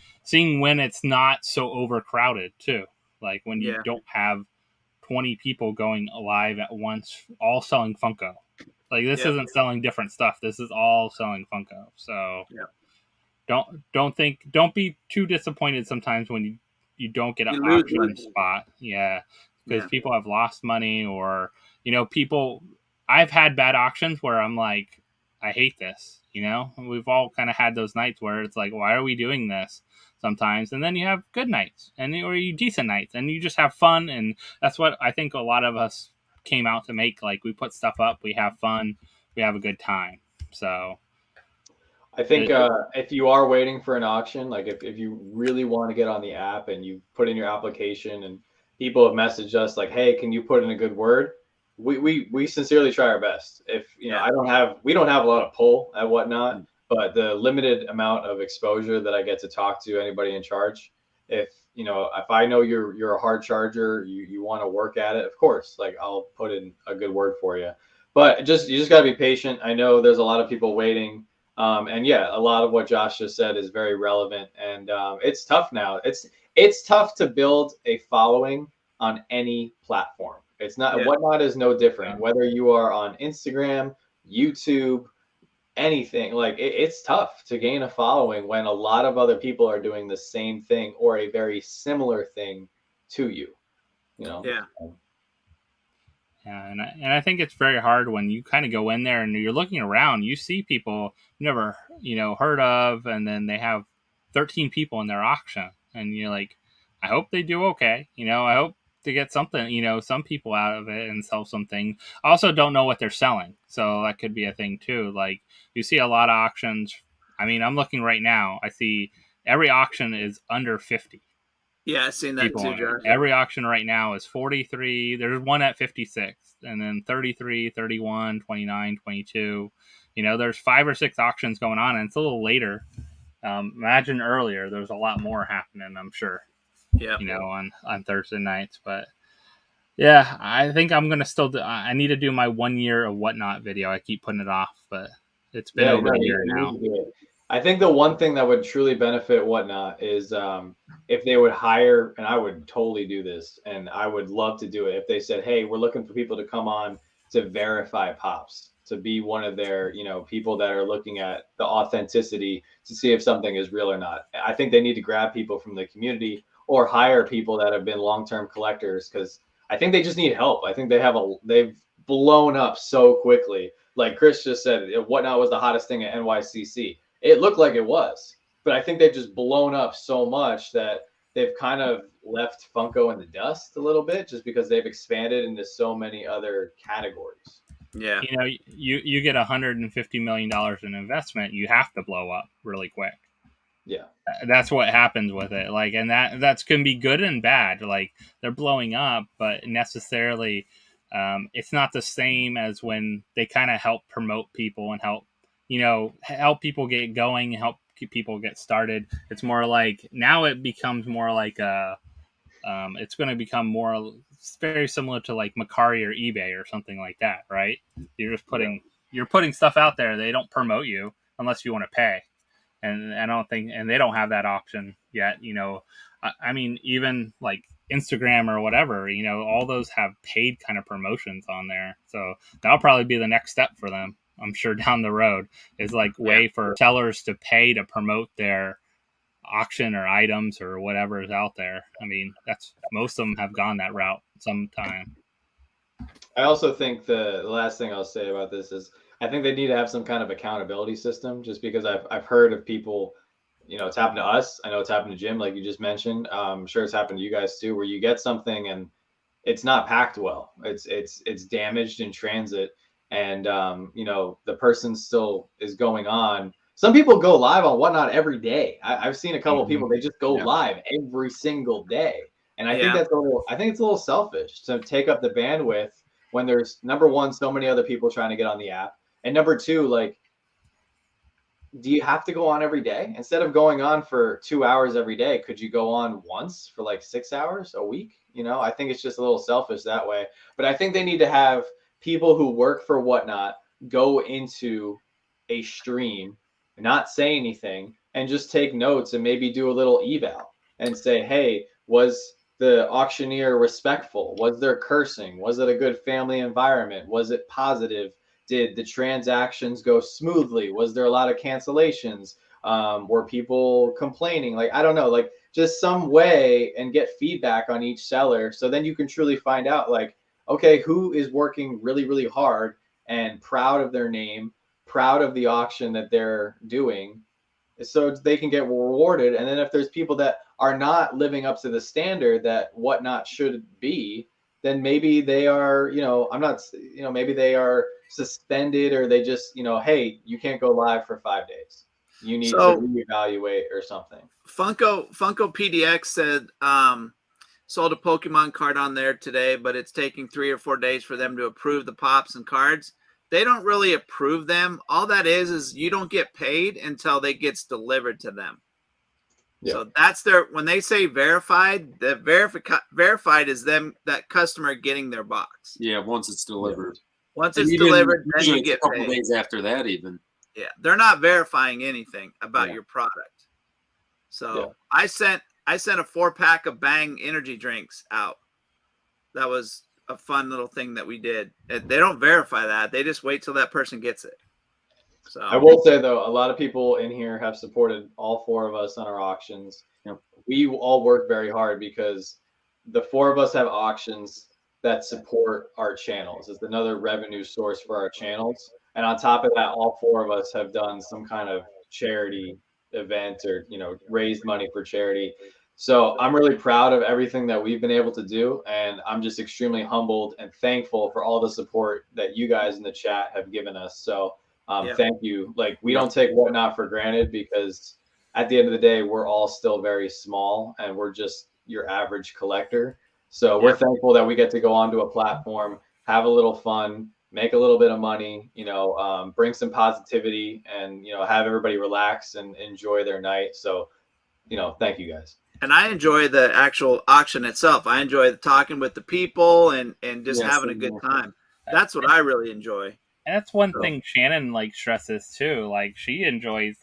when it's not so overcrowded too. Like when you don't have 20 people going live at once, all selling Funko. Like this isn't selling different stuff. This is all selling Funko. So don't be too disappointed sometimes when you don't get an auction spot. Yeah. Because people have lost money, or, people, I've had bad auctions where I'm like, I hate this. We've all kind of had those nights where it's like, why are we doing this? Sometimes, and then you have good nights or you decent nights, and you just have fun. And that's what I think a lot of us came out to make. Like, we put stuff up, we have fun, we have a good time. So I think if you are waiting for an auction, like if you really want to get on the app and you put in your application and people have messaged us like, hey, can you put in a good word? We sincerely try our best. If you know, we don't have a lot of pull at whatnot, but the limited amount of exposure that I get to talk to anybody in charge, if you know, if I know you're a hard charger, you want to work at it, of course, like I'll put in a good word for you. But you just got to be patient. I know there's a lot of people waiting. And yeah, a lot of what Josh just said is very relevant, and it's tough now. It's tough to build a following on any platform. It's not Whatnot is no different. Whether you are on Instagram, YouTube, anything, like it's tough to gain a following when a lot of other people are doing the same thing or a very similar thing to you. You know. Yeah. Yeah, and I think it's very hard when you kind of go in there and you're looking around. You see people you never heard of, and then they have 13 people in their auction, and you're like, I hope they do okay. I hope to get something, some people out of it and sell something. I also don't know what they're selling, so that could be a thing too. Like you see a lot of auctions. I mean, I'm looking right now. I see every auction is under 50. Yeah, I've seen that too, Josh. Every auction right now is 43. There's one at 56, and then 33, 31, 29, 22. There's 5 or 6 auctions going on, and it's a little later. Imagine earlier, there's a lot more happening, I'm sure. Yeah. On Thursday nights. But yeah, I think I'm going to still I need to do my 1 year of Whatnot video. I keep putting it off, but it's been over a year now. I think the one thing that would truly benefit Whatnot is if they would hire, and I would totally do this, and I would love to do it, if they said, hey, we're looking for people to come on to verify pops, to be one of their, people that are looking at the authenticity to see if something is real or not. I think they need to grab people from the community or hire people that have been long-term collectors, because I think they just need help. I think they've blown up so quickly. Like Chris just said, Whatnot was the hottest thing at NYCC. It looked like it was, but I think they've just blown up so much that they've kind of left Funko in the dust a little bit, just because they've expanded into so many other categories. Yeah. You get $150 million in investment, you have to blow up really quick. Yeah. That's what happens with it. Like, and that's can be good and bad. Like they're blowing up, but necessarily it's not the same as when they kind of help promote people and help people get going, help people get started. It's more like now it becomes more like it's going to become more very similar to like Macari or eBay or something like that, right? You're just you're putting stuff out there. They don't promote you unless you want to pay, and I don't think, and they don't have that option yet. I mean, even like Instagram or whatever, all those have paid kind of promotions on there. So that'll probably be the next step for them. I'm sure down the road is like way for sellers to pay to promote their auction or items or whatever is out there. I mean, that's most of them have gone that route sometime. I also think the last thing I'll say about this is I think they need to have some kind of accountability system, just because I've heard of people, it's happened to us. I know it's happened to Jim, like you just mentioned. I'm sure it's happened to you guys too, where you get something and it's not packed well. It's damaged in transit. And the person still is going on. Some people go live on Whatnot every day. I've seen a couple of people, they just go live every single day. And I think it's a little selfish to take up the bandwidth when there's, number one, so many other people trying to get on the app. And number two, like, do you have to go on every day? Instead of going on for 2 hours every day, could you go on once for like 6 hours a week? I think it's just a little selfish that way. But I think they need to have people who work for Whatnot go into a stream, not say anything, and just take notes and maybe do a little eval and say, hey, was the auctioneer respectful? Was there cursing? Was it a good family environment? Was it positive? Did the transactions go smoothly? Was there a lot of cancellations? Were people complaining? Like, I don't know, like just some way, and get feedback on each seller. So then you can truly find out, like, okay, who is working really, really hard and proud of their name, proud of the auction that they're doing, so they can get rewarded. And then if there's people that are not living up to the standard that Whatnot should be, then maybe they are, I'm not, maybe they are suspended, or they just, hey, you can't go live for 5 days. You need to reevaluate or something. Funko PDX said sold a Pokemon card on there today, but it's taking 3 or 4 days for them to approve the pops and cards. They don't really approve them. All that is you don't get paid until they gets delivered to them. Yeah. So that's when they say verified, the verified is that customer getting their box. Yeah, once it's delivered. Yeah. Once it's delivered, then you get a couple paid. Days after that, even. Yeah, they're not verifying anything about your product. So I sent a 4-pack of Bang energy drinks out. That was a fun little thing that we did. They don't verify that. They just wait till that person gets it. So I will say, though, a lot of people in here have supported all 4 of us on our auctions. We all work very hard because the 4 of us have auctions that support our channels. It's another revenue source for our channels. And on top of that, all 4 of us have done some kind of charity event or, raised money for charity. So I'm really proud of everything that we've been able to do. And I'm just extremely humbled and thankful for all the support that you guys in the chat have given us. So thank you. Like, we don't take Whatnot for granted, because at the end of the day, we're all still very small and we're just your average collector. So we're thankful that we get to go onto a platform, have a little fun, make a little bit of money, bring some positivity, and, have everybody relax and enjoy their night. So, thank you guys. And I enjoy the actual auction itself. I enjoy talking with the people and just having a good time. That's what I really enjoy. And that's one thing Shannon stresses too. Like, she enjoys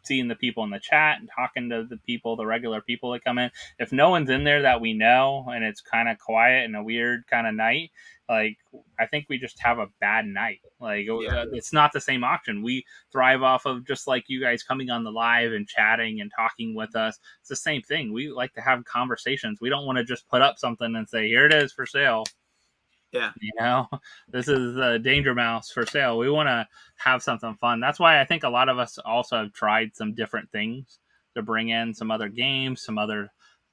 seeing the people in the chat and talking to the people, the regular people that come in. If no one's in there that we know and it's kind of quiet and a weird kind of night, I think we just have a bad night. It's not the same auction. We thrive off of just like you guys coming on the live and chatting and talking with us. It's the same thing. We like to have conversations. We don't want to just put up something and say, here it is for sale. Yeah. This is a Danger Mouse for sale. We want to have something fun. That's why I think a lot of us also have tried some different things to bring in some other games,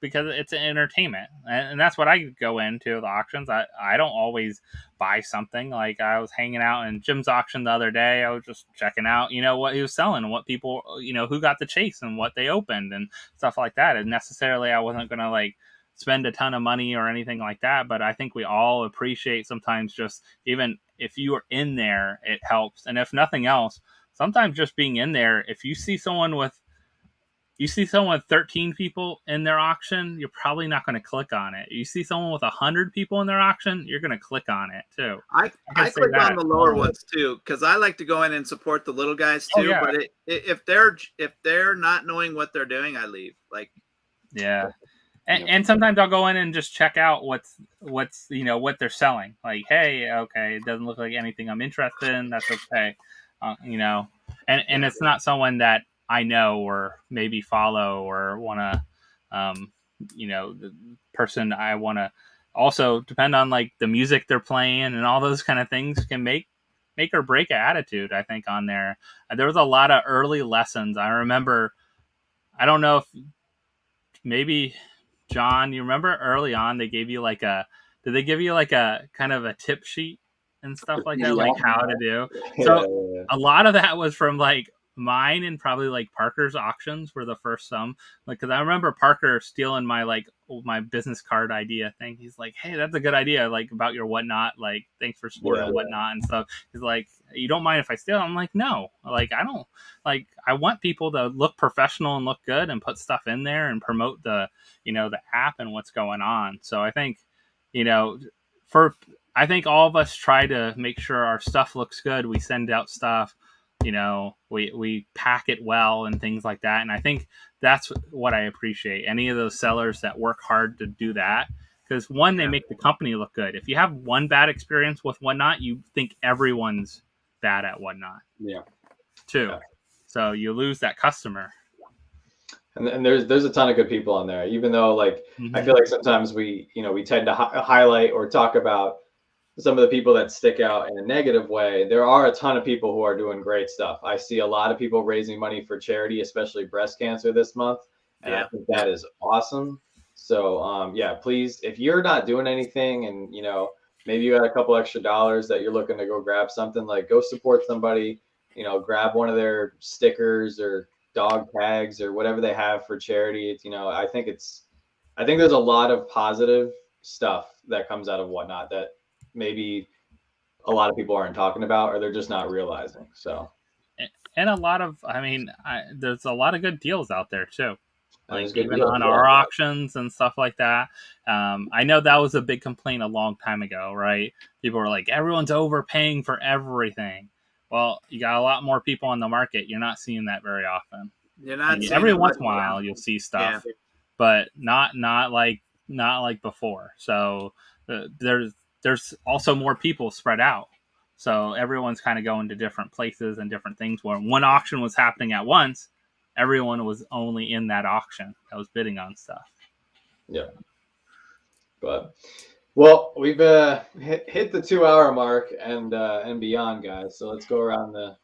because it's an entertainment. And that's what I go into the auctions. I don't always buy something. Like, I was hanging out in Jim's auction the other day. I was just checking out, what he was selling and what people, who got the chase and what they opened and stuff like that. And necessarily I wasn't going to spend a ton of money or anything like that, but I think we all appreciate sometimes just, even if you are in there, it helps. And if nothing else, sometimes just being in there, if you see someone with 13 people in their auction, you're probably not going to click on it. You see someone with 100 people in their auction, you're going to click on it too. I click on the lower ones too, because I like to go in and support the little guys too. Oh, yeah. But if they're not knowing what they're doing, I leave. And sometimes I'll go in and just check out what's what they're selling. Like, hey, okay, it doesn't look like anything I'm interested in. That's okay, And it's not someone that I know or maybe follow or want to, the person I want to. Also depend on the music they're playing and all those kind of things can make or break an attitude. I think on there. There was a lot of early lessons. I remember. I don't know if maybe. John, you remember early on they gave you did they give you a kind of a tip sheet and stuff like that, how to do? So a lot of that was from mine and probably Parker's auctions were the first some, because I remember Parker stealing my my business card idea thing. He's like, hey, that's a good idea, about your Whatnot, thanks for supporting Whatnot and stuff. He's like, you don't mind if I steal? I'm like, no, I don't, I want people to look professional and look good and put stuff in there and promote the the app and what's going on. So I think I think all of us try to make sure our stuff looks good. We send out stuff, we pack it well and things like that. And I think that's what I appreciate. Any of those sellers that work hard to do that, because they make the company look good. If you have one bad experience with Whatnot, you think everyone's bad at Whatnot. Yeah. Too. Yeah. So you lose that customer. And there's a ton of good people on there, even though I feel like sometimes we tend to highlight or talk about some of the people that stick out in a negative way. There are a ton of people who are doing great stuff. I see a lot of people raising money for charity, especially breast cancer this month. And I think that is awesome. So yeah, please, if you're not doing anything and you know maybe you had a couple extra dollars that you're looking to go grab something, like go support somebody, you know, grab one of their stickers or dog tags or whatever they have for charity. You know, I think there's a lot of positive stuff that comes out of Whatnot that maybe a lot of people aren't talking about or they're just not realizing. So And a lot of, there's a lot of good deals out there too. and Like there's good even deals. on Yeah, our yeah. auctions and stuff like that. I know that was a big complaint a long time ago, right? People were like, everyone's overpaying for everything. Well, you got a lot more people on the market. You're not seeing that very often. You're not seeing Every it once much in a while, more. you'll see stuff, but not like before. So there's also more people spread out. So everyone's kind of going to different places and different things. Where one auction was happening at once, everyone was only in that auction that was bidding on stuff. Yeah. But well, we've hit the 2 hour mark and beyond, guys. So let's go around the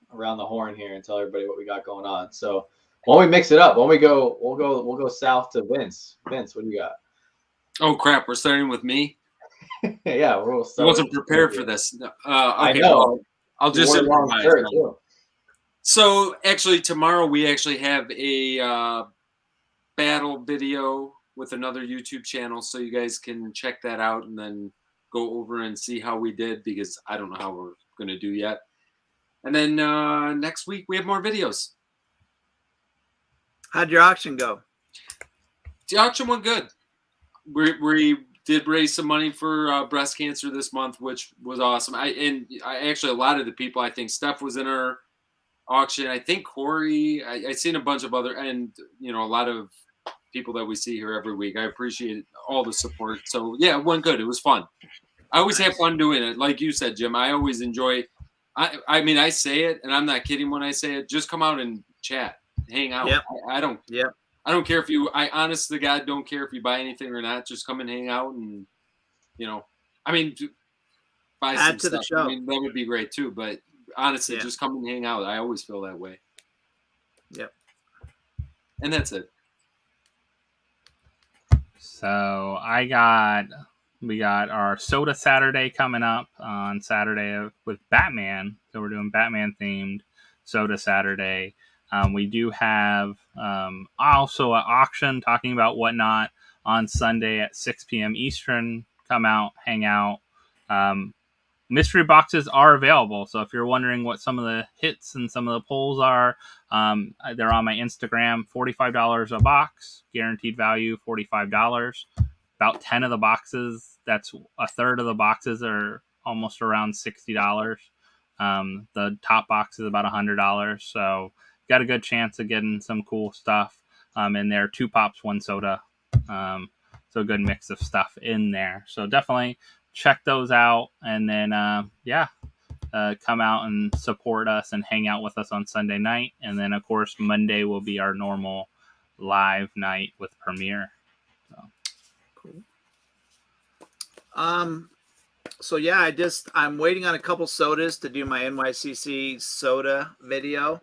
horn here and tell everybody what we got going on. So why don't we mix it up? Why don't we go? We'll go south to Vince. Vince, what do you got? Oh crap! We're starting with me. Yeah, we'll I start. wasn't prepared for this. Okay, I know. well, I'll just You wore a long improvise. shirt, too. So actually, tomorrow we actually have a battle video with another YouTube channel, so you guys can check that out and then go over and see how we did, because I don't know how we're going to do yet. And then next week we have more videos. How'd your auction go? The auction went good. We did raise some money for breast cancer this month, which was awesome. I actually, a lot of the people, I think Steph was in our auction. I think Corey, I seen a bunch of other, and you know, a lot of people that we see here every week. I appreciate all the support. So yeah, it went good. It was fun. I always have fun doing it. Like you said, Jim, I always enjoy. I mean, I say it, and I'm not kidding when I say it. Just come out and chat, hang out. Yep. I don't. Yep. I don't care if you. I honest to God don't care if you buy anything or not. Just come and hang out, and you know, I mean, buy Add some to the stuff. show. I mean, that would be great too. But honestly, Yeah. just come and hang out. I always feel that way. Yep. And that's it. So we got our Soda Saturday coming up on Saturday with Batman. So we're doing Batman themed Soda Saturday. We do have also an auction talking about Whatnot on Sunday at 6 p.m. Eastern. Come out, hang out. Mystery boxes are available. So if you're wondering what some of the hits and some of the polls are, they're on my Instagram. $45 a box, guaranteed value $45. About 10 of the boxes, that's a third of the boxes, are almost around $60. The top box is about $100. So got a good chance of getting some cool stuff in there. 2 pops, 1 soda. So a good mix of stuff in there. So definitely check those out, and then come out and support us and hang out with us on Sunday night. And then of course Monday will be our normal live night with Premiere. So cool. So yeah, I'm waiting on a couple sodas to do my NYCC soda video.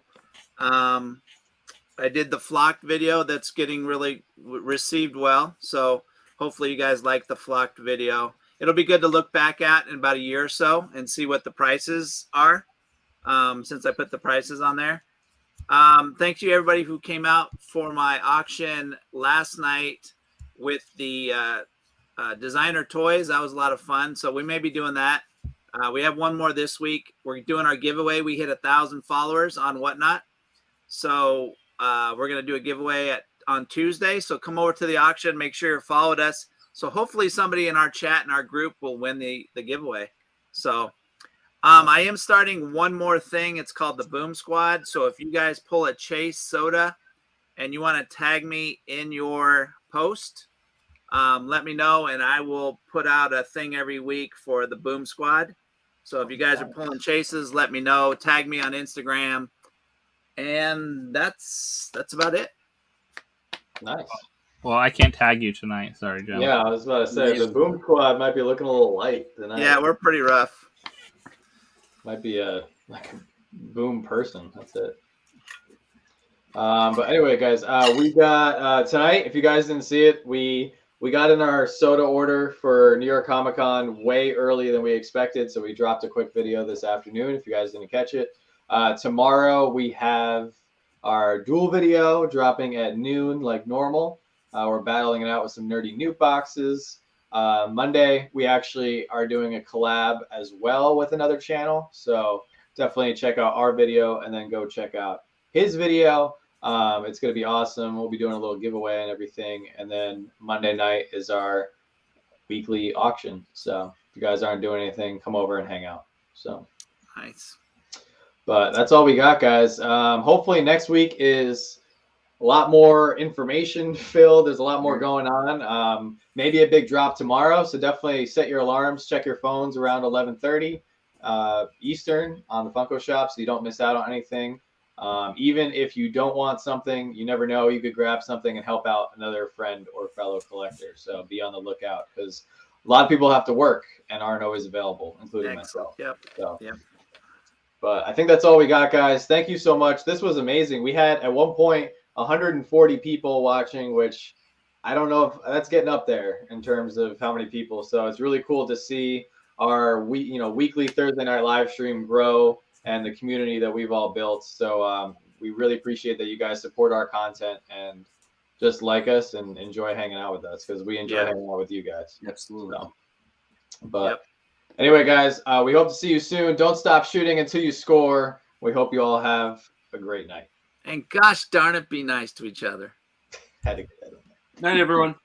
I did the flocked video that's getting really received well, so hopefully you guys like the flocked video. It'll be good to look back at in about a year or so and see what the prices are, since I put the prices on there. Thank you everybody who came out for my auction last night with the designer toys. That was a lot of fun. So we may be doing that. We have one more this week. We're doing our giveaway. We hit 1,000 followers on Whatnot. So we're going to do a giveaway on Tuesday. So come over to the auction. Make sure you followed us. So hopefully somebody in our chat and our group will win the giveaway. So I am starting one more thing. It's called the Boom Squad. So if you guys pull a Chase soda and you want to tag me in your post, let me know, and I will put out a thing every week for the Boom Squad. So if you guys are pulling chases, let me know. Tag me on Instagram. And that's about it. Nice. well, I can't tag you tonight. Sorry, Jim. Yeah, I was about to say the Boom Squad might be looking a little light tonight. Yeah, we're pretty rough. Might be like a boom person. That's it. But anyway, guys, we got tonight. If you guys didn't see it, we we got in our soda order for New York Comic Con way earlier than we expected, so we dropped a quick video this afternoon if you guys didn't catch it. Tomorrow we have our duel video dropping at noon like normal. We're battling it out with some nerdy Newt boxes. Monday, we actually are doing a collab as well with another channel. So definitely check out our video and then go check out his video. It's going to be awesome. We'll be doing a little giveaway and everything. And then Monday night is our weekly auction. So if you guys aren't doing anything, come over and hang out. So Nice. But that's all we got, guys. Hopefully next week is a lot more information filled. There's a lot more going on. Maybe a big drop tomorrow. So definitely set your alarms, check your phones around 11:30 Eastern on the Funko Shop so you don't miss out on anything. Even if you don't want something, you never know. You could grab something and help out another friend or fellow collector. So be on the lookout because a lot of people have to work and aren't always available, including myself. Yep. So. Yep. But I think that's all we got, guys. Thank you so much. This was amazing. We had at one point 140 people watching, which I don't know if that's getting up there in terms of how many people. So it's really cool to see our weekly Thursday night live stream grow and the community that we've all built. So we really appreciate that you guys support our content and just like us and enjoy hanging out with us because we enjoy hanging out with you guys. Absolutely. So, but anyway, guys, we hope to see you soon. Don't stop shooting until you score. We hope you all have a great night. And gosh darn it, be nice to each other. Had to get that in there. Night, everyone.